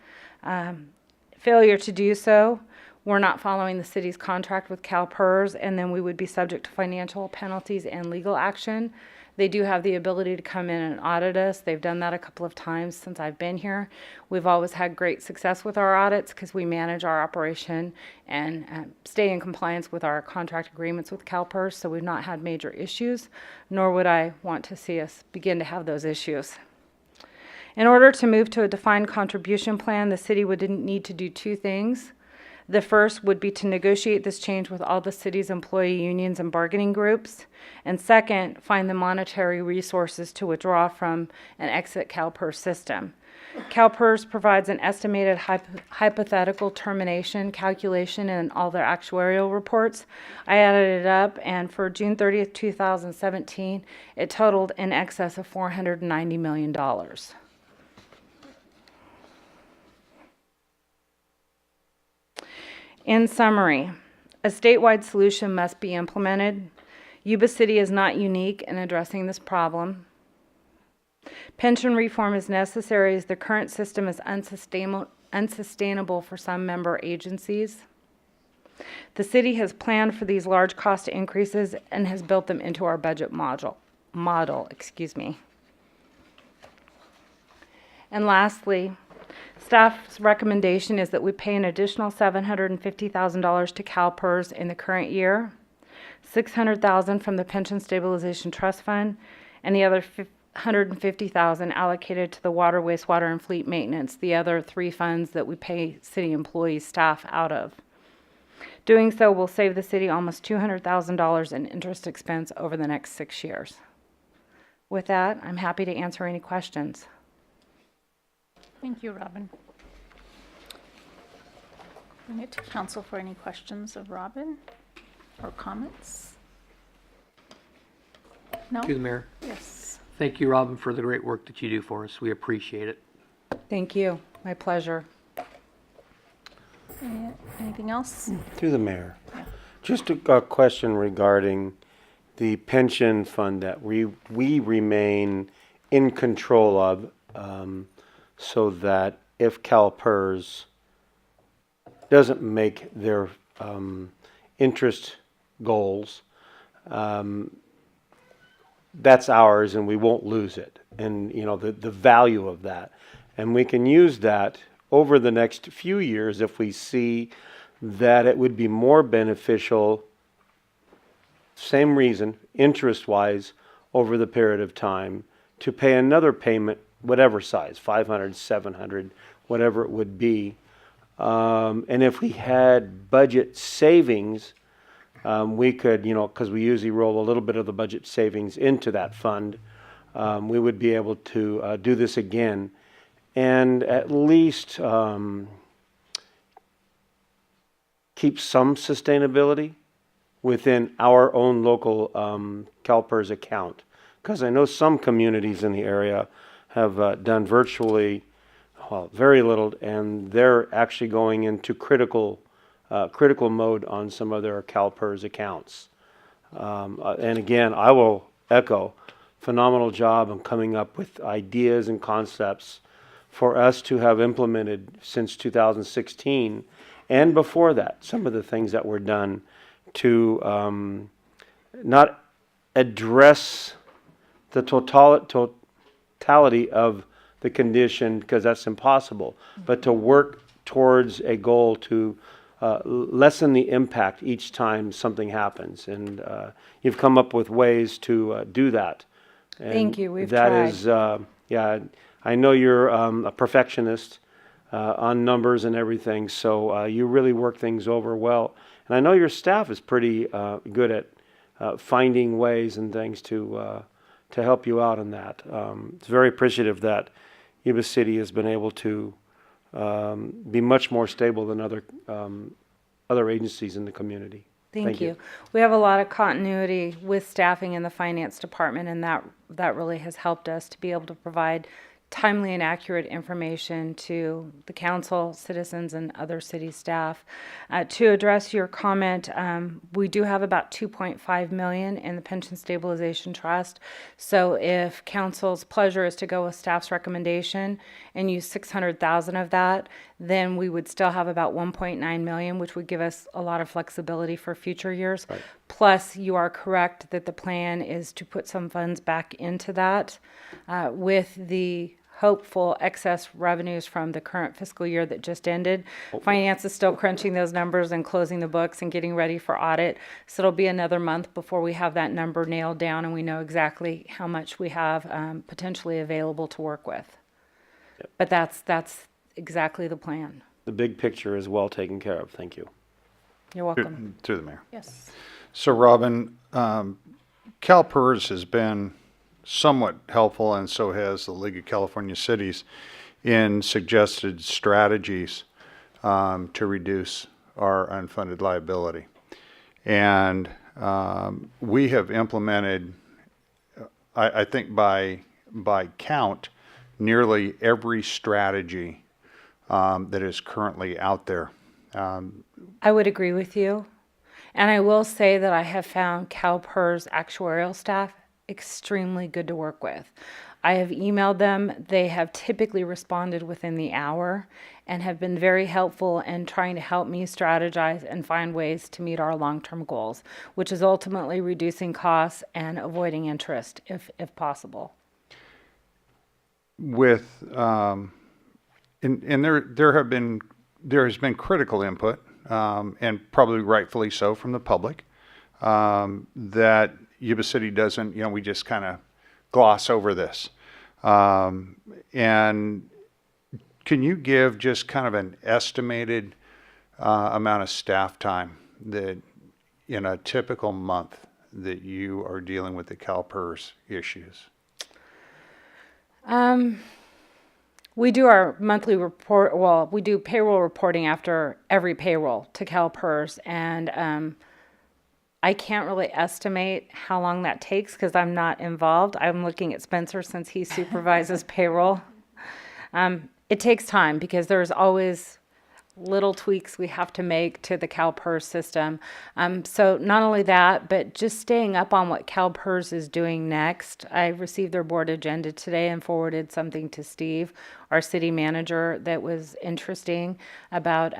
Failure to do so, we're not following the city's contract with CalPERS, and then we would be subject to financial penalties and legal action. They do have the ability to come in and audit us. They've done that a couple of times since I've been here. We've always had great success with our audits because we manage our operation and stay in compliance with our contract agreements with CalPERS, so we've not had major issues, nor would I want to see us begin to have those issues. In order to move to a defined contribution plan, the city would need to do 2 things. The first would be to negotiate this change with all the city's employee unions and bargaining groups. And second, find the monetary resources to withdraw from and exit CalPERS system. CalPERS provides an estimated hypothetical termination calculation in all their actuarial reports. I added it up, and for June 30th, 2017, it totaled in excess of $490 million. In summary, a statewide solution must be implemented. Yuba City is not unique in addressing this problem. Pension reform is necessary as the current system is unsustainable for some member agencies. The city has planned for these large cost increases and has built them into our budget model. And lastly, staff's recommendation is that we pay an additional $750,000 to CalPERS in the current year, $600,000 from the Pension Stabilization Trust Fund, and the other $150,000 allocated to the water, wastewater, and fleet maintenance, the other 3 funds that we pay city employees staff out of. Doing so will save the city almost $200,000 in interest expense over the next 6 years. With that, I'm happy to answer any questions. Thank you, Robin. Bring it to council for any questions of Robin or comments. No? To the mayor. Yes. Thank you, Robin, for the great work that you do for us. We appreciate it. Thank you. My pleasure. Anything else? Through the mayor. Just a question regarding the pension fund that we remain in control of, so that if CalPERS doesn't make their interest goals, that's ours and we won't lose it. And, you know, the value of that. And we can use that over the next few years if we see that it would be more beneficial, same reason, interest-wise, over the period of time, to pay another payment, whatever size, 500, 700, whatever it would be. And if we had budget savings, we could, you know, because we usually roll a little bit of the budget savings into that fund, we would be able to do this again and at least keep some sustainability within our own local CalPERS account. Because I know some communities in the area have done virtually, well, very little, and they're actually going into critical mode on some of their CalPERS accounts. And again, I will echo, phenomenal job of coming up with ideas and concepts for us to have implemented since 2016 and before that, some of the things that were done to not address the totality of the condition, because that's impossible, but to work towards a goal to lessen the impact each time something happens. And you've come up with ways to do that. And Thank you. We've that tried. is, yeah, I know you're a perfectionist on numbers and everything, so you really work things over well. And I know your staff is pretty good at finding ways and things to help you out on that. It's very appreciative that Yuba City has been able to be much more stable than other agencies in the community. Thank you. We have a lot of continuity with staffing in the finance department, and that really has helped us to be able to provide timely and accurate information to the council, citizens, and other city staff. To address your comment, we do have about $2.5 million in the Pension Stabilization Trust. So if council's pleasure is to go with staff's recommendation and use $600,000 of that, then we would still have about $1.9 million, which would give us a lot of flexibility for future years. Right. Plus, you are correct that the plan is to put some funds back into that with the hopeful excess revenues from the current fiscal year that just ended. Finance is still crunching those numbers and closing the books and getting ready for audit. So it'll be another month before we have that number nailed down and we know exactly how much we have potentially available to work with. Yep. But that's exactly the plan. The big picture is well taken care of. Thank you. You're welcome. Through the mayor. Yes. So Robin, CalPERS has been somewhat helpful, and so has the League of California Cities, in suggested strategies to reduce our unfunded liability. And we have implemented, I think by count, nearly every strategy that is currently out there. I would agree with you. And I will say that I have found CalPERS actuarial staff extremely good to work with. I have emailed them. They have typically responded within the hour and have been very helpful in trying to help me strategize and find ways to meet our long-term goals, which is ultimately reducing costs and avoiding interest if possible. With and there has been critical input, and probably rightfully so from the public, that Yuba City doesn't, we just kind of gloss over this. And can you give just kind of an estimated amount of staff time that in a typical month that you are dealing with the CalPERS issues? We do our monthly report, well, we do payroll reporting after every payroll to CalPERS, and I can't really estimate how long that takes because I'm not involved. I'm looking at Spencer since he supervises payroll. It takes time because there's always little tweaks we have to make to the CalPERS system. So not only that, but just staying up on what CalPERS is doing next. I received their board agenda today and forwarded something to Steve, our city manager, that was interesting about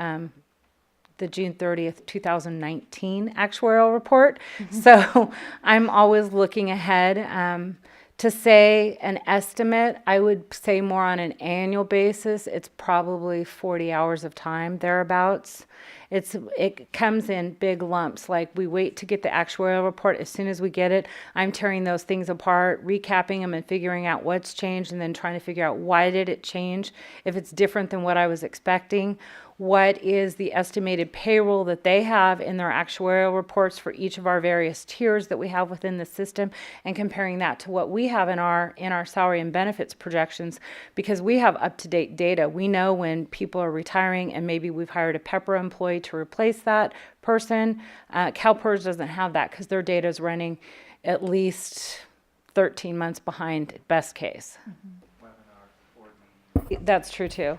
the June 30th, 2019 actuarial report. So I'm always looking ahead. To say an estimate, I would say more on an annual basis, it's probably 40 hours of time, thereabouts. It comes in big lumps, like we wait to get the actuarial report. As soon as we get it, I'm tearing those things apart, recapping them and figuring out what's changed, and then trying to figure out why did it change, if it's different than what I was expecting. What is the estimated payroll that they have in their actuarial reports for each of our various tiers that we have within the system, and comparing that to what we have in our salary and benefits projections, because we have up-to-date data. We know when people are retiring and maybe we've hired a PEPRA employee to replace that person. CalPERS doesn't have that because their data is running at least 13 months behind, best case. That's true too.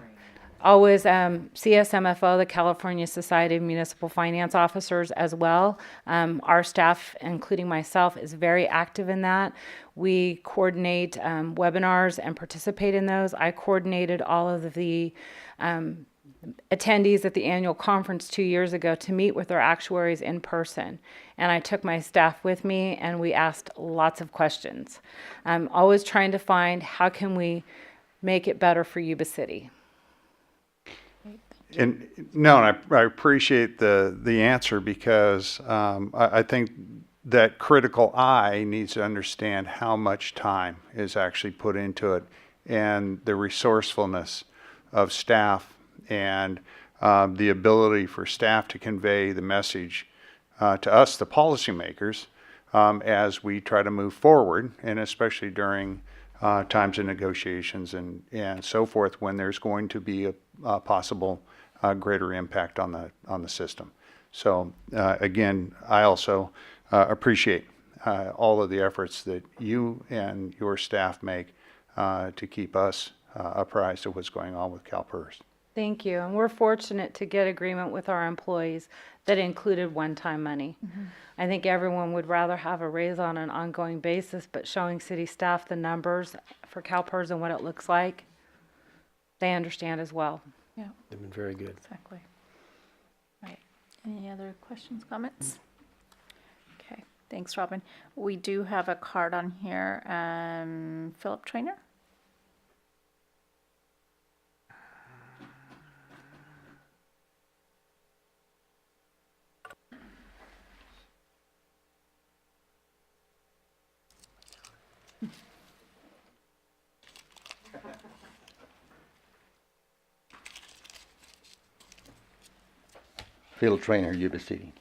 Always CSMFO, the California Society of Municipal Finance Officers, as well. Our staff, including myself, is very active in that. We coordinate webinars and participate in those. I coordinated all of the attendees at the annual conference 2 years ago to meet with our actuaries in person. And I took my staff with me and we asked lots of questions. I'm always trying to find how can we make it better for Yuba City. And no, and I appreciate the answer because I think that critical eye needs to understand how much time is actually put into it, and the resourcefulness of staff, and the ability for staff to convey the message to us, the policymakers, as we try to move forward, and especially during times of negotiations and so forth, when there's going to be a possible greater impact on the system. So again, I also appreciate all of the efforts that you and your staff make to keep us apprised of what's going on with CalPERS. Thank you. And we're fortunate to get agreement with our employees that included one-time money. I think everyone would rather have a raise on an ongoing basis, but showing city staff the numbers for CalPERS and what it looks like, they understand as well. Yeah. They've been very good. Exactly. Right. Any other questions, comments? Okay. Thanks, Robin. We do have a card on here. Philip Trainer? Field Trainer, Yuba City.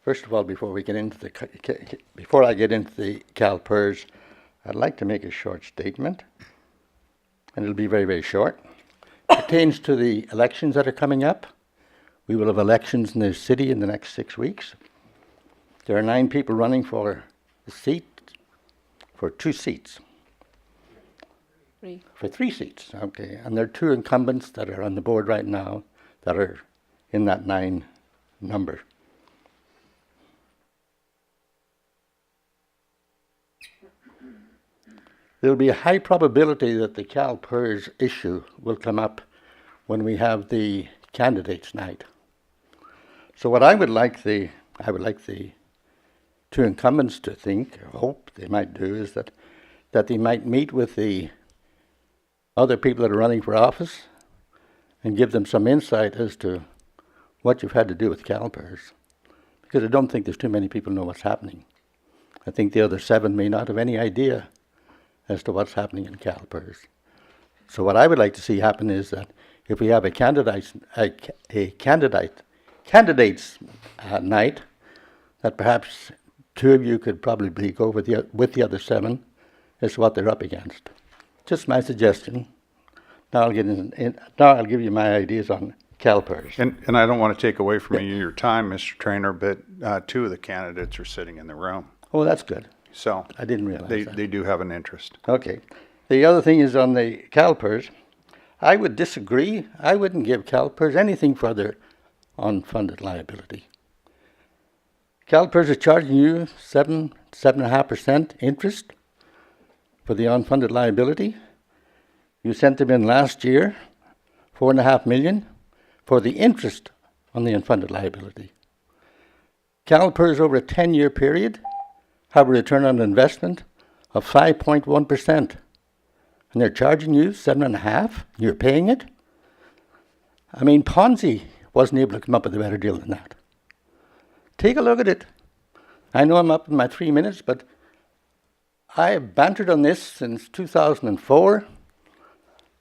First of all, before I get into the CalPERS, I'd like to make a short statement, and it'll be very, very short. It pertains to the elections that are coming up. We will have elections in the city in the next 6 weeks. There are 9 people running for the seat, for 2 seats. For 3 seats, okay. And there are 2 incumbents that are on the board right now that are in that 9 number. There'll be a high probability that the CalPERS issue will come up when we have the candidates night. So what I would like the 2 incumbents to think, or hope they might do, is that they might meet with the other people that are running for office and give them some insight as to what you've had to do with CalPERS. Because I don't think there's too many people know what's happening. I think the other 7 may not have any idea as to what's happening in CalPERS. So what I would like to see happen is that if we have a candidates night, that perhaps 2 of you could probably go with the other 7, is what they're up against. Just my suggestion. Now I'll give you my ideas on CalPERS. And I don't want to take away from you your time, Mr. Trainer, but 2 of the candidates are sitting in the room. Oh, that's good. So I didn't realize that. They do have an interest. Okay. The other thing is on the CalPERS. I would disagree. I wouldn't give CalPERS anything for their unfunded liability. CalPERS is charging you 7.5% interest for the unfunded liability. You sent them in last year, $4.5 million for the interest on the unfunded liability. CalPERS over a 10-year period have a return on investment of 5.1%. And they're charging you 7.5%, you're paying it? I mean, Ponzi wasn't able to come up with a better deal than that. Take a look at it. I know I'm up in my 3 minutes, but I have bantered on this since 2004.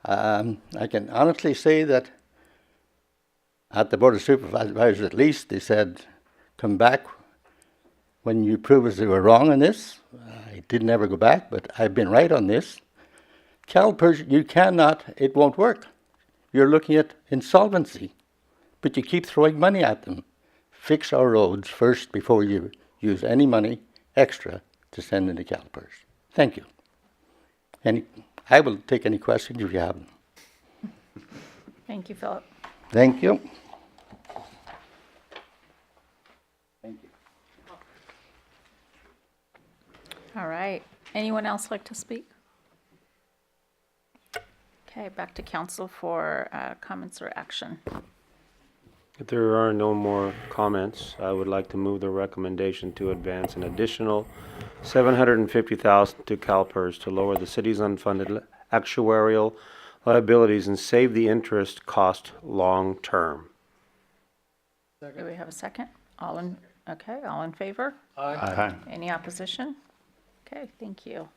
I can honestly say that at the Board of Supervisors at least, they said, come back when you prove us they were wrong on this. I didn't ever go back, but I've been right on this. CalPERS, you cannot, it won't work. You're looking at insolvency, but you keep throwing money at them. Fix our roads first before you use any money extra to send into CalPERS. Thank you. And I will take any questions if you have them. Thank you, Philip. Thank you. All right. Anyone else like to speak? Okay, back to council for comments or action. If there are no more comments, I would like to move the recommendation to advance an additional $750,000 to CalPERS to lower the city's unfunded actuarial liabilities and save the interest cost long term. Do we have a second? All in favor? Aye. Any opposition? Okay, thank you.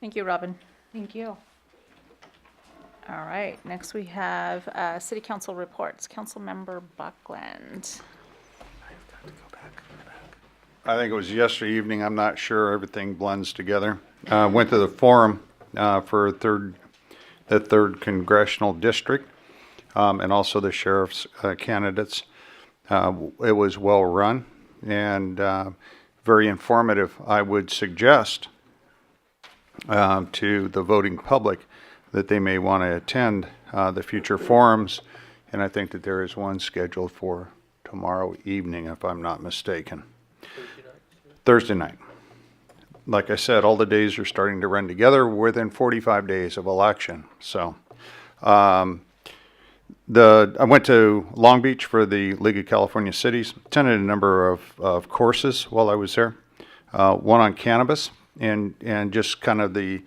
Thank you, Robin. Thank you. All right, next we have city council reports. Councilmember Buckland. I think it was yesterday evening. I'm not sure. Everything blends together. Went to the forum for the 3rd Congressional District and also the sheriff's candidates. It was well run and very informative. I would suggest to the voting public that they may want to attend the future forums, and I think that there is one scheduled for tomorrow evening, if I'm not mistaken. Thursday night. Like I said, all the days are starting to run together within 45 days of election. So I went to Long Beach for the League of California Cities, attended a number of courses while I was there. One on cannabis and just kind of the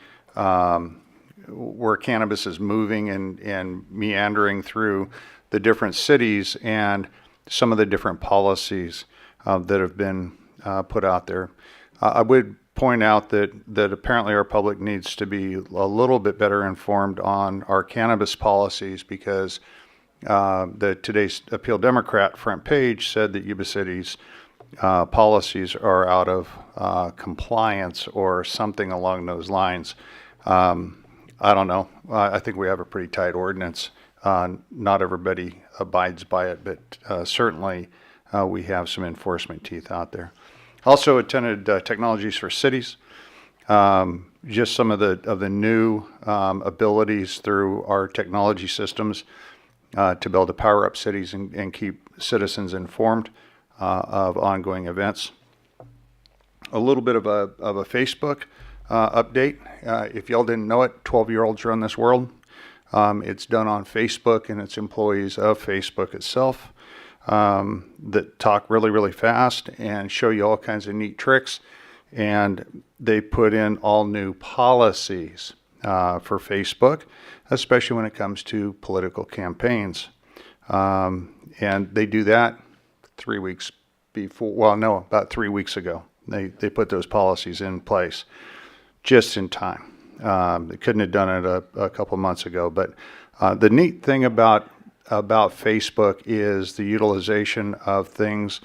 where cannabis is moving and meandering through the different cities and some of the different policies that have been put out there. I would point out that apparently our public needs to be a little bit better informed on our cannabis policies because today's Appeal Democrat front page said that Yuba City's policies are out of compliance or something along those lines. I don't know. I think we have a pretty tight ordinance. Not everybody abides by it, but certainly we have some enforcement teeth out there. Also attended Technologies for Cities. Just some of the new abilities through our technology systems to be able to power up cities and keep citizens informed of ongoing events. A little bit of a Facebook update. If y'all didn't know it, 12-year-olds run this world. It's done on Facebook, and it's employees of Facebook itself that talk really, really fast and show you all kinds of neat tricks. And they put in all new policies for Facebook, especially when it comes to political campaigns. And they do that 3 weeks before, well, no, about 3 weeks ago. They put those policies in place just in time. They couldn't have done it a couple months ago, but The neat thing about Facebook is the utilization of things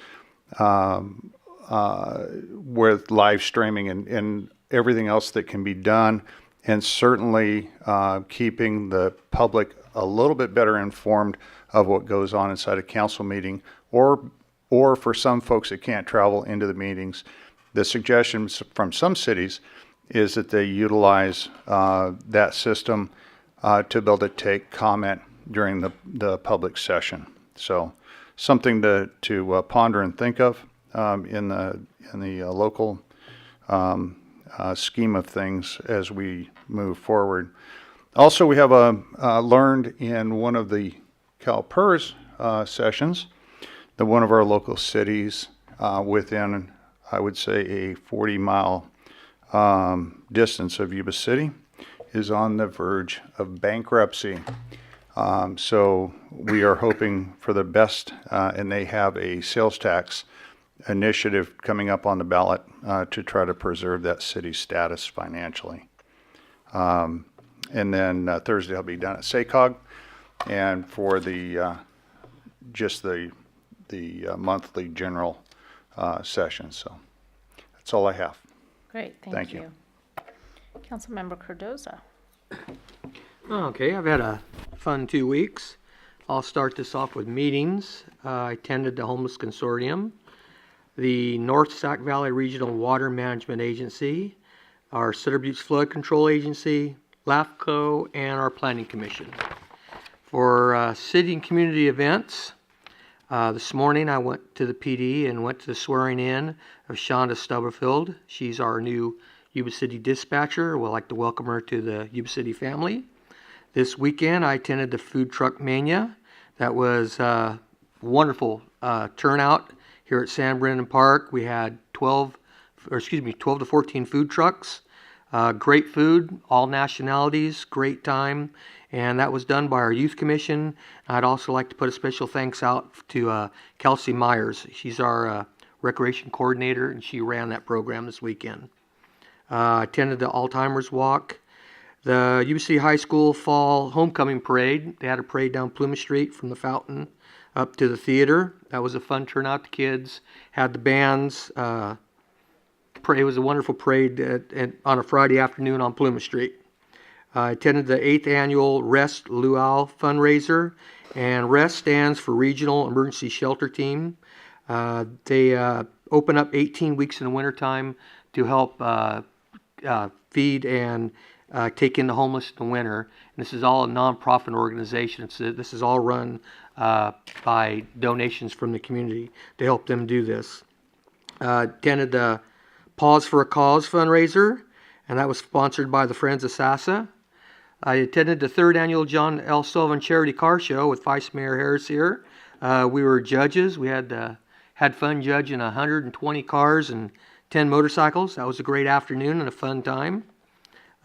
with live streaming and everything else that can be done, and certainly keeping the public a little bit better informed of what goes on inside a council meeting, or for some folks that can't travel into the meetings. The suggestion from some cities is that they utilize that system to be able to take comment during the public session. So something to ponder and think of in the local scheme of things as we move forward. Also, we have learned in one of the CalPERS sessions that one of our local cities within, I would say, a 40-mile distance of Yuba City is on the verge of bankruptcy. So we are hoping for the best, and they have a sales tax initiative coming up on the ballot to try to preserve that city's status financially. And then Thursday I'll be down at SACOG, and for the just the monthly general session. So that's all I have. Great, thank you. Councilmember Cardoza. Okay, I've had a fun 2 weeks. I'll start this off with meetings. I attended the Homeless Consortium, the North Sac Valley Regional Water Management Agency, our Cedar Buttes Flood Control Agency, LAFCO, and our Planning Commission. For city and community events, this morning I went to the PD and went to the swearing in of Shonda Stubblefield. She's our new Yuba City dispatcher. We'd like to welcome her to the Yuba City family. This weekend I attended the Food Truck Mania. That was wonderful turnout here at San Brennan Park. We had 12 to 14 food trucks. Great food, all nationalities, great time, and that was done by our Youth Commission. I'd also like to put a special thanks out to Kelsey Myers. She's our recreation coordinator, and she ran that program this weekend. Attended the Alzheimer's Walk, the Yuba City High School Fall Homecoming Parade. They had a parade down Plymouth Street from the fountain up to the theater. That was a fun turnout. The kids had the bands. It was a wonderful parade on a Friday afternoon on Plymouth Street. I attended the 8th annual REST Luau fundraiser, and REST stands for Regional Emergency Shelter Team. They open up 18 weeks in the wintertime to help feed and take in the homeless in the winter. And this is all a nonprofit organization. This is all run by donations from the community to help them do this. Attended the Pause for a Cause fundraiser, and that was sponsored by the Friends of Sassa. I attended the 3rd annual John L. Sullivan Charity Car Show with Vice Mayor Harris here. We were judges. We had fun judging 120 cars and 10 motorcycles. That was a great afternoon and a fun time.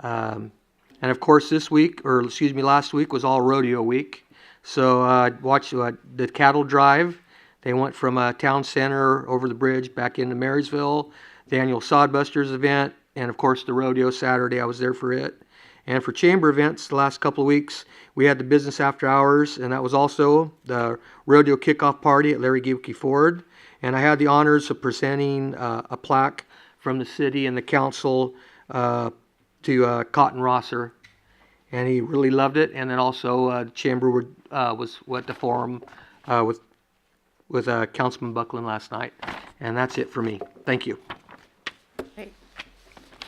And of course last week was all rodeo week. So I watched the cattle drive. They went from town center over the bridge back into Marysville, the annual Sodbusters event, and of course the rodeo Saturday. I was there for it. And for chamber events the last couple of weeks, we had the business after hours, and that was also the rodeo kickoff party at Larry Gibke Ford. And I had the honors of presenting a plaque from the city and the council to Cotton Rosser, and he really loved it. And then also the chamber was at the forum with Councilman Buckland last night. And that's it for me. Thank you. Great.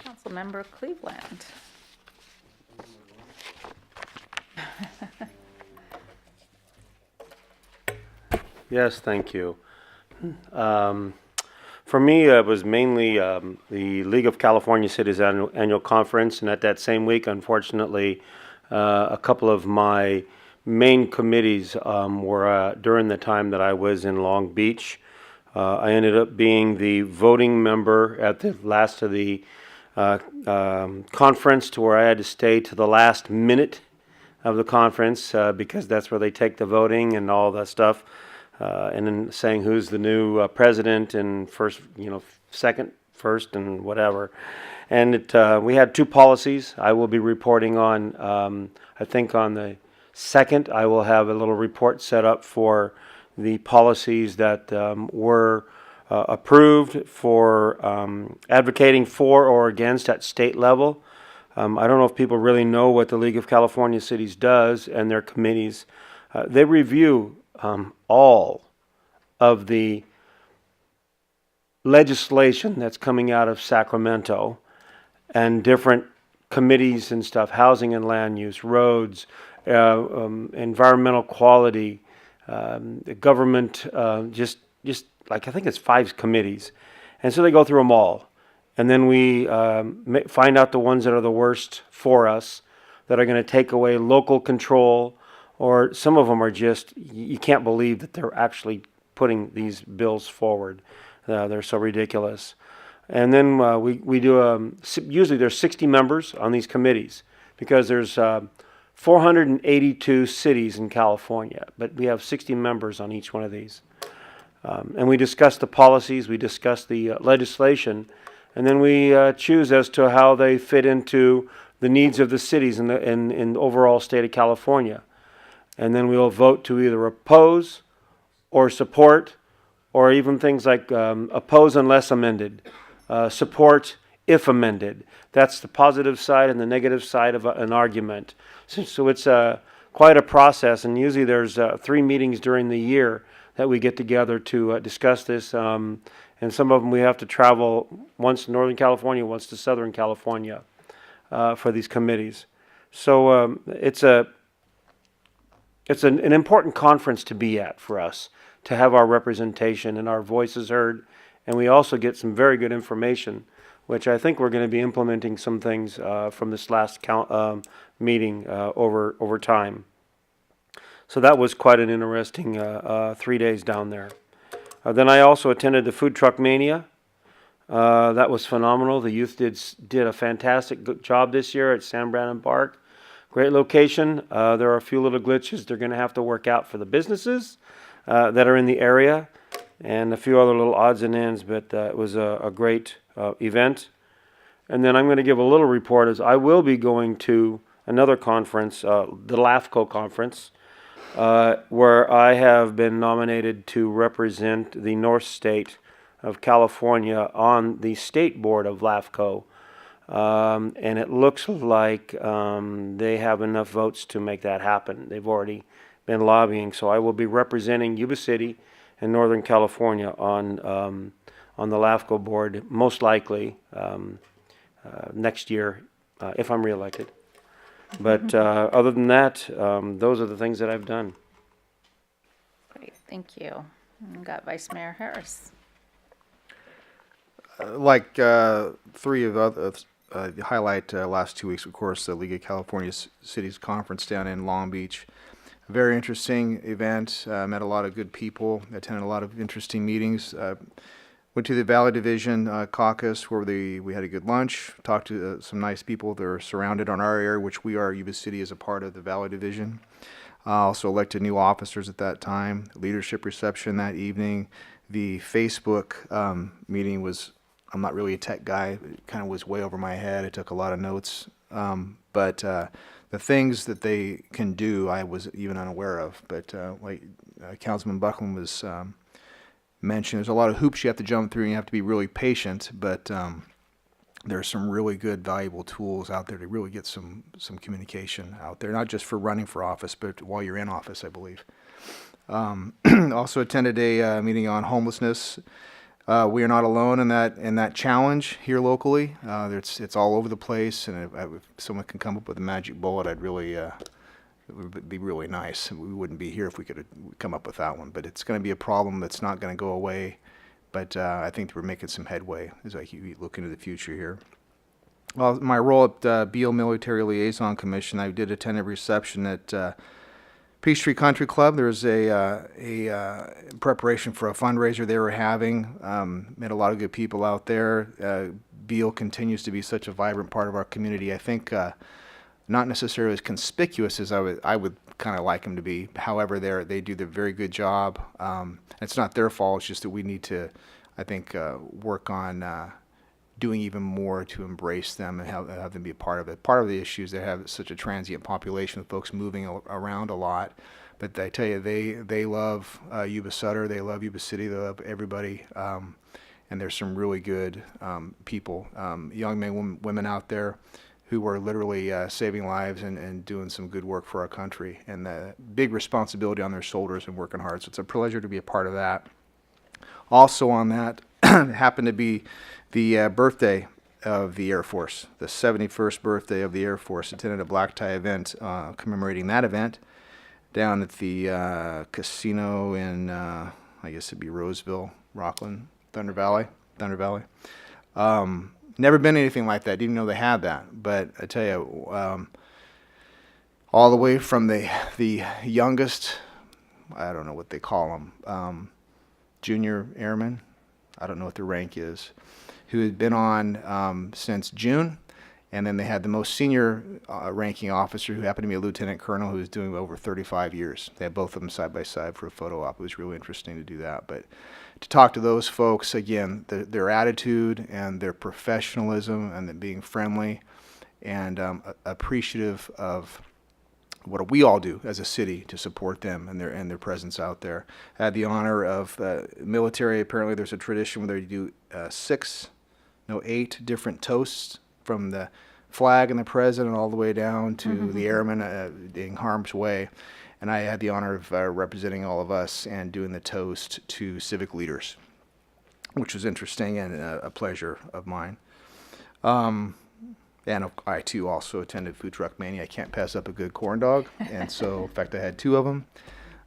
Councilmember Cleveland. Yes, thank you. For me, it was mainly the League of California Cities annual conference, and at that same week, unfortunately, a couple of my main committees were during the time that I was in Long Beach. I ended up being the voting member at the last of the conference, to where I had to stay to the last minute of the conference because that's where they take the voting and all that stuff. And then saying who's the new president and first, second, first, and whatever. And we had 2 policies I will be reporting on, I think on the Second, I will have a little report set up for the policies that were approved for advocating for or against at state level. I don't know if people really know what the League of California Cities does and their committees. They review all of the legislation that's coming out of Sacramento and different committees and stuff, housing and land use, roads, environmental quality, government, just like I think it's 5 committees. And so they go through them all. And then we find out the ones that are the worst for us, that are going to take away local control, or some of them are just, you can't believe that they're actually putting these bills forward. They're so ridiculous. And then we do, usually there's 60 members on these committees because there's 482 cities in California, but we have 60 members on each one of these. And we discuss the policies, we discuss the legislation, and then we choose as to how they fit into the needs of the cities in the overall state of California. And then we'll vote to either oppose or support, or even things like oppose unless amended, support if amended. That's the positive side and the negative side of an argument. So it's quite a process, and usually there's 3 meetings during the year that we get together to discuss this. And some of them we have to travel once to Northern California, once to Southern California for these committees. So it's an important conference to be at for us, to have our representation and our voices heard. And we also get some very good information, which I think we're going to be implementing some things from this last meeting over time. So that was quite an interesting 3 days down there. Then I also attended the Food Truck Mania. That was phenomenal. The youth did a fantastic job this year at San Brandon Park. Great location. There are a few little glitches they're going to have to work out for the businesses that are in the area, and a few other little odds and ends, but it was a great event. And then I'm going to give a little report as I will be going to another conference, the LAFCO conference, where I have been nominated to represent the North State of California on the state board of LAFCO. And it looks like they have enough votes to make that happen. They've already been lobbying, so I will be representing Yuba City and Northern California on the LAFCO board, most likely next year if I'm reelected. But other than that, those are the things that I've done. Great, thank you. We've got Vice Mayor Harris. Like 3 of others, highlight last 2 weeks, of course, the League of California Cities Conference down in Long Beach. A very interesting event. Met a lot of good people. Attended a lot of interesting meetings. Went to the Valley Division caucus where we had a good lunch. Talked to some nice people that are surrounded on our area, which we are. Yuba City is a part of the Valley Division. Also elected new officers at that time. Leadership reception that evening. The Facebook meeting was. I'm not really a tech guy. It kind of was way over my head. I took a lot of notes. But the things that they can do, I was even unaware of. But like Councilman Buckland was mentioned, there's a lot of hoops you have to jump through, and you have to be really patient. But there are some really good, valuable tools out there to really get some communication out there, not just for running for office, but while you're in office, I believe. Also attended a meeting on homelessness. We are not alone in that challenge here locally. It's all over the place, and if someone can come up with a magic bullet, it would be really nice. We wouldn't be here if we could come up with that one. But it's going to be a problem that's not going to go away. But I think we're making some headway as I look into the future here. Well, my role at Beale Military Liaison Commission, I did attend a reception at Peachtree Country Club. There was a preparation for a fundraiser they were having. Met a lot of good people out there. Beale continues to be such a vibrant part of our community. I think not necessarily as conspicuous as I would kind of like them to be. However, they do a very good job. It's not their fault. It's just that we need to, I think, work on doing even more to embrace them and have them be a part of it. Part of the issue is they have such a transient population with folks moving around a lot. But I tell you, they love Yuba Sutter, they love Yuba City, they love everybody. And there's some really good people, young men, women out there who are literally saving lives and doing some good work for our country. And the big responsibility on their shoulders and working hard. So it's a pleasure to be a part of that. Also on that happened to be the birthday of the Air Force, the 71st birthday of the Air Force. Attended a black tie event commemorating that event down at the casino in, I guess it'd be Roseville, Rockland, Thunder Valley. Never been anything like that. Didn't even know they had that. But I tell you, all the way from the youngest, I don't know what they call them, junior airman, I don't know what their rank is, who had been on since June. And then they had the most senior ranking officer, who happened to be a lieutenant colonel, who was doing over 35 years. They had both of them side by side for a photo op. It was really interesting to do that. But to talk to those folks, again, their attitude and their professionalism and being friendly and appreciative of what we all do as a city to support them and their presence out there. I had the honor of military. Apparently there's a tradition where they do 8 different toasts, from the flag and the president all the way down to the airmen in harm's way. And I had the honor of representing all of us and doing the toast to civic leaders, which was interesting and a pleasure of mine. And I, too, also attended Food Truck Mania. I can't pass up a good corn dog. And so, in fact, I had 2 of them.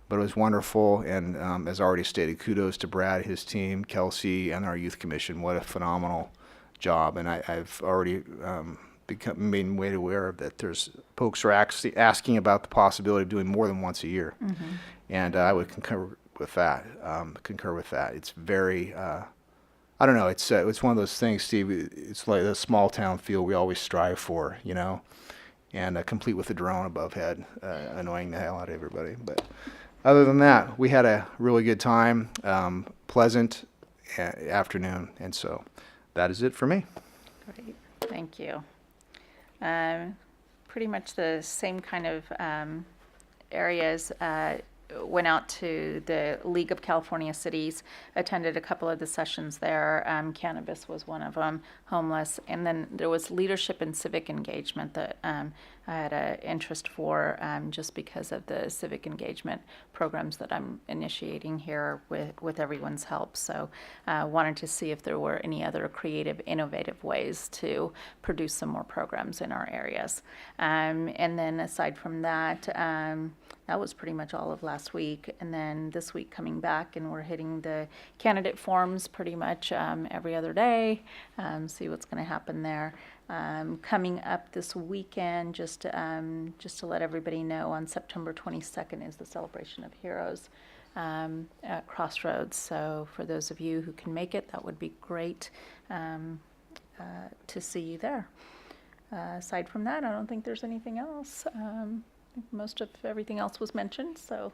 But it was wonderful. And as already stated, kudos to Brad, his team, Kelsey, and our youth commission. What a phenomenal job. And I've already made way aware of that. There's folks are actually asking about the possibility of doing more than once a year. And I would concur with that. It's very, I don't know, it's one of those things, Steve, it's like the small town feel we always strive for, you know, and complete with the drone above head, annoying the hell out of everybody. But other than that, we had a really good time, pleasant afternoon, and so that is it for me. Great, thank you. Pretty much the same kind of areas. Went out to the League of California Cities, attended a couple of the sessions there. Cannabis was one of them, homeless. And then there was leadership and civic engagement that I had an interest for just because of the civic engagement programs that I'm initiating here with everyone's help. So wanted to see if there were any other creative, innovative ways to produce some more programs in our areas. And then aside from that, that was pretty much all of last week. And then this week coming back, and we're hitting the candidate forums pretty much every other day, see what's going to happen there. Coming up this weekend, just to let everybody know, on September 22nd is the Celebration of Heroes at Crossroads. So for those of you who can make it, that would be great to see you there. Aside from that, I don't think there's anything else. I think most of everything else was mentioned, so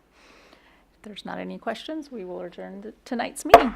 if there's not any questions, we will adjourn tonight's meeting.